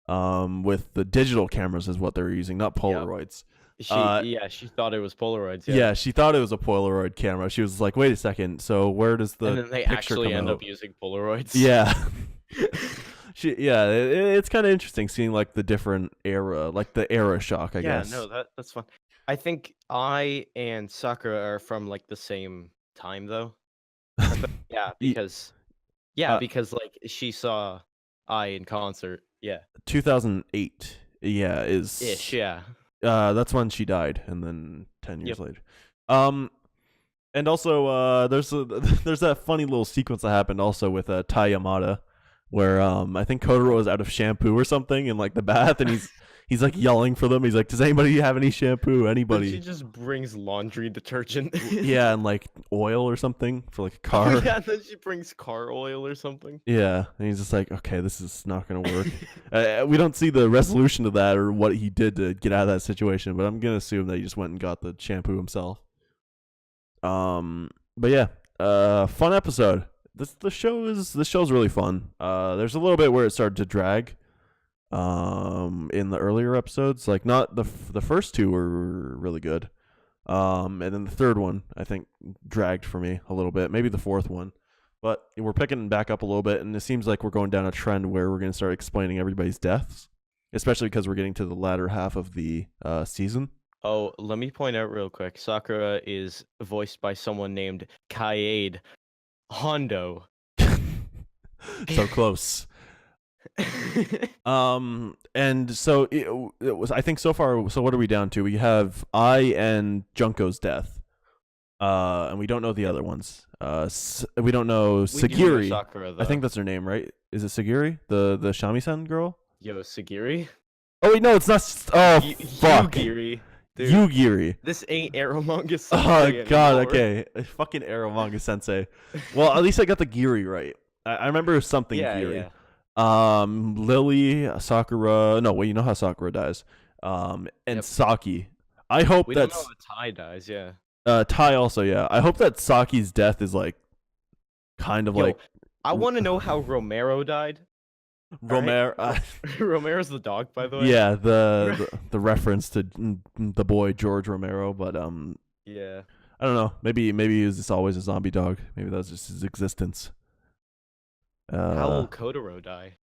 with the digital cameras is what they were using, not Polaroids. She thought it was Polaroids. Yeah, she thought it was a Polaroid camera. She was like, "Wait a second, so where does the and then they picture actually come end out?" up using Polaroids. Yeah. It's kind of interesting seeing like the different era, like the era shock, I guess. Yeah, no, that's fun. I think I and Sakura are from like the same time though. Because like she saw I in concert. Yeah. 2008. Yeah, is ish. Yeah. That's when she died, and then 10 years later. And also there's that funny little sequence that happened also with Tai Yamada, where I think Kotaro is out of shampoo or something in like the bath, and he's like yelling for them. He's like, "Does anybody have any shampoo? Anybody?" She just brings laundry detergent. Yeah, and like oil or something for like a car. Oh, yeah, and then she brings car oil or something. Yeah, and he's just like, "Okay, this is not gonna work." We don't see the resolution to that or what he did to get out of that situation, but I'm gonna assume that he just went and got the shampoo himself. But yeah, fun episode. The show's really fun. There's a little bit where it started to drag. In the earlier episodes, like not the first two were really good. And then the third one I think dragged for me a little bit. Maybe the fourth one, but we're picking back up a little bit, and it seems like we're going down a trend where we're going to start explaining everybody's deaths, especially because we're getting to the latter half of the season. Oh, let me point out real quick. Sakura is voiced by someone named Kaede Hondo. So close. And so it was, I think so far, so what are we down to? We have I and Junko's death. And we don't know the other ones. We don't know Sagiri. Sakura, I think that's her name, right? Is it Sagiri? The Shamisen girl? Yo, Sagiri? Oh wait, no, it's not. Oh, fuck. Yugiri. Dude, Yugiri. This ain't Aromanga Sensei. Oh god, anymore. okay. Fucking Aromanga Sensei. Well, at least I got the Giri right. I remember something Giri. Yeah. Lily, Sakura. No, wait, you know how Sakura dies. And Saki. I hope we that's don't know how Tai dies. Yeah. Tai also. Yeah, I hope that Saki's death is like, kind of like. I want to know how Romero died. Romero. Romero's the dog, by the way. Yeah, the reference to the boy George Romero, but yeah. I don't know. Maybe he was just always a zombie dog. Maybe that was just his existence. How will Kotaro die?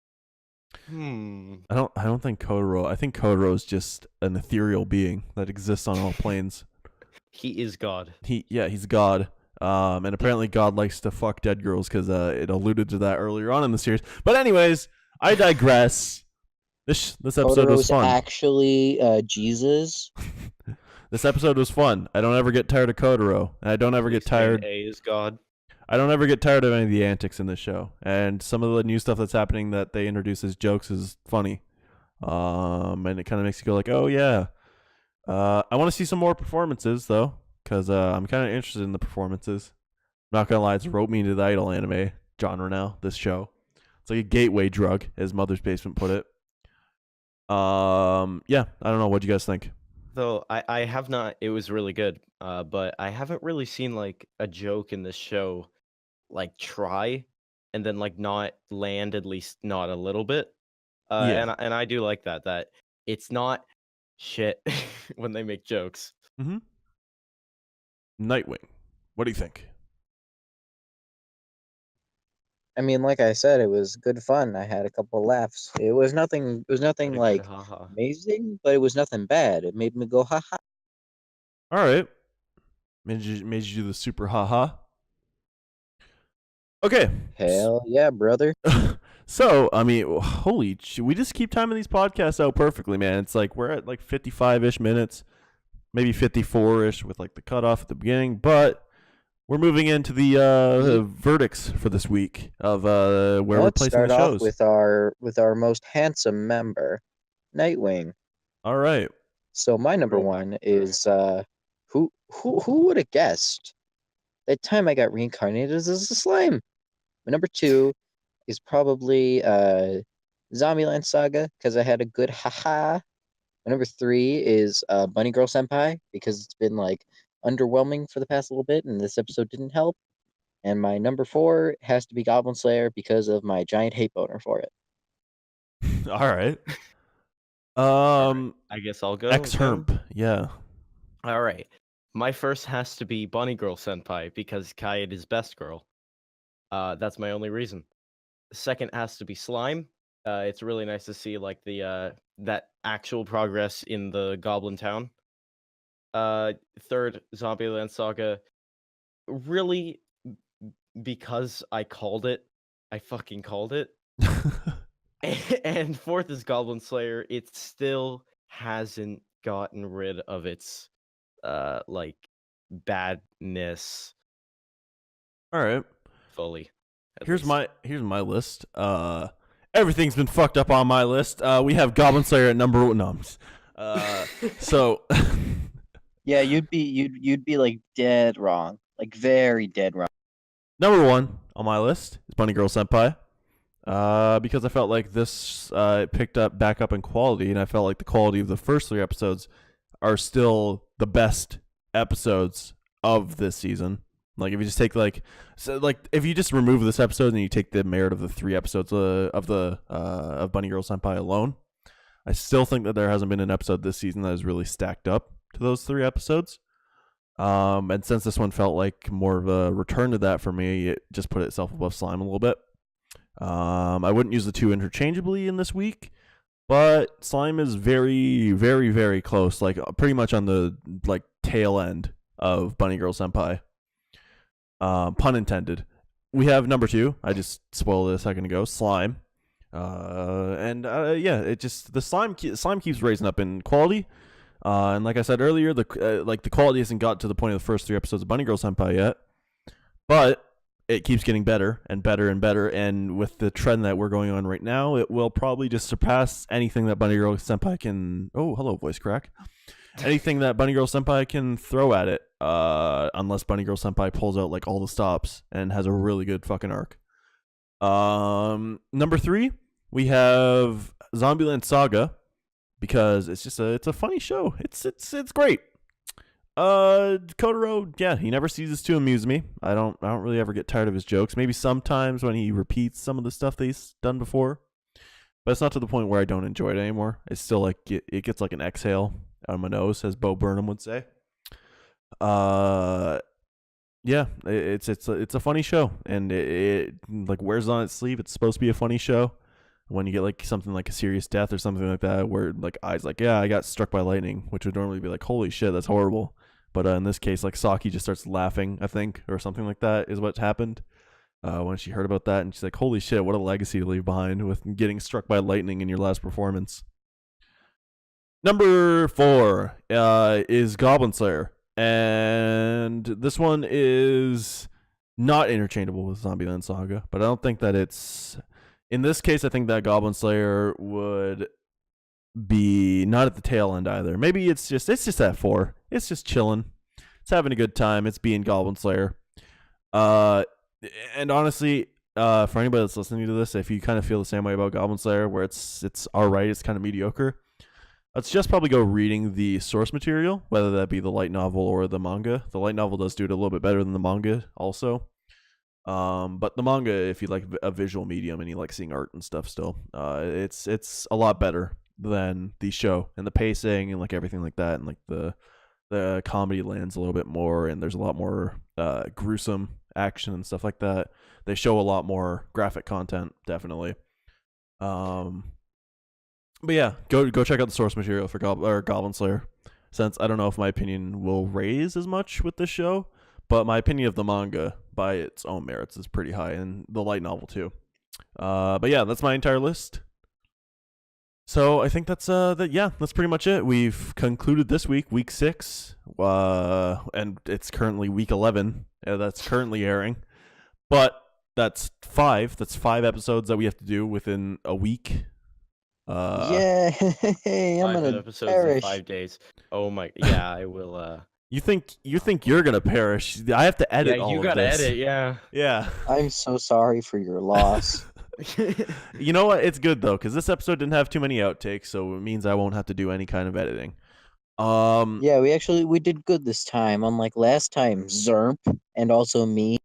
I don't think Kotaro. I think Kotaro is just an ethereal being that exists on all planes. He is God. He's God. And apparently God likes to fuck dead girls because it alluded to that earlier on in the series. But anyways, I digress. This episode was Totoro's fun. actually Jesus. This episode was fun. I don't ever get tired of Kotaro, and I don't ever get tired. A is God. I don't ever get tired of any of the antics in this show. And some of the new stuff that's happening that they introduce as jokes is funny. And it kind of makes you go like, oh yeah. I want to see some more performances though, because I'm kind of interested in the performances. I'm not gonna lie, it's roped me into the idol anime genre now. This show, it's like a gateway drug, as Mother's Basement put it. Yeah, I don't know. What do you guys think? Though I have not. It was really good. But I haven't really seen like a joke in this show, like try, and then like not land, at least not a little bit. Yeah. And I do like that. That it's not shit when they make jokes. Mm-hmm. Nightwing, what do you think? I mean, like I said, it was good fun. I had a couple laughs. It was nothing. It was nothing Pretty good, like haha. amazing, but it was nothing bad. It made me go ha ha. All right, made you do the super haha. Okay. Hell yeah, brother. So, I mean, holy shit, we just keep timing these podcasts out perfectly, man. It's like we're at like 55-ish minutes, maybe 54-ish with like the cutoff at the beginning, but we're moving into the verdicts for this week of where we're Let's placing start the off shows. with our most handsome member, Nightwing. All right. So my number one is who would have guessed that time I got reincarnated as a slime? My number two is probably Zombieland Saga because I had a good haha. My number three is Bunny Girl Senpai because it's been like underwhelming for the past little bit and this episode didn't help. And my number four has to be Goblin Slayer because of my giant hate boner for it. All right. I guess I'll go. Xhermp. Yeah. All right. My first has to be Bunny Girl Senpai because Kayed is best girl. That's my only reason. Second has to be Slime. It's really nice to see like the that actual progress in the Goblin Town. Third, Zombieland Saga. Really, because I called it. I fucking called it. And fourth is Goblin Slayer. It still hasn't gotten rid of its like badness All right. fully. Here's my list. Everything's been fucked up on my list. We have Goblin Slayer at number one. No, so Yeah, you'd be like dead wrong, like very dead wrong. number one on my list is Bunny Girl Senpai. Because I felt like this picked back up in quality, and I felt like the quality of the first 3 episodes are still the best episodes of this season. Like if you just take if you just remove this episode and you take the merit of the 3 episodes of Bunny Girl Senpai alone, I still think that there hasn't been an episode this season that has really stacked up to those 3 episodes. And since this one felt like more of a return to that for me, it just put itself above Slime a little bit. I wouldn't use the 2 interchangeably in this week, but Slime is very, very, very close, like pretty much on the like tail end of Bunny Girl Senpai. Pun intended. We have number 2. I just spoiled it a second ago. Slime. Yeah, it just the slime keeps raising up in quality. And like I said earlier, the quality hasn't got to the point of the first 3 episodes of Bunny Girl Senpai yet, but it keeps getting better and better and better. And with the trend that we're going on right now, it will probably just surpass anything that Bunny Girl Senpai can. Oh, hello, voice crack. Anything that Bunny Girl Senpai can throw at it, unless Bunny Girl Senpai pulls out like all the stops and has a really good fucking arc. Number 3, we have Zombieland Saga, because it's a funny show. It's great. Kotaro, yeah, he never ceases to amuse me. I don't really ever get tired of his jokes. Maybe sometimes when he repeats some of the stuff that he's done before, but it's not to the point where I don't enjoy it anymore. It's still like it gets like an exhale out of my nose, as Bo Burnham would say. Yeah, it's a funny show, and it like wears on its sleeve. It's supposed to be a funny show. When you get like something like a serious death or something like that, where like Ai's like, yeah, I got struck by lightning, which would normally be like, holy shit, that's horrible. But in this case, like Saki just starts laughing, I think, or something like that is what happened when she heard about that, and she's like, "Holy shit, what a legacy to leave behind with getting struck by lightning in your last performance." Number 4 is Goblin Slayer, and this one is not interchangeable with Zombieland Saga, but I don't think that it's. In this case, I think that Goblin Slayer would be not at the tail end either. Maybe it's just at 4. It's just chilling. It's having a good time. It's being Goblin Slayer. And honestly, for anybody that's listening to this, if you kind of feel the same way about Goblin Slayer, where it's alright, it's kind of mediocre, let's just probably go reading the source material, whether that be the light novel or the manga. The light novel does do it a little bit better than the manga also. But the manga, if you like a visual medium and you like seeing art and stuff still, it's a lot better than the show, and the pacing and like everything like that, and like the comedy lands a little bit more, and there's a lot more gruesome action and stuff like that. They show a lot more graphic content, definitely. But yeah, go check out the source material for Goblin Slayer, since I don't know if my opinion will raise as much with this show, but my opinion of the manga by its own merits is pretty high, and the light novel too. But yeah, that's my entire list. So I think that's pretty much it. We've concluded this week 6, and it's currently week 11. That's currently airing, but that's 5. That's 5 episodes that we have to do within a week. Yeah, I'm 5 gonna episodes perish. in 5 days. Oh my, yeah, I will. You think you're gonna perish? I have to edit Yeah, all you of gotta this. edit. Yeah. Yeah. I'm so sorry for your loss. You know what? It's good though, because this episode didn't have too many outtakes, so it means I won't have to do any kind of editing. Yeah, we did good this time, unlike last time, Xhermp, and also me.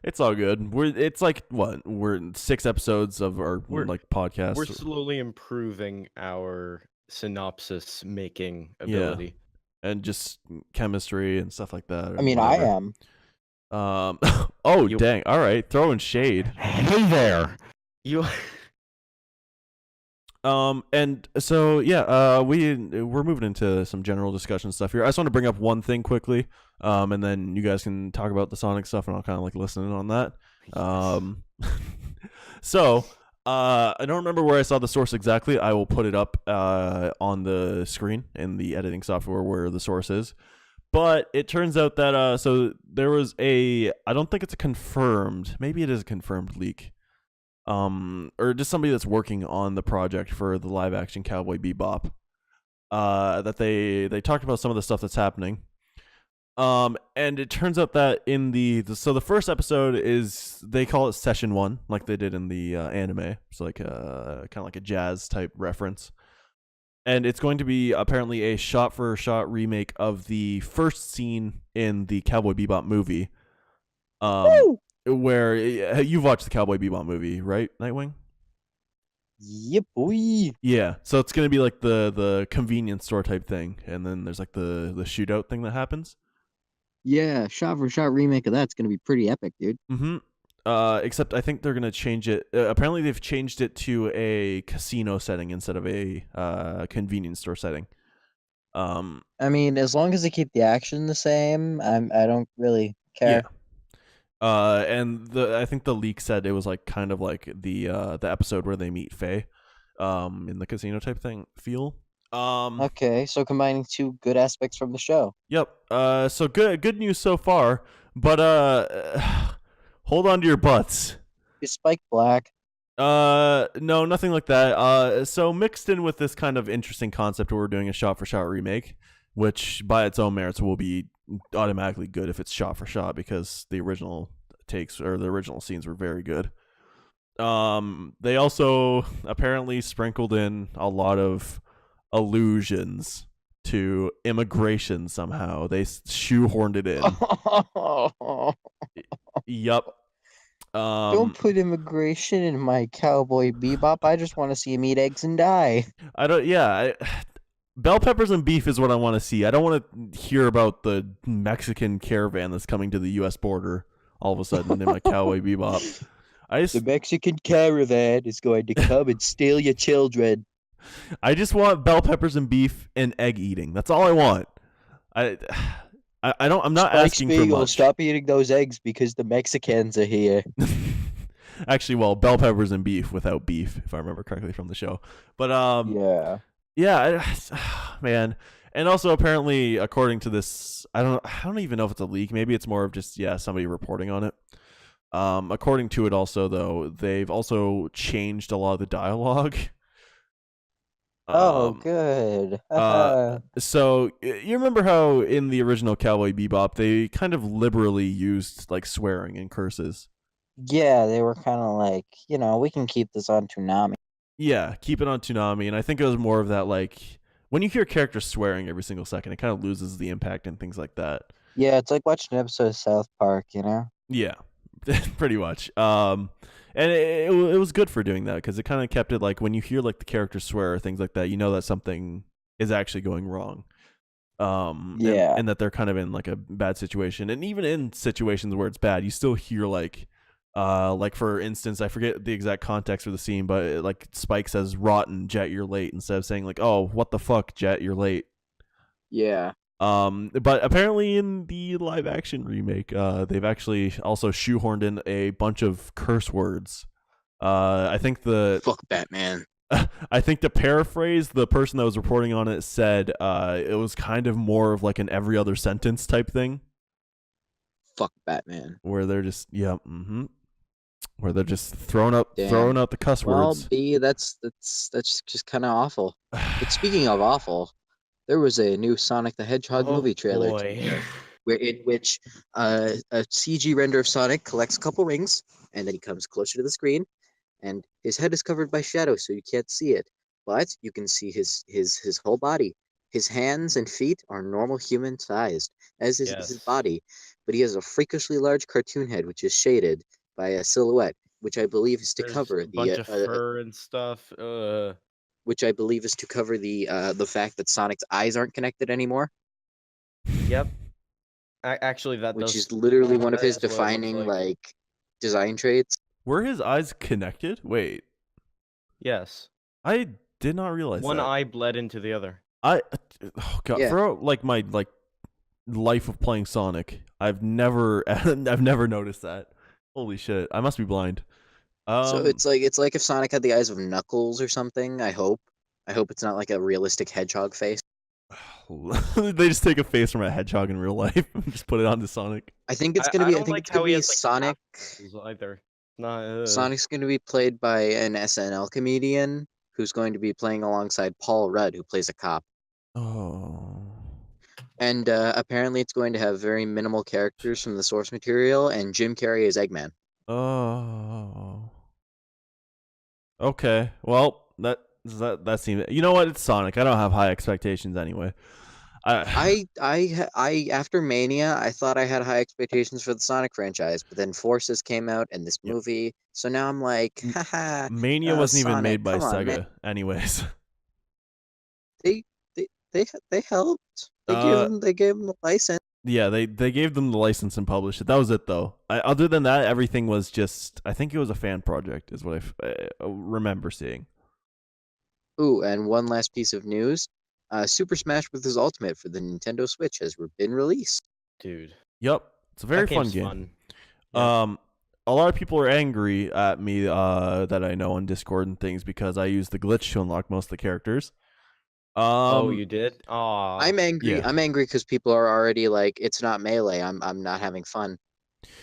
It's all good. It's like what? We're 6 episodes of our podcast. We're slowly improving our synopsis making ability. And just chemistry and stuff like that. I mean, whatever. I am. Oh dang! All right, throwing shade. Hey there. You. And so yeah, we're moving into some general discussion stuff here. I just want to bring up one thing quickly, and then you guys can talk about the Sonic stuff, and I'll kind of like listen in on that. So I don't remember where I saw the source exactly. I will put it up on the screen in the editing software where the source is. But it turns out that so there was I don't think it's a confirmed, maybe it is a confirmed leak. Or just somebody that's working on the project for the live action Cowboy Bebop. That they talked about some of the stuff that's happening. And it turns out that in the first episode is, they call it Session 1, like they did in the anime. So like kind of like a jazz type reference. And it's going to be apparently a shot-for-shot remake of the first scene in the Cowboy Bebop movie. Where you've watched the Cowboy Bebop movie, right, Nightwing? Yep, boy. Yeah, so it's going to be like the convenience store type thing, and then there's like the shootout thing that happens. Yeah, shot for shot remake of that's gonna be pretty epic, dude. Mm-hmm. Except I think they're gonna change it. Apparently, they've changed it to a casino setting instead of a convenience store setting. I mean, as long as they keep the action the same, I don't really care. Yeah. And I think the leak said it was like kind of like the episode where they meet Faye, in the casino type thing feel. Okay, so combining 2 good aspects from the show. Yep. So good news so far, but hold on to your butts. Is Spike black? No, nothing like that. So mixed in with this kind of interesting concept where we're doing a shot-for-shot remake, which by its own merits will be automatically good if it's shot-for-shot, because the original takes or the original scenes were very good. They also apparently sprinkled in a lot of allusions to immigration somehow. They shoehorned it in. Yup. Don't put immigration in my Cowboy Bebop. I just want to see him eat eggs and die. I don't. Yeah, bell peppers and beef is what I want to see. I don't want to hear about the Mexican caravan that's coming to the U.S. border all of a sudden in my Cowboy Bebop. The Mexican caravan is going to come and steal your children. I just want bell peppers and beef and egg eating. That's all I want. I I don't. I'm not Spike asking for Spiegel, much. stop eating those eggs because the Mexicans are here. Actually, well, bell peppers and beef without beef, if I remember correctly from the show. But Yeah. yeah, man. And also, apparently, according to this, I don't even know if it's a leak. Maybe it's more of just somebody reporting on it. According to it, also though, they've also changed a lot of the dialogue. Oh, good. So you remember how in the original Cowboy Bebop they kind of liberally used like swearing and curses. Yeah, they were kind of like, we can keep this on Toonami. Yeah, keep it on Toonami, and I think it was more of that like when you hear characters swearing every single second, it kind of loses the impact and things like that. Yeah, it's like watching an episode of South Park, Yeah, pretty much. And it was good for doing that because it kind of kept it like when you hear like the characters swear or things like that, you know that something is actually going wrong. Yeah. and that they're kind of in like a bad situation, and even in situations where it's bad, you still hear like for instance, I forget the exact context for the scene, but like Spike says, "Rotten, Jet, you're late," instead of saying like, "Oh, what the fuck, Jet, you're late." Yeah. But apparently in the live action remake, they've actually also shoehorned in a bunch of curse words. I think Fuck Batman. I think to paraphrase, the person that was reporting on it said it was kind of more of like an every other sentence type thing. Fuck Batman. Where they're just where they're just throwing out the cuss Well, words. B, that's just kind of awful. But speaking of awful, there was a new Sonic the Hedgehog movie trailer Boy. in which a CG render of Sonic collects a couple rings, and then he comes closer to the screen, and his head is covered by shadow, so you can't see it, but you can see his whole body. His hands and feet are normal human sized, as is his Yes. body, but he has a freakishly large cartoon head, which is shaded by a silhouette, which I believe is to There's cover a bunch the of fur and stuff. which I believe is to cover the fact that Sonic's eyes aren't connected anymore, Yep. Actually, that which does. is literally one of that his is what it looks defining like. design traits. Were his eyes connected? Wait, Yes. I did not realize One that. eye bled into the other. Oh god, Yeah. throughout like my life of playing Sonic, I've never noticed that. Holy shit, I must be blind. So it's like if Sonic had the eyes of Knuckles or something. I hope it's not like a realistic hedgehog face. they just take a face from a hedgehog in real life and just put it onto Sonic. I think it's I gonna be. I don't think like it's how gonna he be has, like, Sonic. Either. Not. Sonic's gonna be played by an SNL comedian who's going to be playing alongside Paul Rudd, who plays a cop. Oh. And apparently, it's going to have very minimal characters from the source material, and Jim Carrey is Eggman. Oh. Okay. Well, that seems. You know what? It's Sonic. I don't have high expectations anyway. I after Mania, I thought I had high expectations for the Sonic franchise, but then Forces came out and this Yep. movie, so now I'm like, haha. Mania wasn't even Sonic, made by come on, Sega, man. anyways. They helped. They gave them the license. Yeah, they gave them the license and published it. That was it, though. Other than that, everything was just. I think it was a fan project, is what I remember seeing. Ooh, and one last piece of news: Super Smash Bros. Ultimate for the Nintendo Switch has been released. Dude. Yep, it's a very That fun game's game. Fun. Yeah. A lot of people are angry at me that I know on Discord and things because I use the glitch to unlock most of the characters. Oh, you did? Aw. I'm angry. yeah. I'm angry because people are already like, it's not melee. I'm not having fun.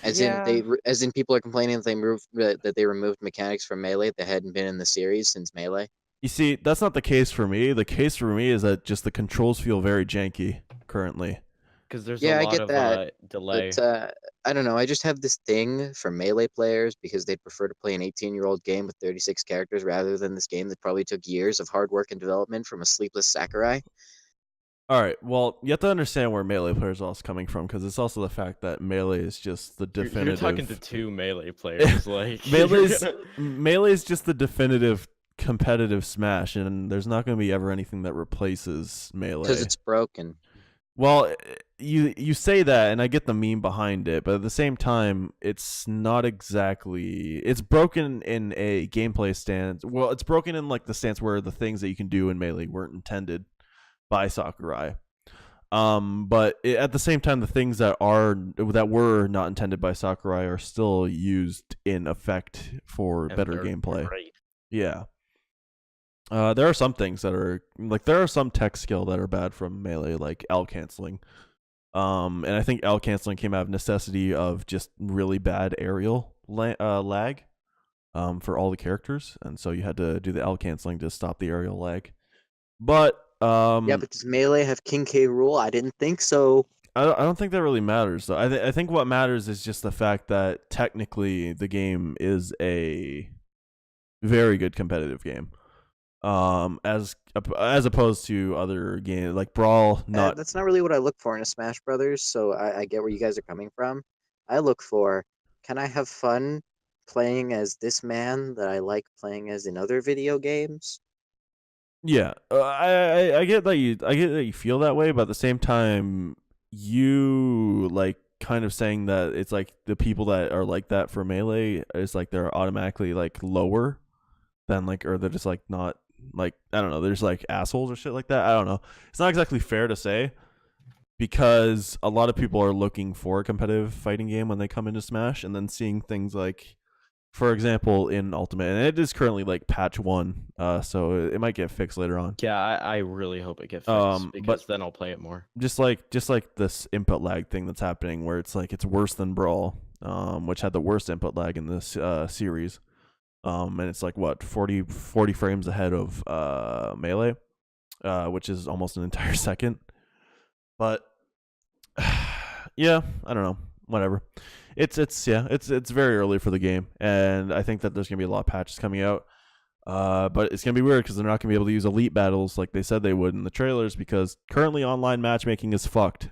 As in people are complaining that they removed mechanics from melee that hadn't been in the series since melee. You see, that's not the case for me. The case for me is that just the controls feel very janky currently. Because there's Yeah, a I lot get of that, delay. But I don't know. I just have this thing for melee players because they'd prefer to play an 18-year-old game with 36 characters rather than this game that probably took years of hard work and development from a sleepless Sakurai. All right, well, you have to understand where melee players are also coming from because it's also the fact that melee is just the definitive. You're talking to two melee players, like melee is just the definitive competitive Smash, and there's not going to be ever anything that replaces melee because it's broken. Well, you say that, and I get the meme behind it, but at the same time, it's not exactly. It's broken in a gameplay stance. Well, it's broken in like the stance where the things that you can do in melee weren't intended by Sakurai. But at the same time, the things that were not intended by Sakurai are still used in effect for And better they're gameplay. great. Yeah. There are some things that are like there are some tech skill that are bad from Melee, like L canceling. And I think L canceling came out of necessity of just really bad aerial lag, for all the characters, and so you had to do the L canceling to stop the aerial lag. But Yeah, but does Melee have King K rule? I didn't think so. I don't think that really matters though. I think what matters is just the fact that technically the game is a very good competitive game. As opposed to other games like Brawl, not That's not really what I look for in a Smash Brothers. So I get where you guys are coming from. I look for, can I have fun playing as this man that I like playing as in other video games? yeah. I get that you feel that way, but at the same time, you like kind of saying that it's like the people that are like that for Melee is like they're automatically like lower than like, or they're just like not like, I don't know, there's like assholes or shit like that. I don't know. It's not exactly fair to say because a lot of people are looking for a competitive fighting game when they come into Smash, and then seeing things like, for example, in Ultimate, and it is currently like patch 1, so it might get fixed later on. Yeah, I really hope it gets fixed because then I'll play it more. Just like this input lag thing that's happening, where it's like it's worse than Brawl, which had the worst input lag in this series, and it's like what 40 frames ahead of Melee, which is almost an entire second. But yeah, I don't know, whatever. It's very early for the game, and I think that there's gonna be a lot of patches coming out. But it's gonna be weird because they're not gonna be able to use elite battles like they said they would in the trailers, because currently online matchmaking is fucked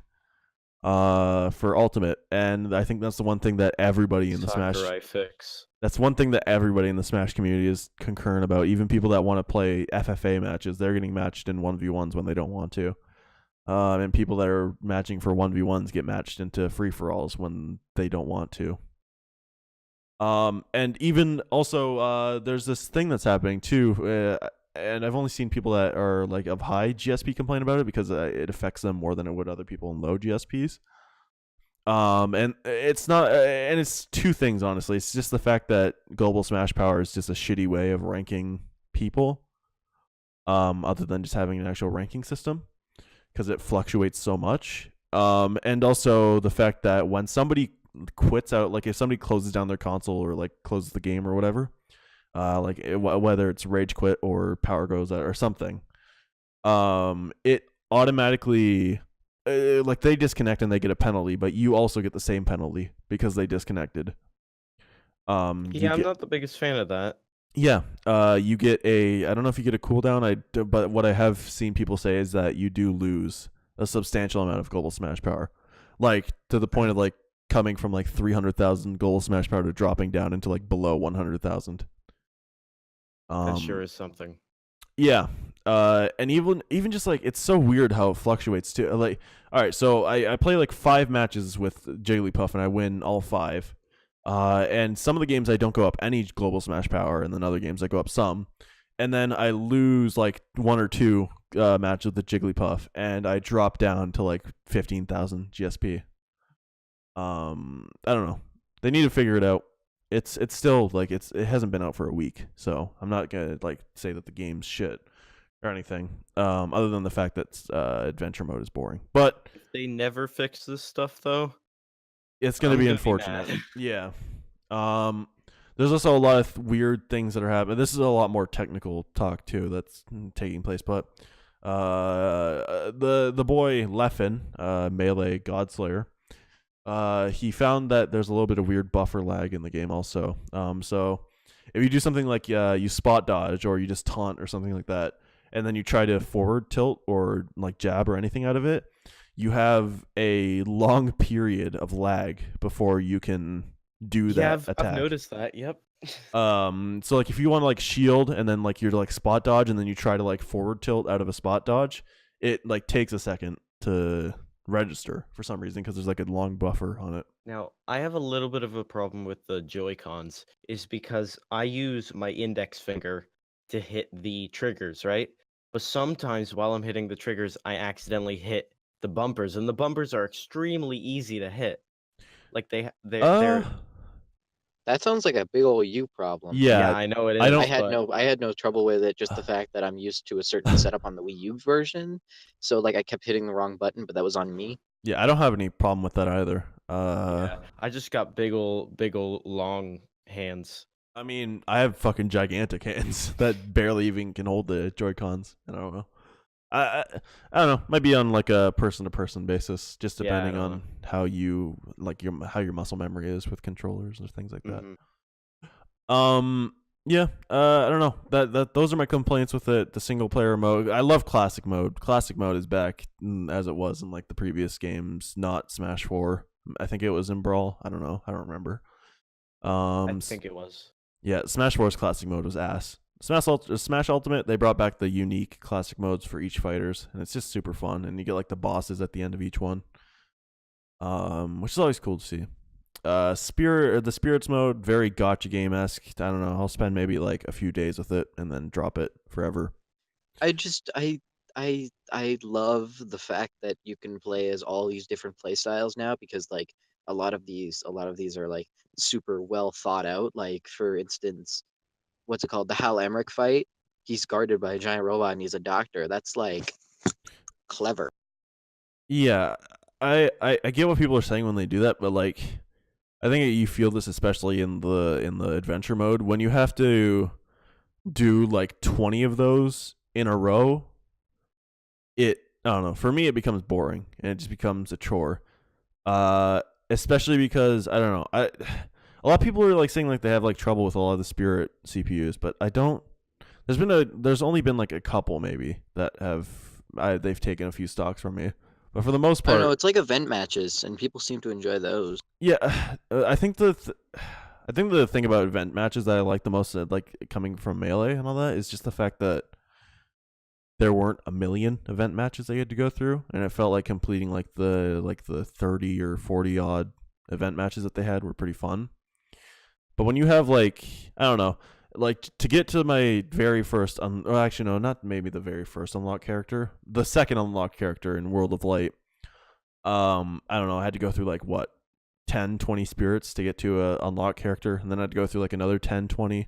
for Ultimate, and I think that's the one thing that everybody in the Sakurai fix. That's one thing that everybody in the Smash community is concurrent about. Even people that want to play FFA matches, they're getting matched in 1v1s when they don't want to. And people that are matching for 1v1s get matched into free-for-alls when they don't want to. And even also, there's this thing that's happening too, and I've only seen people that are like of high GSP complain about it because it affects them more than it would other people in low GSPs. And it's not, and it's two things honestly. It's just the fact that Global Smash Power is just a shitty way of ranking people, other than just having an actual ranking system, because it fluctuates so much. And also the fact that when somebody quits out, like if somebody closes down their console or like closes the game or whatever, whether it's rage quit or power goes out or something, it automatically like they disconnect and they get a penalty, but you also get the same penalty because they disconnected. I'm not the biggest fan of that. Yeah, you get I don't know if you get a cooldown, but what I have seen people say is that you do lose a substantial amount of Global Smash Power, like to the point of like coming from like 300,000 Global Smash Power to dropping down into like below 100,000. That sure is something. Yeah, and even just like it's so weird how it fluctuates too. Like, all right, so I play like 5 matches with Jigglypuff and I win all 5. And some of the games I don't go up any Global Smash Power, and then other games I go up some, and then I lose like 1 or 2 matches with the Jigglypuff, and I drop down to like 15,000 GSP. I don't know. They need to figure it out. It's still like it hasn't been out for a week, so I'm not gonna like say that the game's shit or anything. Other than the fact that adventure mode is boring. But if they never fix this stuff though, it's gonna be unfortunate. Yeah. There's also a lot of weird things that are happening. This is a lot more technical talk too that's taking place, but the boy Leffen, Melee God Slayer, he found that there's a little bit of weird buffer lag in the game also. So if you do something like you spot dodge or you just taunt or something like that, and then you try to forward tilt or like jab or anything out of it, you have a long period of lag before you can do that attack. I've noticed that. Yep. So like if you want to like shield and then like you're like spot dodge and then you try to like forward tilt out of a spot dodge, it like takes a second to register for some reason because there's like a long buffer on it. Now, I have a little bit of a problem with the Joy-Cons is because I use my index finger to hit the triggers, right? But sometimes while I'm hitting the triggers, I accidentally hit the bumpers, and the bumpers are extremely easy to hit. Like they're That sounds like a big old you problem. yeah, yeah, I know it is. I don't- I had no trouble with it. Just the fact that I'm used to a certain setup on the Wii U version, so like I kept hitting the wrong button, but that was on me. yeah, I don't have any problem with that either. Yeah, I just got big ol' long hands. I mean, I have fucking gigantic hands that barely even can hold the Joy-Cons. And I don't know. I don't know. Might be on like a person-to-person basis, just Yeah, I depending don't on how you like how your muscle memory is with controllers or things like that. Yeah. I don't know. That those are my complaints with it. The single player mode. I love classic mode. Classic mode is back as it was in like the previous games, not Smash 4. I think it was in Brawl. I don't know. I don't remember. I think it was. Yeah, Smash 4's classic mode was ass. Smash Ultimate, they brought back the unique classic modes for each fighters, and it's just super fun. And you get like the bosses at the end of each one, which is always cool to see. The Spirits mode, very gotcha game-esque. I don't know. I'll spend maybe like a few days with it and then drop it forever. I love the fact that you can play as all these different play styles now, because like a lot of these are like super well thought out. Like for instance, what's it called? The Hal Emmerich fight. He's guarded by a giant robot and he's a doctor. That's like clever. Yeah, I get what people are saying when they do that, but like I think you feel this especially in the adventure mode when you have to do like 20 of those in a row. I don't know. For me, it becomes boring and it just becomes a chore. Especially because I don't know. A lot of people are like saying like they have like trouble with a lot of the Spirit CPUs, but I don't. There's only been like a couple maybe that they've taken a few stocks from me, but for the most I part, don't know. It's like event matches, and people seem to enjoy those. yeah. I think the thing about event matches that I like the most, like coming from Melee and all that, is just the fact that there weren't a million event matches they had to go through, and it felt like completing like the 30 or 40 odd event matches that they had were pretty fun. But when you have like, I don't know, like to get to my very first actually no, not maybe the very first unlock character, the second unlock character in World of Light, I don't know, I had to go through like what 10-20 spirits to get to a unlock character, and then I had to go through like another 10-20.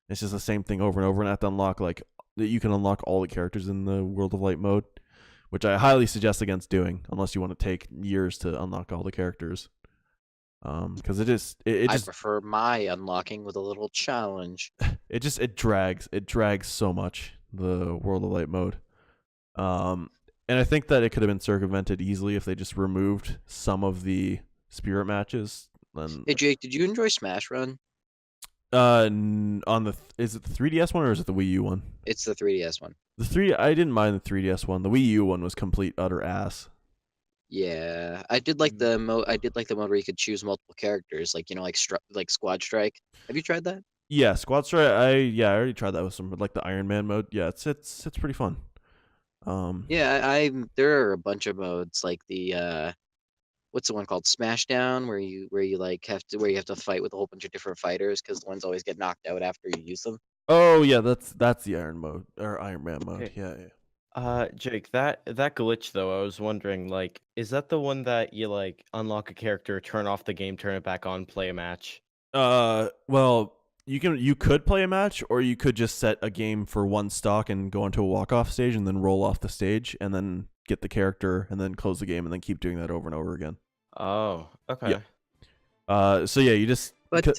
It's just the same thing over and over, and I have to unlock like you can unlock all the characters in the World of Light mode, which I highly suggest against doing unless you want to take years to unlock all the characters. Because I prefer my unlocking with a little challenge. it drags so much, the World of Light mode. And I think that it could have been circumvented easily if they just removed some of the spirit matches. Then Hey Jake, did you enjoy Smash Run? is it the 3DS one or is it the Wii U one? It's the 3DS one. I didn't mind the 3DS one. The Wii U one was complete utter ass. Yeah, I did like the mode. I did like the mode where you could choose multiple characters, like like Squad Strike. Have you tried that? Yeah, Squad Strike. I already tried that with some like the Iron Man mode. Yeah, it's pretty fun. Yeah, there are a bunch of modes like the what's the one called Smashdown, where you like have to fight with a whole bunch of different fighters because the ones always get knocked out after you use them. Oh yeah, that's the Iron Man mode. Okay. Yeah. Jake, that glitch though, I was wondering, like, is that the one that you like unlock a character, turn off the game, turn it back on, play a match? Well, you could play a match, or you could just set a game for one stock and go into a walk-off stage and then roll off the stage and then get the character and then close the game and then keep doing that over and over again. Oh, okay. So yeah, you just. But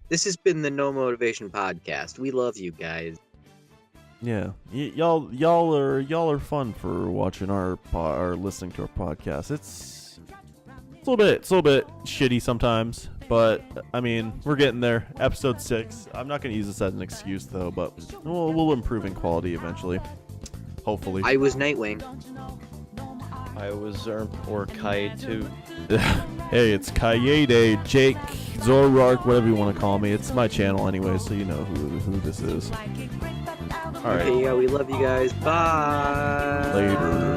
this has been the No Motivation Podcast. We love you guys. Yeah, y'all are fun for watching or listening to our podcast. It's a little bit shitty sometimes, but I mean we're getting there. Episode 6. I'm not gonna use this as an excuse though, but we'll improve in quality eventually. Hopefully. I was Nightwing. I was Xhermp or Kai too. Hey, it's Kayede, Jake, ZorooarK, whatever you want to call me. It's my channel anyway, so you know who this is. All right. Okay, yeah, we love you guys. Bye. Later.